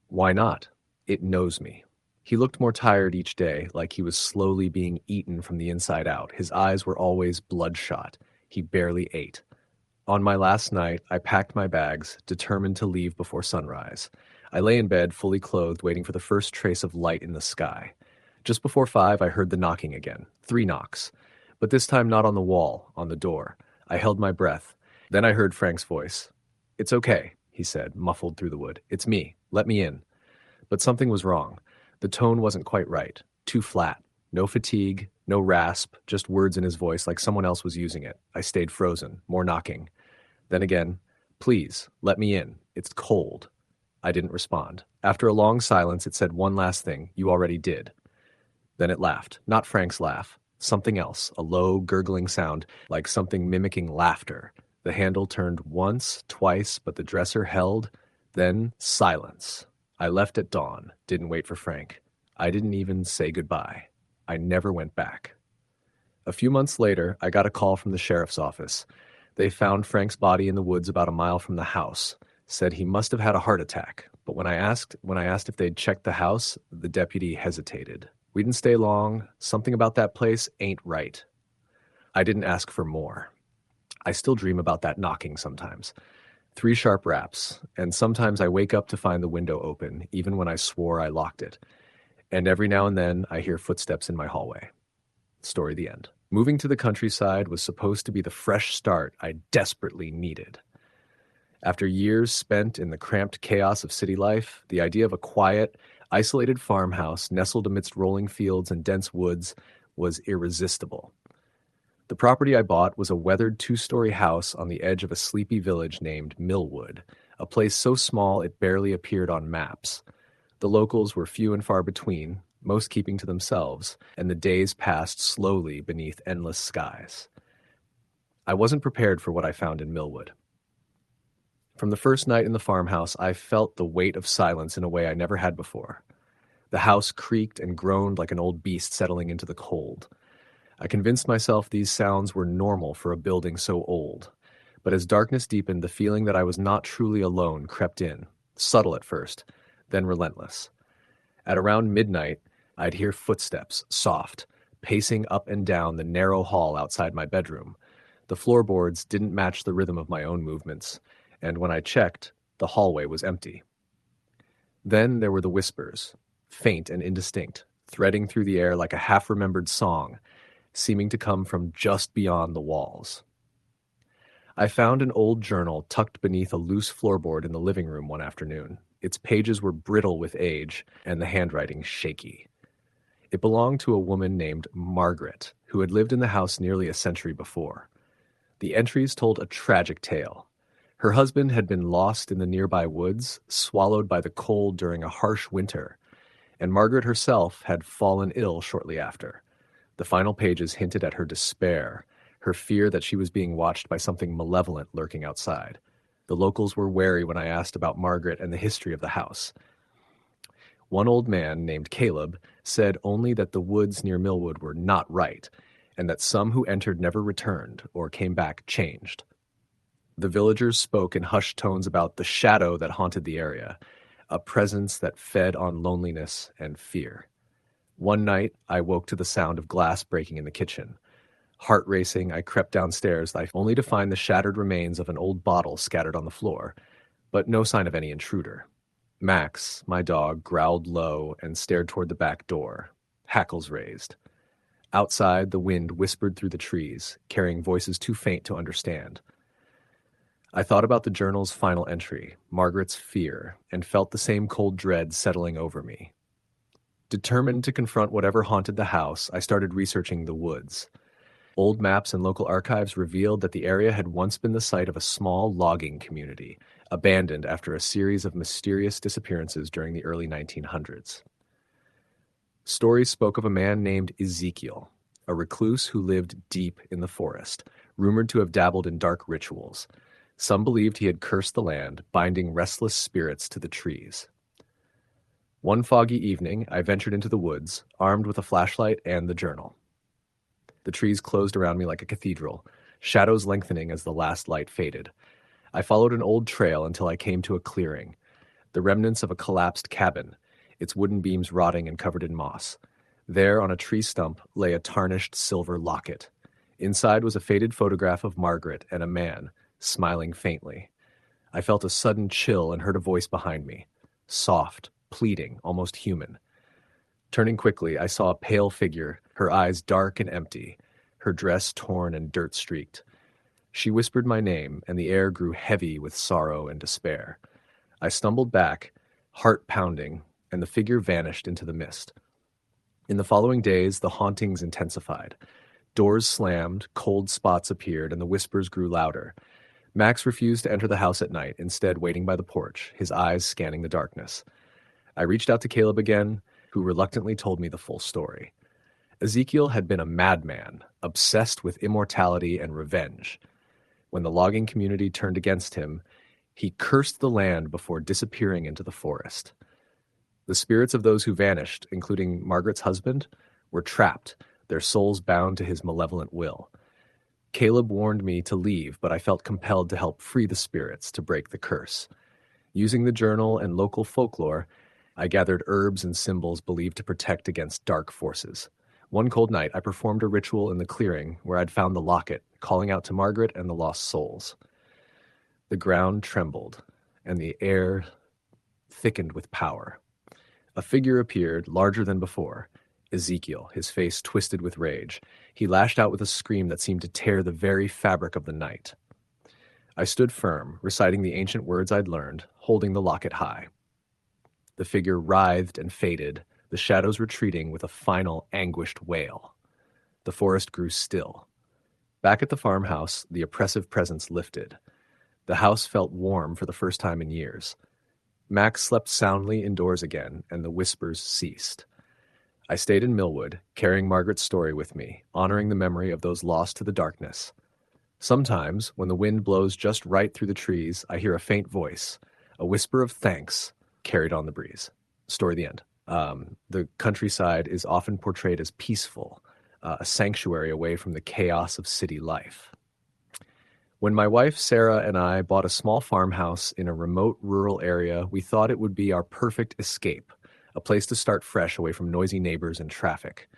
"Why not?" "It knows me." He looked more tired each day, like he was slowly being eaten from the inside out. His eyes were always bloodshot. He barely ate. On my last night, I packed my bags, determined to leave before sunrise. I lay in bed, fully clothed, waiting for the first trace of light in the sky. Just before 5, I heard the knocking again. 3 knocks. But this time not on the wall, on the door. I held my breath. Then I heard Frank's voice. "It's okay," he said, muffled through the wood. "It's me. Let me in." But something was wrong. The tone wasn't quite right. Too flat. No fatigue, no rasp, just words in his voice like someone else was using it. I stayed frozen. More knocking. Then again, "Please, let me in. It's cold." I didn't respond. After a long silence, it said one last thing. "You already did." Then it laughed. Not Frank's laugh. Something else. A low, gurgling sound, like something mimicking laughter. The handle turned once, twice, but the dresser held. Then silence. I left at dawn. Didn't wait for Frank. I didn't even say goodbye. I never went back. A few months later, I got a call from the sheriff's office. They found Frank's body in the woods about a mile from the house. Said he must have had a heart attack. But when I asked if they'd checked the house, the deputy hesitated. "We didn't stay long. Something about that place ain't right." I didn't ask for more. I still dream about that knocking sometimes. 3 sharp raps, and sometimes I wake up to find the window open, even when I swore I locked it. And every now and then I hear footsteps in my hallway. Story the end. Moving to the countryside was supposed to be the fresh start I desperately needed. After years spent in the cramped chaos of city life, the idea of a quiet, isolated farmhouse nestled amidst rolling fields and dense woods was irresistible. The property I bought was a weathered 2-story house on the edge of a sleepy village named Millwood, a place so small it barely appeared on maps. The locals were few and far between, most keeping to themselves, and the days passed slowly beneath endless skies. I wasn't prepared for what I found in Millwood. From the first night in the farmhouse, I felt the weight of silence in a way I never had before. The house creaked and groaned like an old beast settling into the cold. I convinced myself these sounds were normal for a building so old, But as darkness deepened, the feeling that I was not truly alone crept in, subtle at first, then relentless. At around midnight, I'd hear footsteps, soft, pacing up and down the narrow hall outside my bedroom. The floorboards didn't match the rhythm of my own movements, and when I checked, the hallway was empty. Then there were the whispers, faint and indistinct, threading through the air like a half-remembered song, seeming to come from just beyond the walls. I found an old journal tucked beneath a loose floorboard in the living room one afternoon. Its pages were brittle with age, and the handwriting shaky. It belonged to a woman named Margaret, who had lived in the house nearly a century before. The entries told a tragic tale. Her husband had been lost in the nearby woods, swallowed by the cold during a harsh winter, and Margaret herself had fallen ill shortly after. The final pages hinted at her despair, her fear that she was being watched by something malevolent lurking outside. The locals were wary when I asked about Margaret and the history of the house. One old man named Caleb said only that the woods near Millwood were not right, and that some who entered never returned or came back changed. The villagers spoke in hushed tones about the shadow that haunted the area, a presence that fed on loneliness and fear. One night, I woke to the sound of glass breaking in the kitchen. Heart racing, I crept downstairs, only to find the shattered remains of an old bottle scattered on the floor, but no sign of any intruder. Max, my dog, growled low and stared toward the back door, hackles raised. Outside, the wind whispered through the trees, carrying voices too faint to understand. I thought about the journal's final entry, Margaret's fear, and felt the same cold dread settling over me. Determined to confront whatever haunted the house, I started researching the woods. Old maps and local archives revealed that the area had once been the site of a small logging community, abandoned after a series of mysterious disappearances during the early 1900s. Stories spoke of a man named Ezekiel, a recluse who lived deep in the forest, rumored to have dabbled in dark rituals. Some believed he had cursed the land, binding restless spirits to the trees. One foggy evening, I ventured into the woods, armed with a flashlight and the journal. The trees closed around me like a cathedral, shadows lengthening as the last light faded. I followed an old trail until I came to a clearing, the remnants of a collapsed cabin, its wooden beams rotting and covered in moss. There, on a tree stump, lay a tarnished silver locket. Inside was a faded photograph of Margaret and a man, smiling faintly. I felt a sudden chill and heard a voice behind me, soft, pleading, almost human. Turning quickly, I saw a pale figure, her eyes dark and empty, her dress torn and dirt-streaked. She whispered my name, and the air grew heavy with sorrow and despair. I stumbled back, heart pounding, and the figure vanished into the mist. In the following days, the hauntings intensified. Doors slammed, cold spots appeared, and the whispers grew louder. Max refused to enter the house at night, instead waiting by the porch, his eyes scanning the darkness. I reached out to Caleb again, who reluctantly told me the full story. Ezekiel had been a madman, obsessed with immortality and revenge. When the logging community turned against him, he cursed the land before disappearing into the forest. The spirits of those who vanished, including Margaret's husband, were trapped, their souls bound to his malevolent will. Caleb warned me to leave, but I felt compelled to help free the spirits to break the curse. Using the journal and local folklore, I gathered herbs and symbols believed to protect against dark forces. One cold night, I performed a ritual in the clearing where I'd found the locket, calling out to Margaret and the lost souls. The ground trembled, and the air thickened with power. A figure appeared, larger than before. Ezekiel, his face twisted with rage. He lashed out with a scream that seemed to tear the very fabric of the night. I stood firm, reciting the ancient words I'd learned, holding the locket high. The figure writhed and faded, the shadows retreating with a final anguished wail. The forest grew still. Back at the farmhouse, the oppressive presence lifted. The house felt warm for the first time in years. Max slept soundly indoors again, and the whispers ceased. I stayed in Millwood, carrying Margaret's story with me, honoring the memory of those lost to the darkness. Sometimes, when the wind blows just right through the trees, I hear a faint voice, a whisper of thanks, carried on the breeze. Story the end. The countryside is often portrayed as peaceful, a sanctuary away from the chaos of city life. When my wife Sarah and I bought a small farmhouse in a remote rural area, we thought it would be our perfect escape, a place to start fresh away from noisy neighbors and traffic.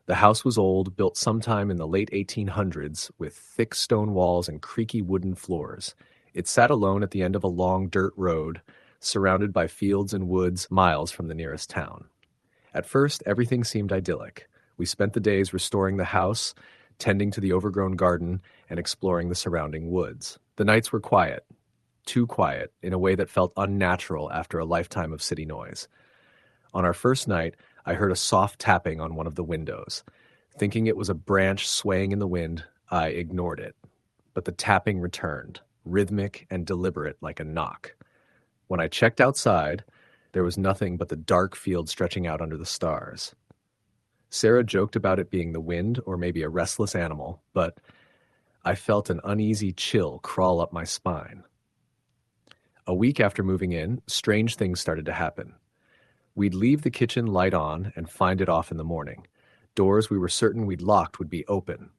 The house was old, built sometime in the late 1800s, with thick stone walls and creaky wooden floors. It sat alone at the end of a long dirt road, surrounded by fields and woods miles from the nearest town. At first, everything seemed idyllic. We spent the days restoring the house, tending to the overgrown garden, and exploring the surrounding woods. The nights were quiet, too quiet, in a way that felt unnatural after a lifetime of city noise. On our first night, I heard a soft tapping on one of the windows. Thinking it was a branch swaying in the wind, I ignored it. But the tapping returned, rhythmic and deliberate like a knock. When I checked outside, there was nothing but the dark field stretching out under the stars. Sarah joked about it being the wind or maybe a restless animal, but I felt an uneasy chill crawl up my spine. A week after moving in, strange things started to happen. We'd leave the kitchen light on and find it off in the morning. Doors we were certain we'd locked would be open.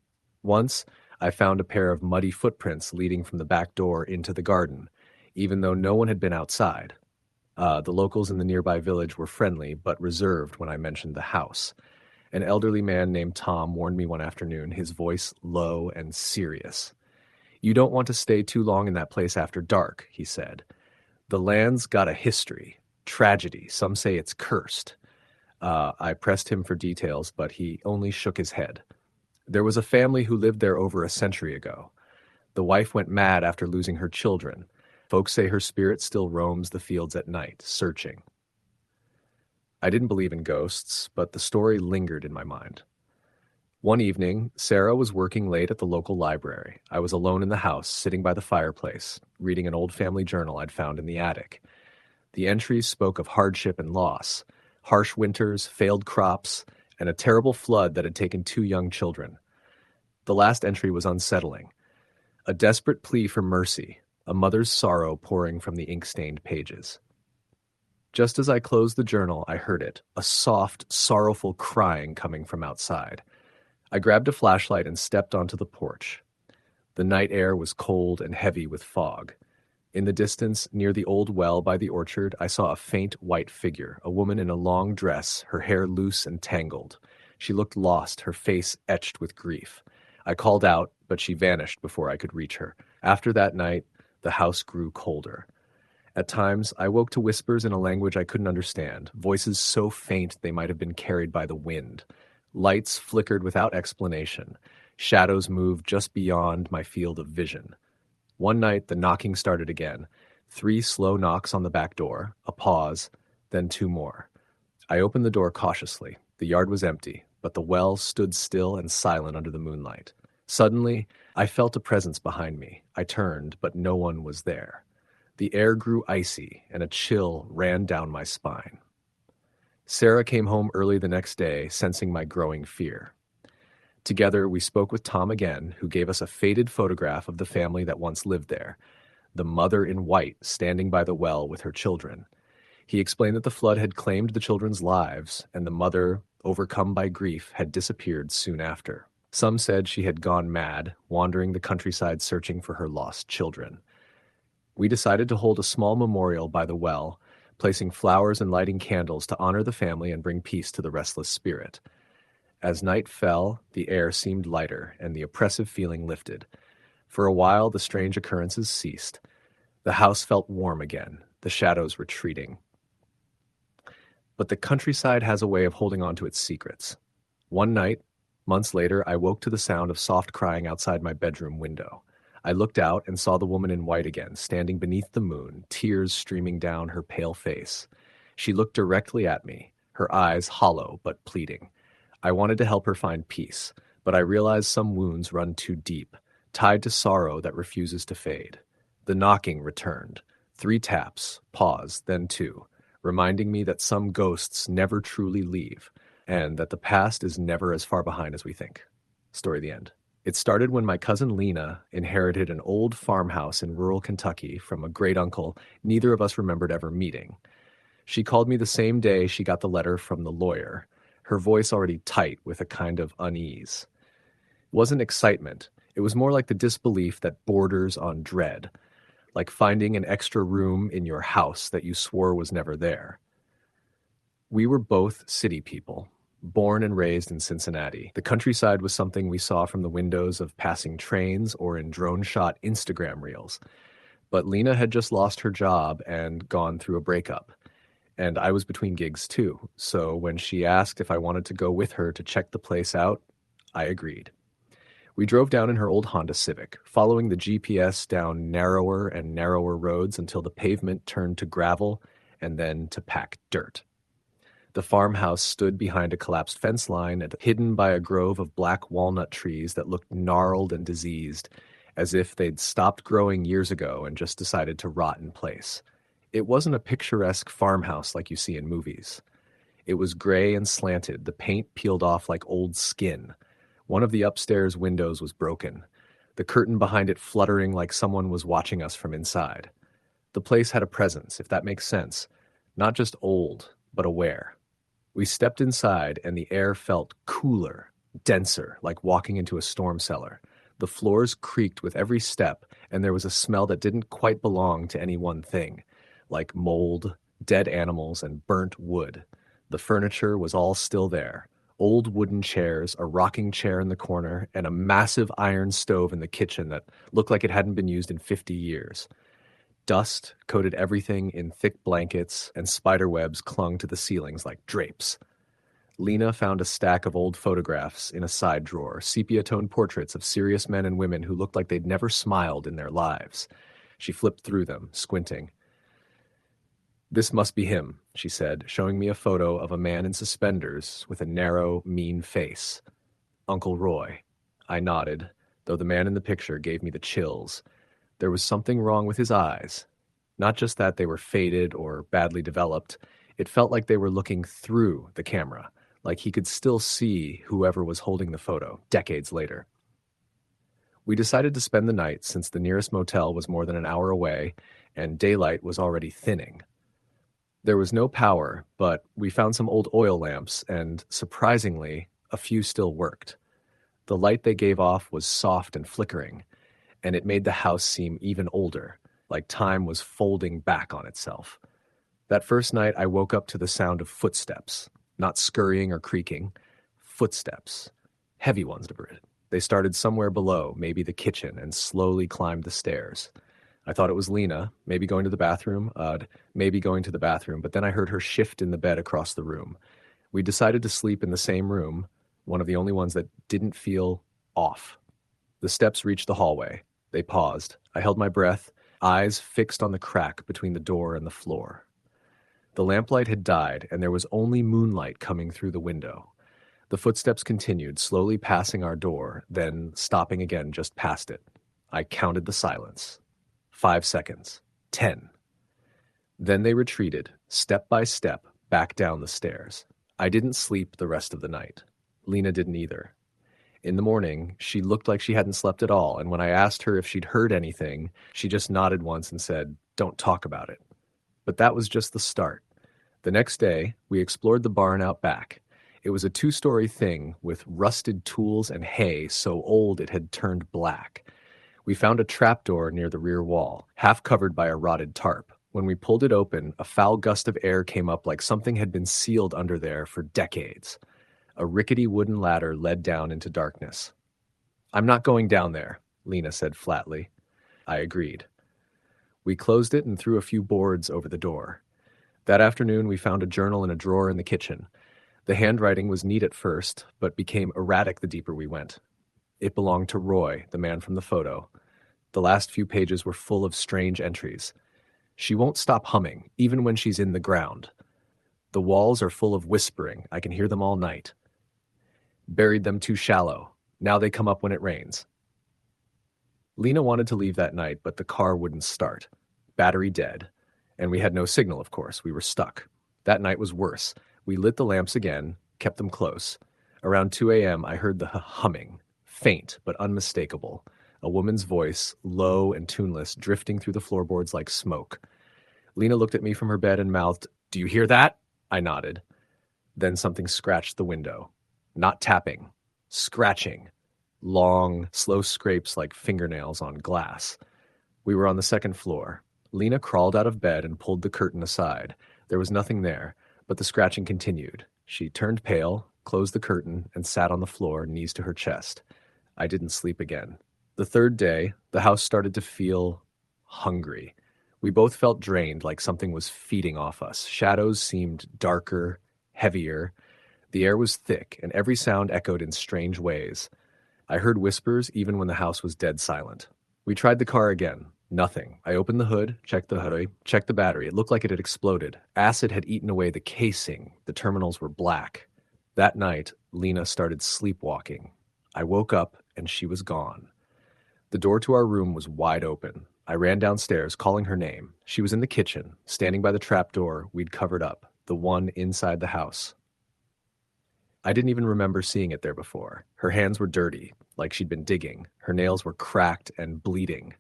Once, I found a pair of muddy footprints leading from the back door into the garden, even though no one had been outside. The locals in the nearby village were friendly, but reserved when I mentioned the house. An elderly man named Tom warned me one afternoon, his voice low and serious. "You don't want to stay too long in that place after dark," he said. "The land's got a history, tragedy. Some say it's cursed." I pressed him for details, but he only shook his head. There was a family who lived there over a century ago. The wife went mad after losing her children. Folks say her spirit still roams the fields at night, searching. I didn't believe in ghosts, but the story lingered in my mind. One evening, Sarah was working late at the local library. I was alone in the house, sitting by the fireplace, reading an old family journal I'd found in the attic. The entries spoke of hardship and loss, harsh winters, failed crops, and a terrible flood that had taken 2 young children. The last entry was unsettling. A desperate plea for mercy, a mother's sorrow pouring from the ink-stained pages. Just as I closed the journal, I heard it, a soft, sorrowful crying coming from outside. I grabbed a flashlight and stepped onto the porch. The night air was cold and heavy with fog. In the distance, near the old well by the orchard, I saw a faint white figure, a woman in a long dress, her hair loose and tangled. She looked lost, her face etched with grief. I called out, but she vanished before I could reach her. After that night, the house grew colder. At times, I woke to whispers in a language I couldn't understand, voices so faint they might have been carried by the wind. Lights flickered without explanation. Shadows moved just beyond my field of vision. One night, the knocking started again. 3 slow knocks on the back door, a pause, then 2 more. I opened the door cautiously. The yard was empty, but the well stood still and silent under the moonlight. Suddenly, I felt a presence behind me. I turned, but no one was there. The air grew icy, and a chill ran down my spine. Sarah came home early the next day, sensing my growing fear. Together, we spoke with Tom again, who gave us a faded photograph of the family that once lived there, the mother in white standing by the well with her children. He explained that the flood had claimed the children's lives, and the mother, overcome by grief, had disappeared soon after. Some said she had gone mad, wandering the countryside searching for her lost children. We decided to hold a small memorial by the well, placing flowers and lighting candles to honor the family and bring peace to the restless spirit. As night fell, the air seemed lighter, and the oppressive feeling lifted. For a while, the strange occurrences ceased. The house felt warm again, the shadows retreating. But the countryside has a way of holding on to its secrets. One night, months later, I woke to the sound of soft crying outside my bedroom window. I looked out and saw the woman in white again, standing beneath the moon, tears streaming down her pale face. She looked directly at me, her eyes hollow but pleading. I wanted to help her find peace, but I realized some wounds run too deep, tied to sorrow that refuses to fade. The knocking returned. 3 taps, pause, then 2, reminding me that some ghosts never truly leave, and that the past is never as far behind as we think. Story the end. It started when my cousin Lena inherited an old farmhouse in rural Kentucky from a great uncle neither of us remembered ever meeting. She called me the same day she got the letter from the lawyer, her voice already tight with a kind of unease. It wasn't excitement, It was more like the disbelief that borders on dread, like finding an extra room in your house that you swore was never there. We were both city people, born and raised in Cincinnati. The countryside was something we saw from the windows of passing trains or in drone-shot Instagram reels. But Lena had just lost her job and gone through a breakup. And I was between gigs too, so when she asked if I wanted to go with her to check the place out, I agreed. We drove down in her old Honda Civic, following the GPS down narrower and narrower roads until the pavement turned to gravel and then to packed dirt. The farmhouse stood behind a collapsed fence line and hidden by a grove of black walnut trees that looked gnarled and diseased, as if they'd stopped growing years ago and just decided to rot in place. It wasn't a picturesque farmhouse like you see in movies. It was gray and slanted, the paint peeled off like old skin. One of the upstairs windows was broken, the curtain behind it fluttering like someone was watching us from inside. The place had a presence, if that makes sense. Not just old, but aware. We stepped inside, and the air felt cooler, denser, like walking into a storm cellar. The floors creaked with every step, and there was a smell that didn't quite belong to any one thing, like mold, dead animals, and burnt wood. The furniture was all still there. Old wooden chairs, a rocking chair in the corner, and a massive iron stove in the kitchen that looked like it hadn't been used in 50 years. Dust coated everything in thick blankets, and spider webs clung to the ceilings like drapes. Lena found a stack of old photographs in a side drawer, sepia-toned portraits of serious men and women who looked like they'd never smiled in their lives. She flipped through them, squinting. "This must be him," she said, showing me a photo of a man in suspenders with a narrow, mean face. "Uncle Roy." I nodded, though the man in the picture gave me the chills. There was something wrong with his eyes. Not just that they were faded or badly developed. It felt like they were looking through the camera, like he could still see whoever was holding the photo, decades later. We decided to spend the night since the nearest motel was more than an hour away, and daylight was already thinning. There was no power, but we found some old oil lamps, and surprisingly, a few still worked. The light they gave off was soft and flickering, and it made the house seem even older, like time was folding back on itself. That first night, I woke up to the sound of footsteps, not scurrying or creaking, footsteps, heavy ones. They started somewhere below, maybe the kitchen, and slowly climbed the stairs. I thought it was Lena, maybe going to the bathroom, but then I heard her shift in the bed across the room. We decided to sleep in the same room, one of the only ones that didn't feel off. The steps reached the hallway. They paused. I held my breath, eyes fixed on the crack between the door and the floor. The lamplight had died, and there was only moonlight coming through the window. The footsteps continued, slowly passing our door, then stopping again just past it. I counted the silence. 5 seconds. 10. Then they retreated, step by step, back down the stairs. I didn't sleep the rest of the night. Lena didn't either. In the morning, she looked like she hadn't slept at all, and when I asked her if she'd heard anything, she just nodded once and said, "Don't talk about it." But that was just the start. The next day, we explored the barn out back. It was a 2-story thing with rusted tools and hay so old it had turned black. We found a trapdoor near the rear wall, half covered by a rotted tarp. When we pulled it open, a foul gust of air came up like something had been sealed under there for decades. A rickety wooden ladder led down into darkness. "I'm not going down there," Lena said flatly. I agreed. We closed it and threw a few boards over the door. That afternoon, we found a journal in a drawer in the kitchen. The handwriting was neat at first, but became erratic the deeper we went. It belonged to Roy, the man from the photo. The last few pages were full of strange entries. "She won't stop humming, even when she's in the ground. The walls are full of whispering. I can hear them all night. Buried them too shallow. Now they come up when it rains." Lena wanted to leave that night, but the car wouldn't start. Battery dead. And we had no signal, of course. We were stuck. That night was worse. We lit the lamps again, kept them close. Around 2 a.m., I heard the humming, faint but unmistakable. A woman's voice, low and tuneless, drifting through the floorboards like smoke. Lena looked at me from her bed and mouthed, "Do you hear that?" I nodded. Then something scratched the window. Not tapping. Scratching. long, slow scrapes like fingernails on glass. We were on the second floor. Lena crawled out of bed and pulled the curtain aside. There was nothing there, but the scratching continued. She turned pale, closed the curtain, and sat on the floor, knees to her chest. I didn't sleep again. The third day, the house started to feel hungry. We both felt drained, like something was feeding off us. Shadows seemed darker, heavier. The air was thick, and every sound echoed in strange ways. I heard whispers even when the house was dead silent. We tried the car again. Nothing. I opened the hood, checked the battery. It looked like it had exploded. Acid had eaten away the casing. The terminals were black. That night, Lena started sleepwalking. I woke up, and she was gone. The door to our room was wide open. I ran downstairs, calling her name. She was in the kitchen, standing by the trapdoor we'd covered up, the one inside the house. I didn't even remember seeing it there before. Her hands were dirty, like she'd been digging. Her nails were cracked and bleeding.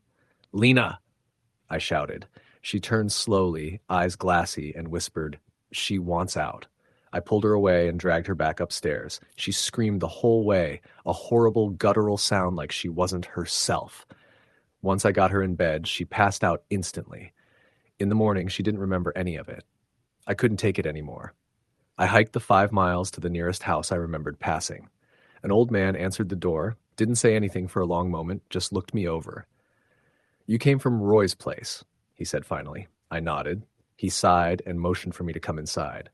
"Lena!" I shouted. She turned slowly, eyes glassy, and whispered, "She wants out." I pulled her away and dragged her back upstairs. She screamed the whole way, a horrible, guttural sound like she wasn't herself. Once I got her in bed, she passed out instantly. In the morning, she didn't remember any of it. I couldn't take it anymore. I hiked the 5 miles to the nearest house I remembered passing. An old man answered the door, didn't say anything for a long moment, just looked me over. "You came from Roy's place," he said finally. I nodded. He sighed and motioned for me to come inside.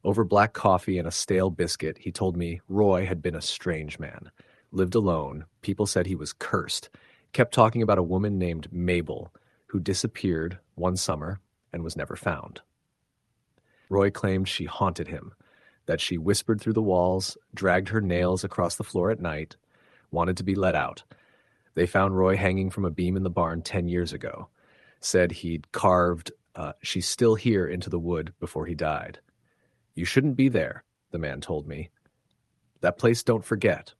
Over black coffee and a stale biscuit, he told me Roy had been a strange man. Lived alone. People said he was cursed. Kept talking about a woman named Mabel, who disappeared one summer and was never found. Roy claimed she haunted him, that she whispered through the walls, dragged her nails across the floor at night, wanted to be let out. They found Roy hanging from a beam in the barn 10 years ago. Said he'd carved, "She's still here," into the wood before he died. "You shouldn't be there," the man told me. "That place don't forget."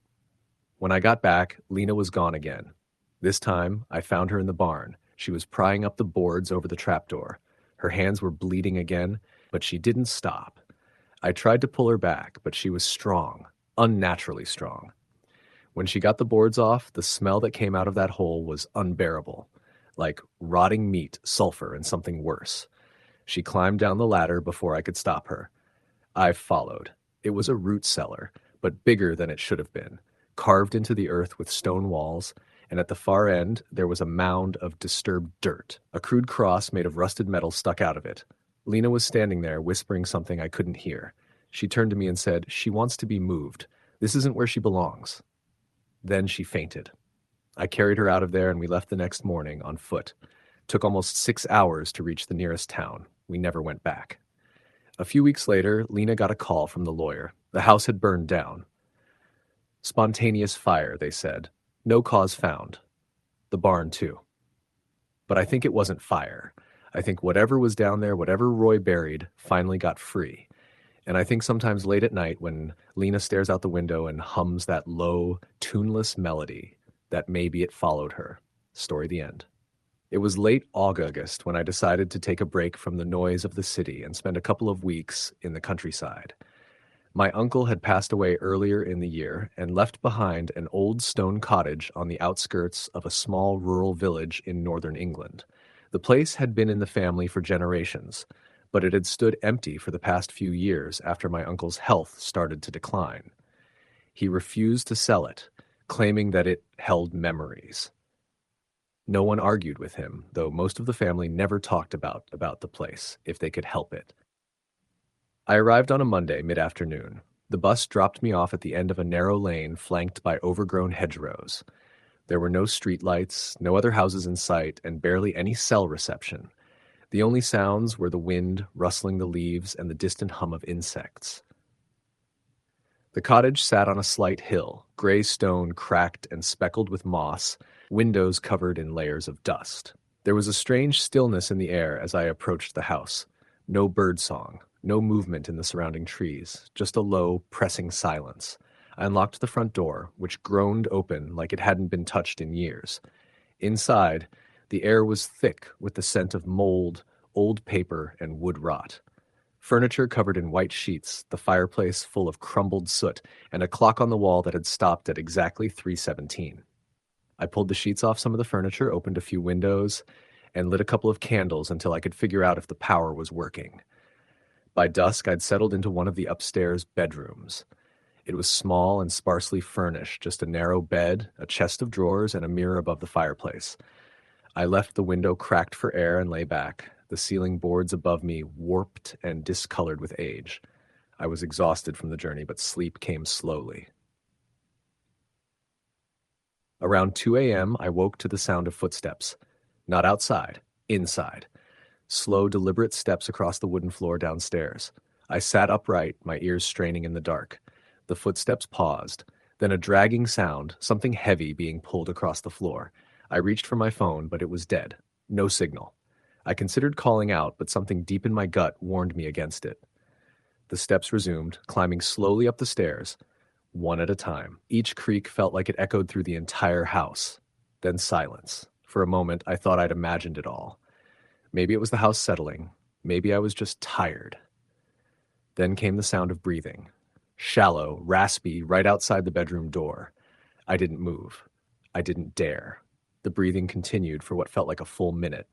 When I got back, Lena was gone again. This time, I found her in the barn. She was prying up the boards over the trapdoor. Her hands were bleeding again, but she didn't stop. I tried to pull her back, but she was strong, unnaturally strong. When she got the boards off, the smell that came out of that hole was unbearable, like rotting meat, sulfur, and something worse. She climbed down the ladder before I could stop her. I followed. It was a root cellar, but bigger than it should have been, carved into the earth with stone walls, and at the far end there was a mound of disturbed dirt. A crude cross made of rusted metal stuck out of it. Lena was standing there, whispering something I couldn't hear. She turned to me and said, "She wants to be moved. This isn't where she belongs." Then she fainted. I carried her out of there and we left the next morning on foot. Took almost 6 hours to reach the nearest town. We never went back. A few weeks later, Lena got a call from the lawyer. The house had burned down. Spontaneous fire, they said. No cause found. The barn, too. But I think it wasn't fire. I think whatever was down there, whatever Roy buried, finally got free. And I think sometimes late at night when Lena stares out the window and hums that low, tuneless melody, that maybe it followed her. Story the end. It was late August when I decided to take a break from the noise of the city and spend a couple of weeks in the countryside. My uncle had passed away earlier in the year and left behind an old stone cottage on the outskirts of a small rural village in northern England. The place had been in the family for generations, but it had stood empty for the past few years after my uncle's health started to decline. He refused to sell it, claiming that it held memories. No one argued with him, though most of the family never talked about the place, if they could help it. I arrived on a Monday mid-afternoon. The bus dropped me off at the end of a narrow lane flanked by overgrown hedgerows. There were no streetlights, no other houses in sight, and barely any cell reception. The only sounds were the wind rustling the leaves and the distant hum of insects. The cottage sat on a slight hill, gray stone cracked and speckled with moss, windows covered in layers of dust. There was a strange stillness in the air as I approached the house. No birdsong, no movement in the surrounding trees, just a low, pressing silence. I unlocked the front door, which groaned open like it hadn't been touched in years. Inside, the air was thick with the scent of mold, old paper, and wood rot. Furniture covered in white sheets, the fireplace full of crumbled soot, and a clock on the wall that had stopped at exactly 3:17. I pulled the sheets off some of the furniture, opened a few windows, and lit a couple of candles until I could figure out if the power was working. By dusk, I'd settled into one of the upstairs bedrooms. It was small and sparsely furnished, just a narrow bed, a chest of drawers, and a mirror above the fireplace. I left the window cracked for air and lay back, the ceiling boards above me warped and discolored with age. I was exhausted from the journey, but sleep came slowly. Around 2 a.m., I woke to the sound of footsteps. Not outside, inside. Slow, deliberate steps across the wooden floor downstairs. I sat upright, my ears straining in the dark. The footsteps paused. Then a dragging sound, something heavy being pulled across the floor. I reached for my phone, but it was dead. No signal. I considered calling out, but something deep in my gut warned me against it. The steps resumed, climbing slowly up the stairs, one at a time. Each creak felt like it echoed through the entire house. Then silence. For a moment, I thought I'd imagined it all. Maybe it was the house settling. Maybe I was just tired. Then came the sound of breathing. Shallow, raspy, right outside the bedroom door. I didn't move. I didn't dare. The breathing continued for what felt like a full minute.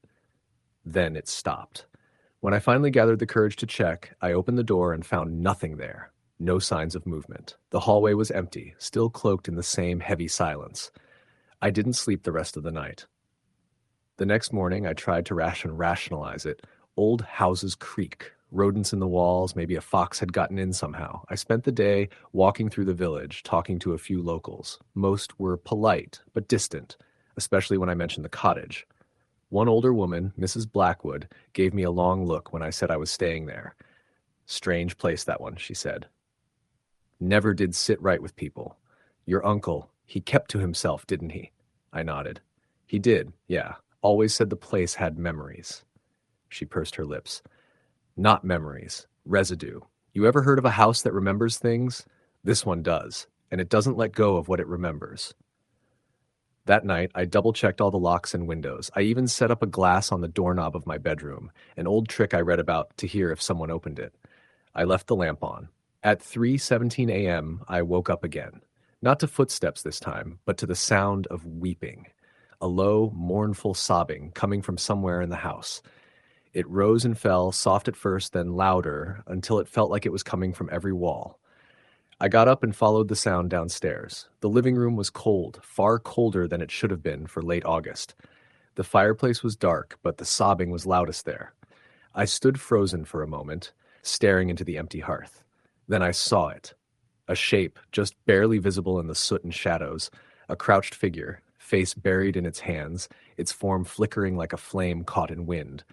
Then it stopped. When I finally gathered the courage to check, I opened the door and found nothing there. No signs of movement. The hallway was empty, still cloaked in the same heavy silence. I didn't sleep the rest of the night. The next morning, I tried to rationalize it. Old houses creak. Rodents in the walls, maybe a fox had gotten in somehow. I spent the day walking through the village, talking to a few locals. Most were polite, but distant, especially when I mentioned the cottage. One older woman, Mrs. Blackwood, gave me a long look when I said I was staying there. Strange place, that one, she said. Never did sit right with people. Your uncle, he kept to himself, didn't he? I nodded. He did, yeah. Always said the place had memories. She pursed her lips. Not memories, residue. You ever heard of a house that remembers things? This one does, and it doesn't let go of what it remembers. That night, I double-checked all the locks and windows. I even set up a glass on the doorknob of my bedroom, an old trick I read about to hear if someone opened it. I left the lamp on. At 3:17 a.m., I woke up again. Not to footsteps this time, but to the sound of weeping. A low, mournful sobbing coming from somewhere in the house. It rose and fell, soft at first, then louder, until it felt like it was coming from every wall. I got up and followed the sound downstairs. The living room was cold, far colder than it should have been for late August. The fireplace was dark, but the sobbing was loudest there. I stood frozen for a moment, staring into the empty hearth. Then I saw it. A shape, just barely visible in the soot and shadows. A crouched figure, face buried in its hands, its form flickering like a flame caught in wind.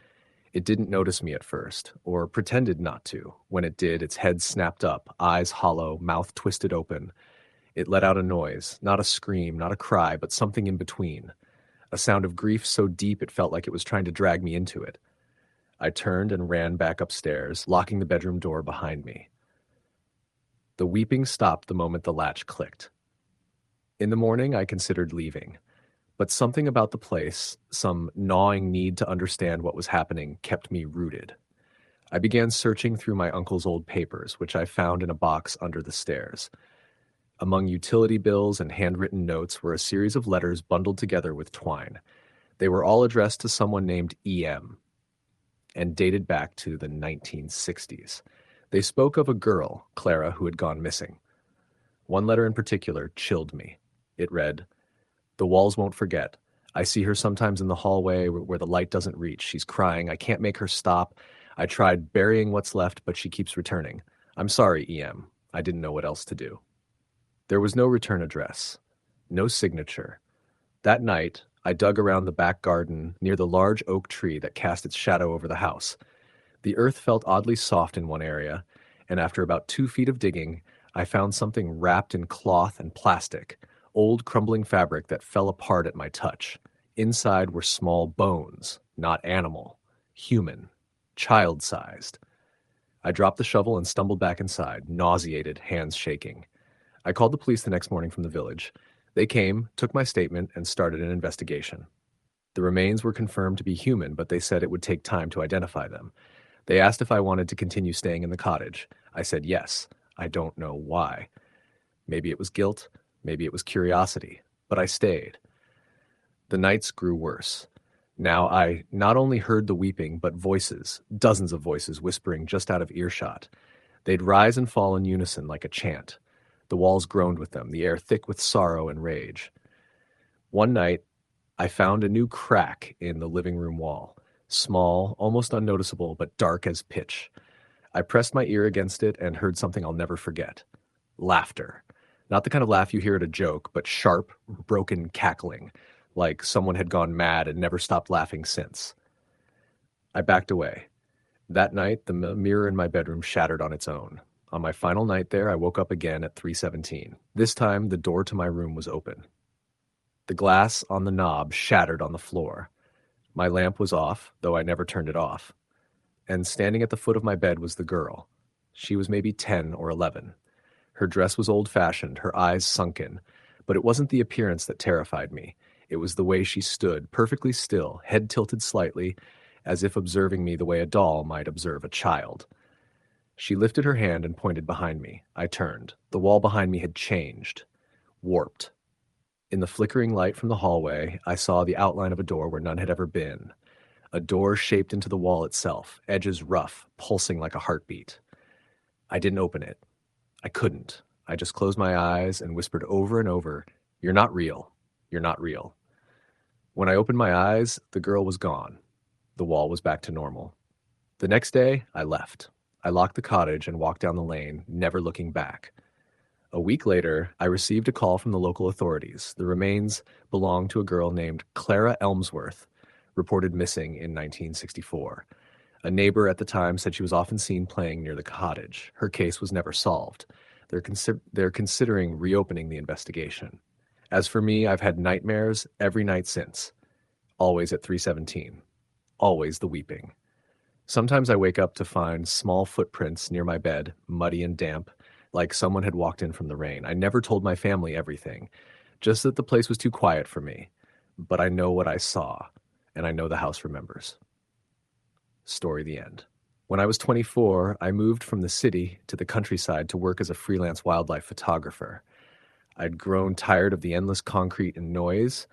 It didn't notice me at first, or pretended not to. When it did, its head snapped up, eyes hollow, mouth twisted open. It let out a noise, not a scream, not a cry, but something in between. A sound of grief so deep it felt like it was trying to drag me into it. I turned and ran back upstairs, locking the bedroom door behind me. The weeping stopped the moment the latch clicked. In the morning, I considered leaving. But something about the place, some gnawing need to understand what was happening, kept me rooted. I began searching through my uncle's old papers, which I found in a box under the stairs. Among utility bills and handwritten notes were a series of letters bundled together with twine. They were all addressed to someone named E.M. and dated back to the 1960s. They spoke of a girl, Clara, who had gone missing. One letter in particular chilled me. It read, "The walls won't forget. I see her sometimes in the hallway where the light doesn't reach. She's crying. I can't make her stop. I tried burying what's left, but she keeps returning. I'm sorry, E.M. I didn't know what else to do." There was no return address, no signature. That night, I dug around the back garden near the large oak tree that cast its shadow over the house. The earth felt oddly soft in one area, and after about 2 feet of digging, I found something wrapped in cloth and plastic, old crumbling fabric that fell apart at my touch. Inside were small bones, not animal, human, child-sized. I dropped the shovel and stumbled back inside, nauseated, hands shaking. I called the police the next morning from the village. They came, took my statement, and started an investigation. The remains were confirmed to be human, but they said it would take time to identify them. They asked if I wanted to continue staying in the cottage. I said yes. I don't know why. Maybe it was guilt, maybe it was curiosity, but I stayed. The nights grew worse. Now I not only heard the weeping, but voices, dozens of voices whispering just out of earshot. They'd rise and fall in unison like a chant. The walls groaned with them, the air thick with sorrow and rage. One night, I found a new crack in the living room wall, small, almost unnoticeable, but dark as pitch. I pressed my ear against it and heard something I'll never forget. Laughter. Not the kind of laugh you hear at a joke, but sharp, broken cackling, like someone had gone mad and never stopped laughing since. I backed away. That night, the mirror in my bedroom shattered on its own. On my final night there, I woke up again at 3:17. This time, the door to my room was open. The glass on the knob shattered on the floor. My lamp was off, though I never turned it off. And standing at the foot of my bed was the girl. She was maybe 10 or 11. Her dress was old-fashioned, her eyes sunken, but it wasn't the appearance that terrified me. It was the way she stood, perfectly still, head tilted slightly, as if observing me the way a doll might observe a child. She lifted her hand and pointed behind me. I turned. The wall behind me had changed, warped. In the flickering light from the hallway, I saw the outline of a door where none had ever been. A door shaped into the wall itself, edges rough, pulsing like a heartbeat. I didn't open it. I couldn't. I just closed my eyes and whispered over and over, "You're not real. You're not real." When I opened my eyes, the girl was gone. The wall was back to normal. The next day, I left. I locked the cottage and walked down the lane, never looking back. A week later, I received a call from the local authorities. The remains belonged to a girl named Clara Elmsworth, reported missing in 1964. A neighbor at the time said she was often seen playing near the cottage. Her case was never solved. They're considering reopening the investigation. As for me, I've had nightmares every night since. Always at 3:17. Always the weeping. Sometimes I wake up to find small footprints near my bed, muddy and damp, like someone had walked in from the rain. I never told my family everything, just that the place was too quiet for me. But I know what I saw, and I know the house remembers. Story the end. When I was 24, I moved from the city to the countryside to work as a freelance wildlife photographer. I'd grown tired of the endless concrete and noise,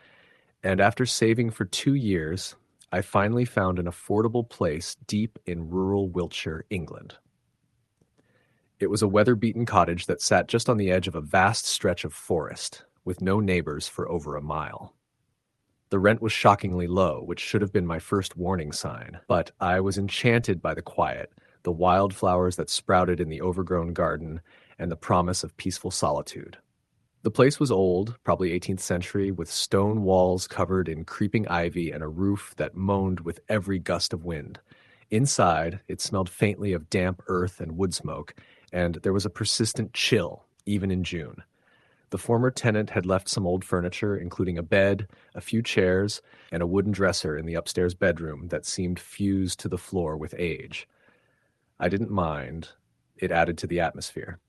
and after saving for 2 years, I finally found an affordable place deep in rural Wiltshire, England. It was a weather-beaten cottage that sat just on the edge of a vast stretch of forest, with no neighbors for over a mile. The rent was shockingly low, which should have been my first warning sign, but I was enchanted by the quiet, the wildflowers that sprouted in the overgrown garden, and the promise of peaceful solitude. The place was old, probably 18th century, with stone walls covered in creeping ivy and a roof that moaned with every gust of wind. Inside, it smelled faintly of damp earth and wood smoke, and there was a persistent chill, even in June. The former tenant had left some old furniture, including a bed, a few chairs, and a wooden dresser in the upstairs bedroom that seemed fused to the floor with age. I didn't mind. It added to the atmosphere.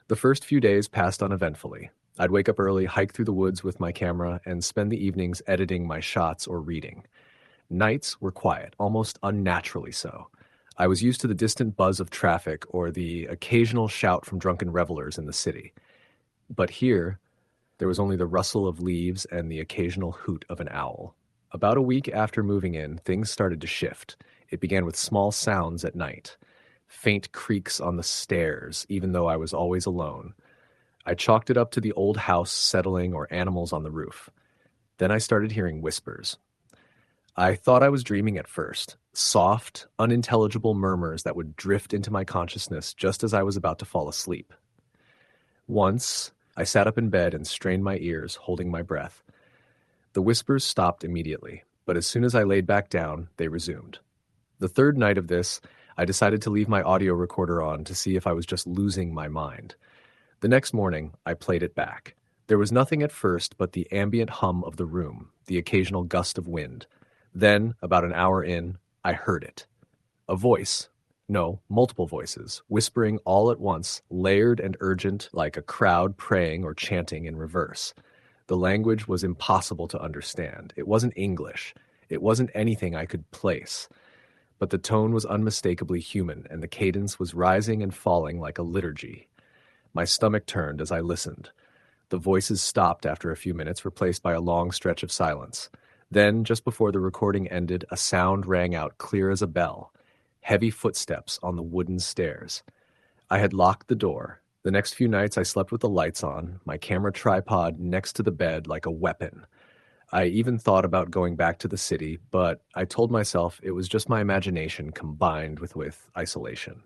The first few days passed uneventfully. I'd wake up early, hike through the woods with my camera, and spend the evenings editing my shots or reading. Nights were quiet, almost unnaturally so. I was used to the distant buzz of traffic or the occasional shout from drunken revelers in the city. But here, there was only the rustle of leaves and the occasional hoot of an owl. About a week after moving in, things started to shift. It began with small sounds at night. Faint creaks on the stairs, even though I was always alone. I chalked it up to the old house settling or animals on the roof. Then I started hearing whispers. I thought I was dreaming at first, soft, unintelligible murmurs that would drift into my consciousness just as I was about to fall asleep. Once, I sat up in bed and strained my ears, holding my breath. The whispers stopped immediately, but as soon as I laid back down, they resumed. The third night of this, I decided to leave my audio recorder on to see if I was just losing my mind. The next morning, I played it back. There was nothing at first but the ambient hum of the room, the occasional gust of wind. Then, about an hour in, I heard it. A voice. No, multiple voices, whispering all at once, layered and urgent like a crowd praying or chanting in reverse. The language was impossible to understand. It wasn't English. It wasn't anything I could place. but the tone was unmistakably human, and the cadence was rising and falling like a liturgy. My stomach turned as I listened. The voices stopped after a few minutes, replaced by a long stretch of silence. Then, just before the recording ended, a sound rang out clear as a bell. Heavy footsteps on the wooden stairs. I had locked the door. The next few nights I slept with the lights on, my camera tripod next to the bed like a weapon. I even thought about going back to the city, but I told myself it was just my imagination combined with isolation.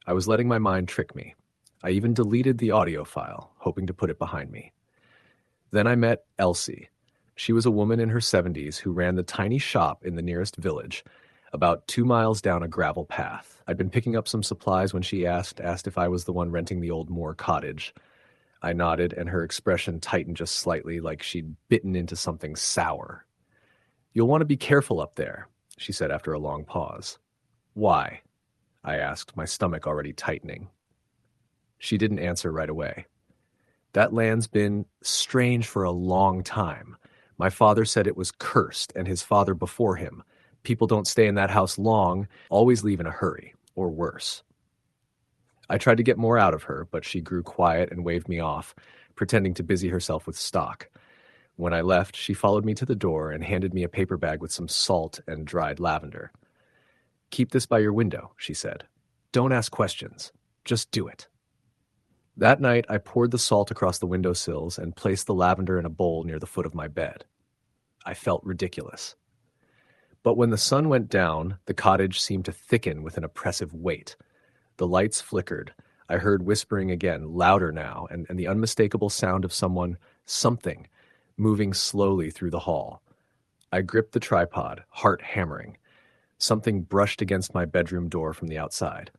I was letting my mind trick me. I even deleted the audio file, hoping to put it behind me. Then I met Elsie. She was a woman in her 70s who ran the tiny shop in the nearest village, about 2 miles down a gravel path. I'd been picking up some supplies when she asked if I was the one renting the old Moore cottage. I nodded, and her expression tightened just slightly, like she'd bitten into something sour. "You'll want to be careful up there," she said after a long pause. "Why?" I asked, my stomach already tightening. She didn't answer right away. "That land's been strange for a long time. My father said it was cursed, and his father before him. People don't stay in that house long, always leave in a hurry, or worse." I tried to get more out of her, but she grew quiet and waved me off, pretending to busy herself with stock. When I left, she followed me to the door and handed me a paper bag with some salt and dried lavender. "Keep this by your window," she said. "Don't ask questions. Just do it." That night, I poured the salt across the windowsills and placed the lavender in a bowl near the foot of my bed. I felt ridiculous. But when the sun went down, the cottage seemed to thicken with an oppressive weight. The lights flickered. I heard whispering again, louder now, and the unmistakable sound of something, moving slowly through the hall. I gripped the tripod, heart hammering. Something brushed against my bedroom door from the outside.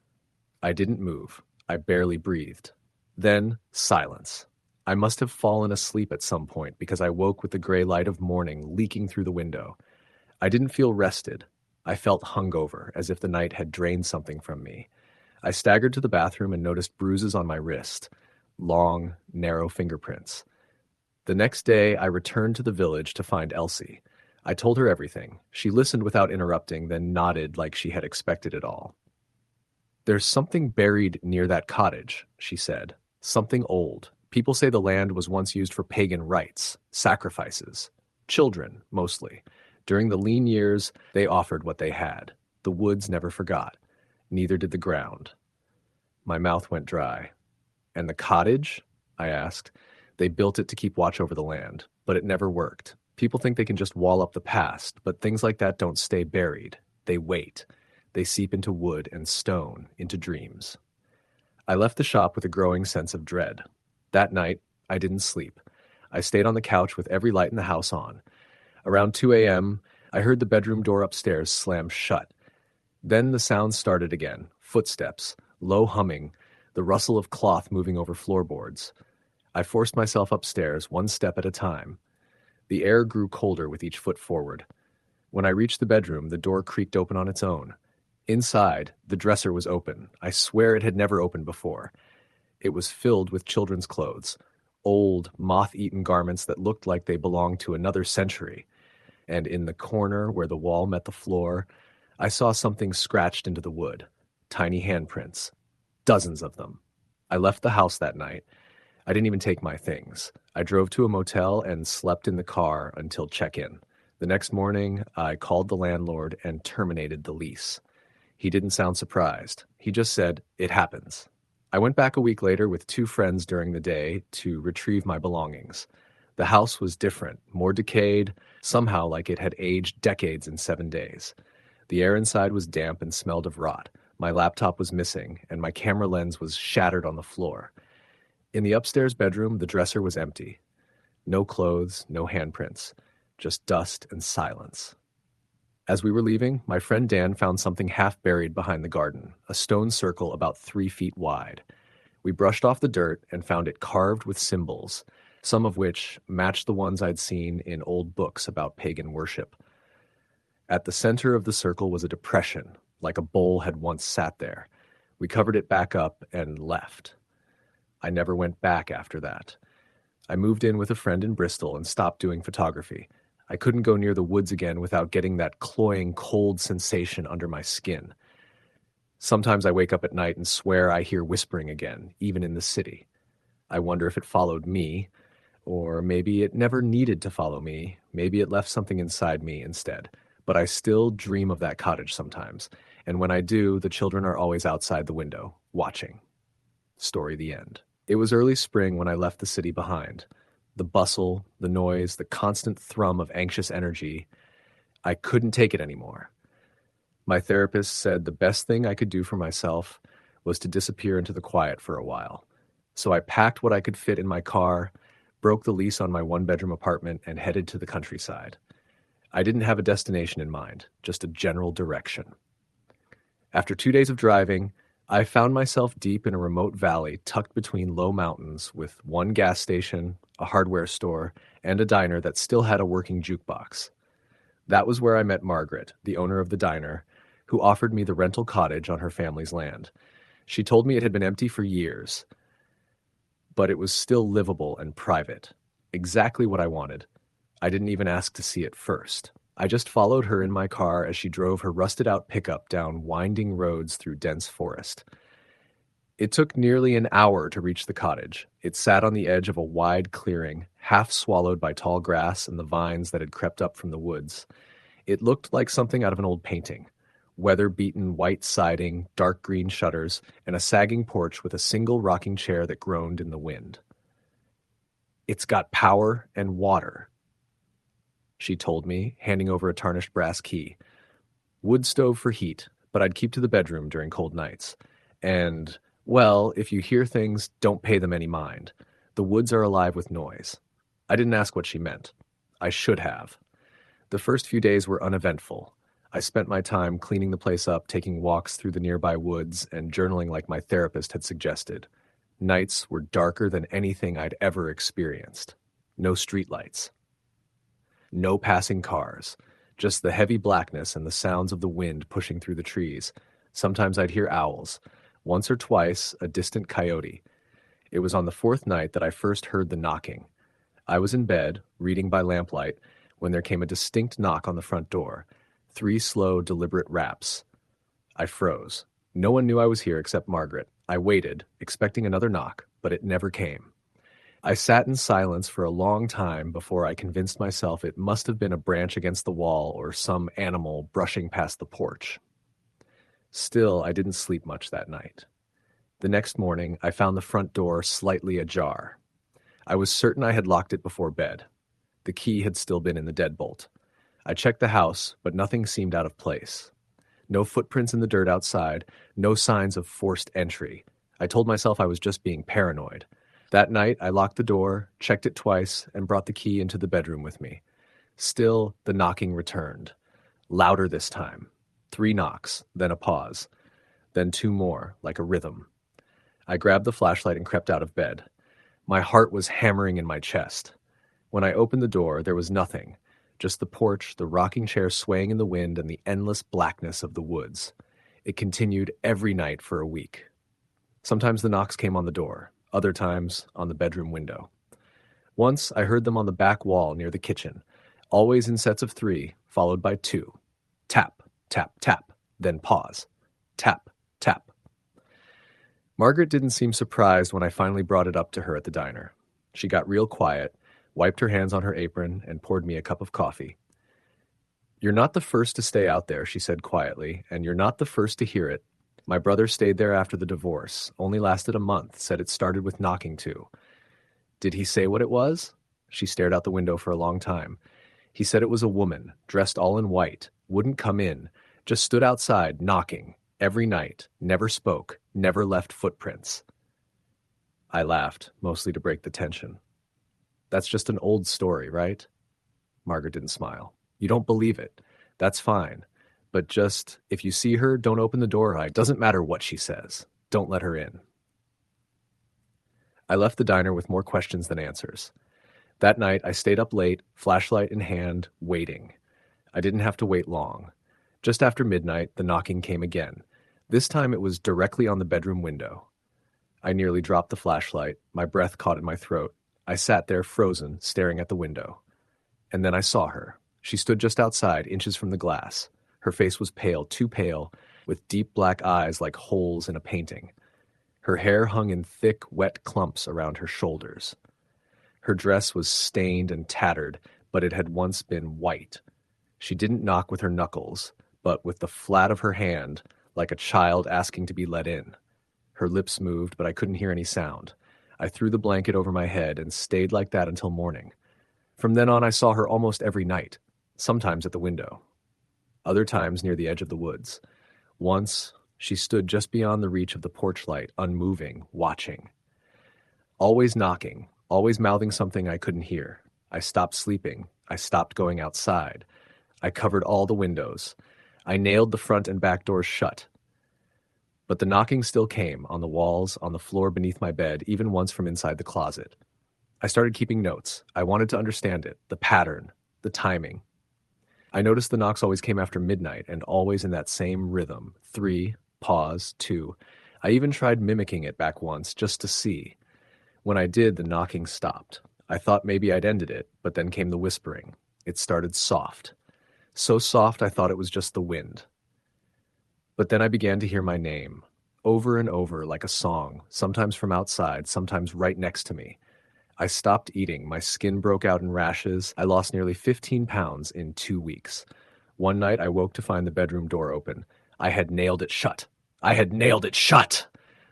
I didn't move. I barely breathed. Then, silence. I must have fallen asleep at some point because I woke with the gray light of morning leaking through the window. I didn't feel rested. I felt hungover, as if the night had drained something from me. I staggered to the bathroom and noticed bruises on my wrist, long, narrow fingerprints. The next day, I returned to the village to find Elsie. I told her everything. She listened without interrupting, then nodded like she had expected it all. "There's something buried near that cottage," she said. "Something old. People say the land was once used for pagan rites, sacrifices. Children, mostly. During the lean years, they offered what they had. The woods never forgot. Neither did the ground." My mouth went dry. "And the cottage?" I asked. "They built it to keep watch over the land, but it never worked. People think they can just wall up the past, but things like that don't stay buried. They wait. They seep into wood and stone, into dreams." I left the shop with a growing sense of dread. That night, I didn't sleep. I stayed on the couch with every light in the house on. Around 2 a.m., I heard the bedroom door upstairs slam shut. Then the sounds started again, footsteps, low humming, the rustle of cloth moving over floorboards. I forced myself upstairs, one step at a time. The air grew colder with each foot forward. When I reached the bedroom, the door creaked open on its own. Inside, the dresser was open. I swear it had never opened before. It was filled with children's clothes, old, moth-eaten garments that looked like they belonged to another century. And in the corner where the wall met the floor, I saw something scratched into the wood. Tiny handprints. Dozens of them. I left the house that night. I didn't even take my things. I drove to a motel and slept in the car until check-in. The next morning, I called the landlord and terminated the lease. He didn't sound surprised. He just said, "It happens." I went back a week later with 2 friends during the day to retrieve my belongings. The house was different, more decayed, somehow like it had aged decades in 7 days. The air inside was damp and smelled of rot. My laptop was missing, and my camera lens was shattered on the floor. In the upstairs bedroom, the dresser was empty. No clothes, no handprints, just dust and silence. As we were leaving, my friend Dan found something half buried behind the garden, a stone circle about 3 feet wide. We brushed off the dirt and found it carved with symbols, some of which matched the ones I'd seen in old books about pagan worship. At the center of the circle was a depression, like a bowl had once sat there. We covered it back up and left. I never went back after that. I moved in with a friend in Bristol and stopped doing photography. I couldn't go near the woods again without getting that cloying, cold sensation under my skin. Sometimes I wake up at night and swear I hear whispering again, even in the city. I wonder if it followed me, or maybe it never needed to follow me. Maybe it left something inside me instead. But I still dream of that cottage sometimes, and when I do, the children are always outside the window, watching. Story the end. It was early spring when I left the city behind. The bustle, the noise, the constant thrum of anxious energy. I couldn't take it anymore. My therapist said the best thing I could do for myself was to disappear into the quiet for a while. So I packed what I could fit in my car, broke the lease on my one-bedroom apartment, and headed to the countryside. I didn't have a destination in mind, just a general direction. After 2 days of driving, I found myself deep in a remote valley tucked between low mountains with one gas station, a hardware store, and a diner that still had a working jukebox. That was where I met Margaret, the owner of the diner, who offered me the rental cottage on her family's land. She told me it had been empty for years, but it was still livable and private. Exactly what I wanted. I didn't even ask to see it first. I just followed her in my car as she drove her rusted-out pickup down winding roads through dense forest. It took nearly an hour to reach the cottage. It sat on the edge of a wide clearing, half swallowed by tall grass and the vines that had crept up from the woods. It looked like something out of an old painting. Weather-beaten white siding, dark green shutters, and a sagging porch with a single rocking chair that groaned in the wind. "It's got power and water," she told me, handing over a tarnished brass key. "Wood stove for heat, but I'd keep to the bedroom during cold nights. And, well, if you hear things, don't pay them any mind. The woods are alive with noise." I didn't ask what she meant. I should have. The first few days were uneventful. I spent my time cleaning the place up, taking walks through the nearby woods, and journaling like my therapist had suggested. Nights were darker than anything I'd ever experienced. No streetlights. No passing cars. Just the heavy blackness and the sounds of the wind pushing through the trees. Sometimes I'd hear owls. Once or twice, a distant coyote. It was on the fourth night that I first heard the knocking. I was in bed, reading by lamplight, when there came a distinct knock on the front door. 3 slow, deliberate raps. I froze. No one knew I was here except Margaret. I waited, expecting another knock, but it never came. I sat in silence for a long time before I convinced myself it must have been a branch against the wall or some animal brushing past the porch. Still, I didn't sleep much that night. The next morning, I found the front door slightly ajar. I was certain I had locked it before bed. The key had still been in the deadbolt. I checked the house, but nothing seemed out of place. No footprints in the dirt outside, no signs of forced entry. I told myself I was just being paranoid. That night, I locked the door, checked it twice, and brought the key into the bedroom with me. Still, the knocking returned. Louder this time. 3 knocks, then a pause. Then 2 more, like a rhythm. I grabbed the flashlight and crept out of bed. My heart was hammering in my chest. When I opened the door, there was nothing. Just the porch, the rocking chair swaying in the wind, and the endless blackness of the woods. It continued every night for a week. Sometimes the knocks came on the door, other times on the bedroom window. Once I heard them on the back wall near the kitchen, always in sets of 3, followed by 2. Tap, tap, tap, then pause. Tap, tap. Margaret didn't seem surprised when I finally brought it up to her at the diner. She got real quiet, wiped her hands on her apron, and poured me a cup of coffee. "You're not the first to stay out there," she said quietly, "and you're not the first to hear it. My brother stayed there after the divorce, only lasted a month, said it started with knocking too." "Did he say what it was?" She stared out the window for a long time. "He said it was a woman, dressed all in white, wouldn't come in, just stood outside, knocking, every night, never spoke, never left footprints." I laughed, mostly to break the tension. "That's just an old story, right?" Margaret didn't smile. "You don't believe it. That's fine. But just, if you see her, don't open the door. It doesn't matter what she says. Don't let her in." I left the diner with more questions than answers. That night, I stayed up late, flashlight in hand, waiting. I didn't have to wait long. Just after midnight, the knocking came again. This time it was directly on the bedroom window. I nearly dropped the flashlight. My breath caught in my throat. I sat there frozen, staring at the window. And then I saw her. She stood just outside, inches from the glass. Her face was pale, too pale, with deep black eyes like holes in a painting. Her hair hung in thick, wet clumps around her shoulders. Her dress was stained and tattered, but it had once been white. She didn't knock with her knuckles, but with the flat of her hand, like a child asking to be let in. Her lips moved, but I couldn't hear any sound. I threw the blanket over my head and stayed like that until morning. From then on, I saw her almost every night, sometimes at the window, other times near the edge of the woods. Once, she stood just beyond the reach of the porch light, unmoving, watching. Always knocking, always mouthing something I couldn't hear. I stopped sleeping. I stopped going outside. I covered all the windows. I nailed the front and back doors shut. But the knocking still came, on the walls, on the floor beneath my bed, even once from inside the closet. I started keeping notes. I wanted to understand it, the pattern, the timing. I noticed the knocks always came after midnight and always in that same rhythm. 3, pause, 2. I even tried mimicking it back once just to see. When I did, the knocking stopped. I thought maybe I'd ended it, but then came the whispering. It started soft. So soft I thought it was just the wind. But then I began to hear my name, over and over like a song, sometimes from outside, sometimes right next to me. I stopped eating, my skin broke out in rashes, I lost nearly 15 pounds in 2 weeks. One night I woke to find the bedroom door open. I had nailed it shut. I had nailed it shut!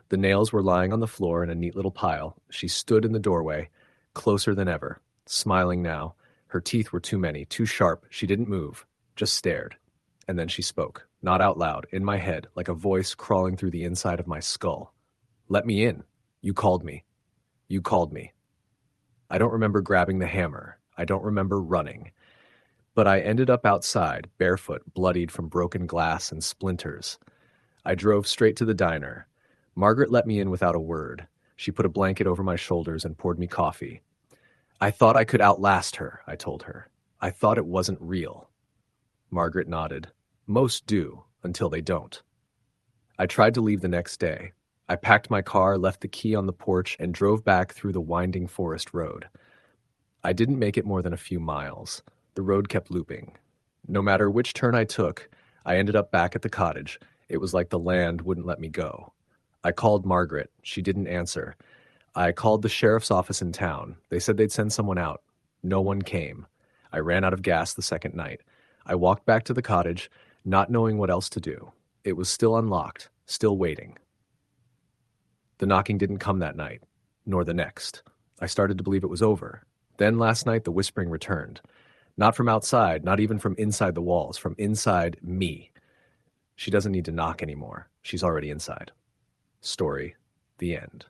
The nails were lying on the floor in a neat little pile. She stood in the doorway, closer than ever, smiling now. Her teeth were too many, too sharp. She didn't move, just stared. And then she spoke, not out loud, in my head, like a voice crawling through the inside of my skull. Let me in. You called me. You called me. I don't remember grabbing the hammer. I don't remember running. But I ended up outside, barefoot, bloodied from broken glass and splinters. I drove straight to the diner. Margaret let me in without a word. She put a blanket over my shoulders and poured me coffee. I thought I could outlast her, I told her. I thought it wasn't real. Margaret nodded. Most do, until they don't. I tried to leave the next day. I packed my car, left the key on the porch, and drove back through the winding forest road. I didn't make it more than a few miles. The road kept looping. No matter which turn I took, I ended up back at the cottage. It was like the land wouldn't let me go. I called Margaret. She didn't answer. I called the sheriff's office in town. They said they'd send someone out. No one came. I ran out of gas the second night. I walked back to the cottage, not knowing what else to do. It was still unlocked, still waiting. The knocking didn't come that night, nor the next. I started to believe it was over. Then last night the whispering returned. Not from outside, not even from inside the walls, from inside me. She doesn't need to knock anymore. She's already inside. Story, the end.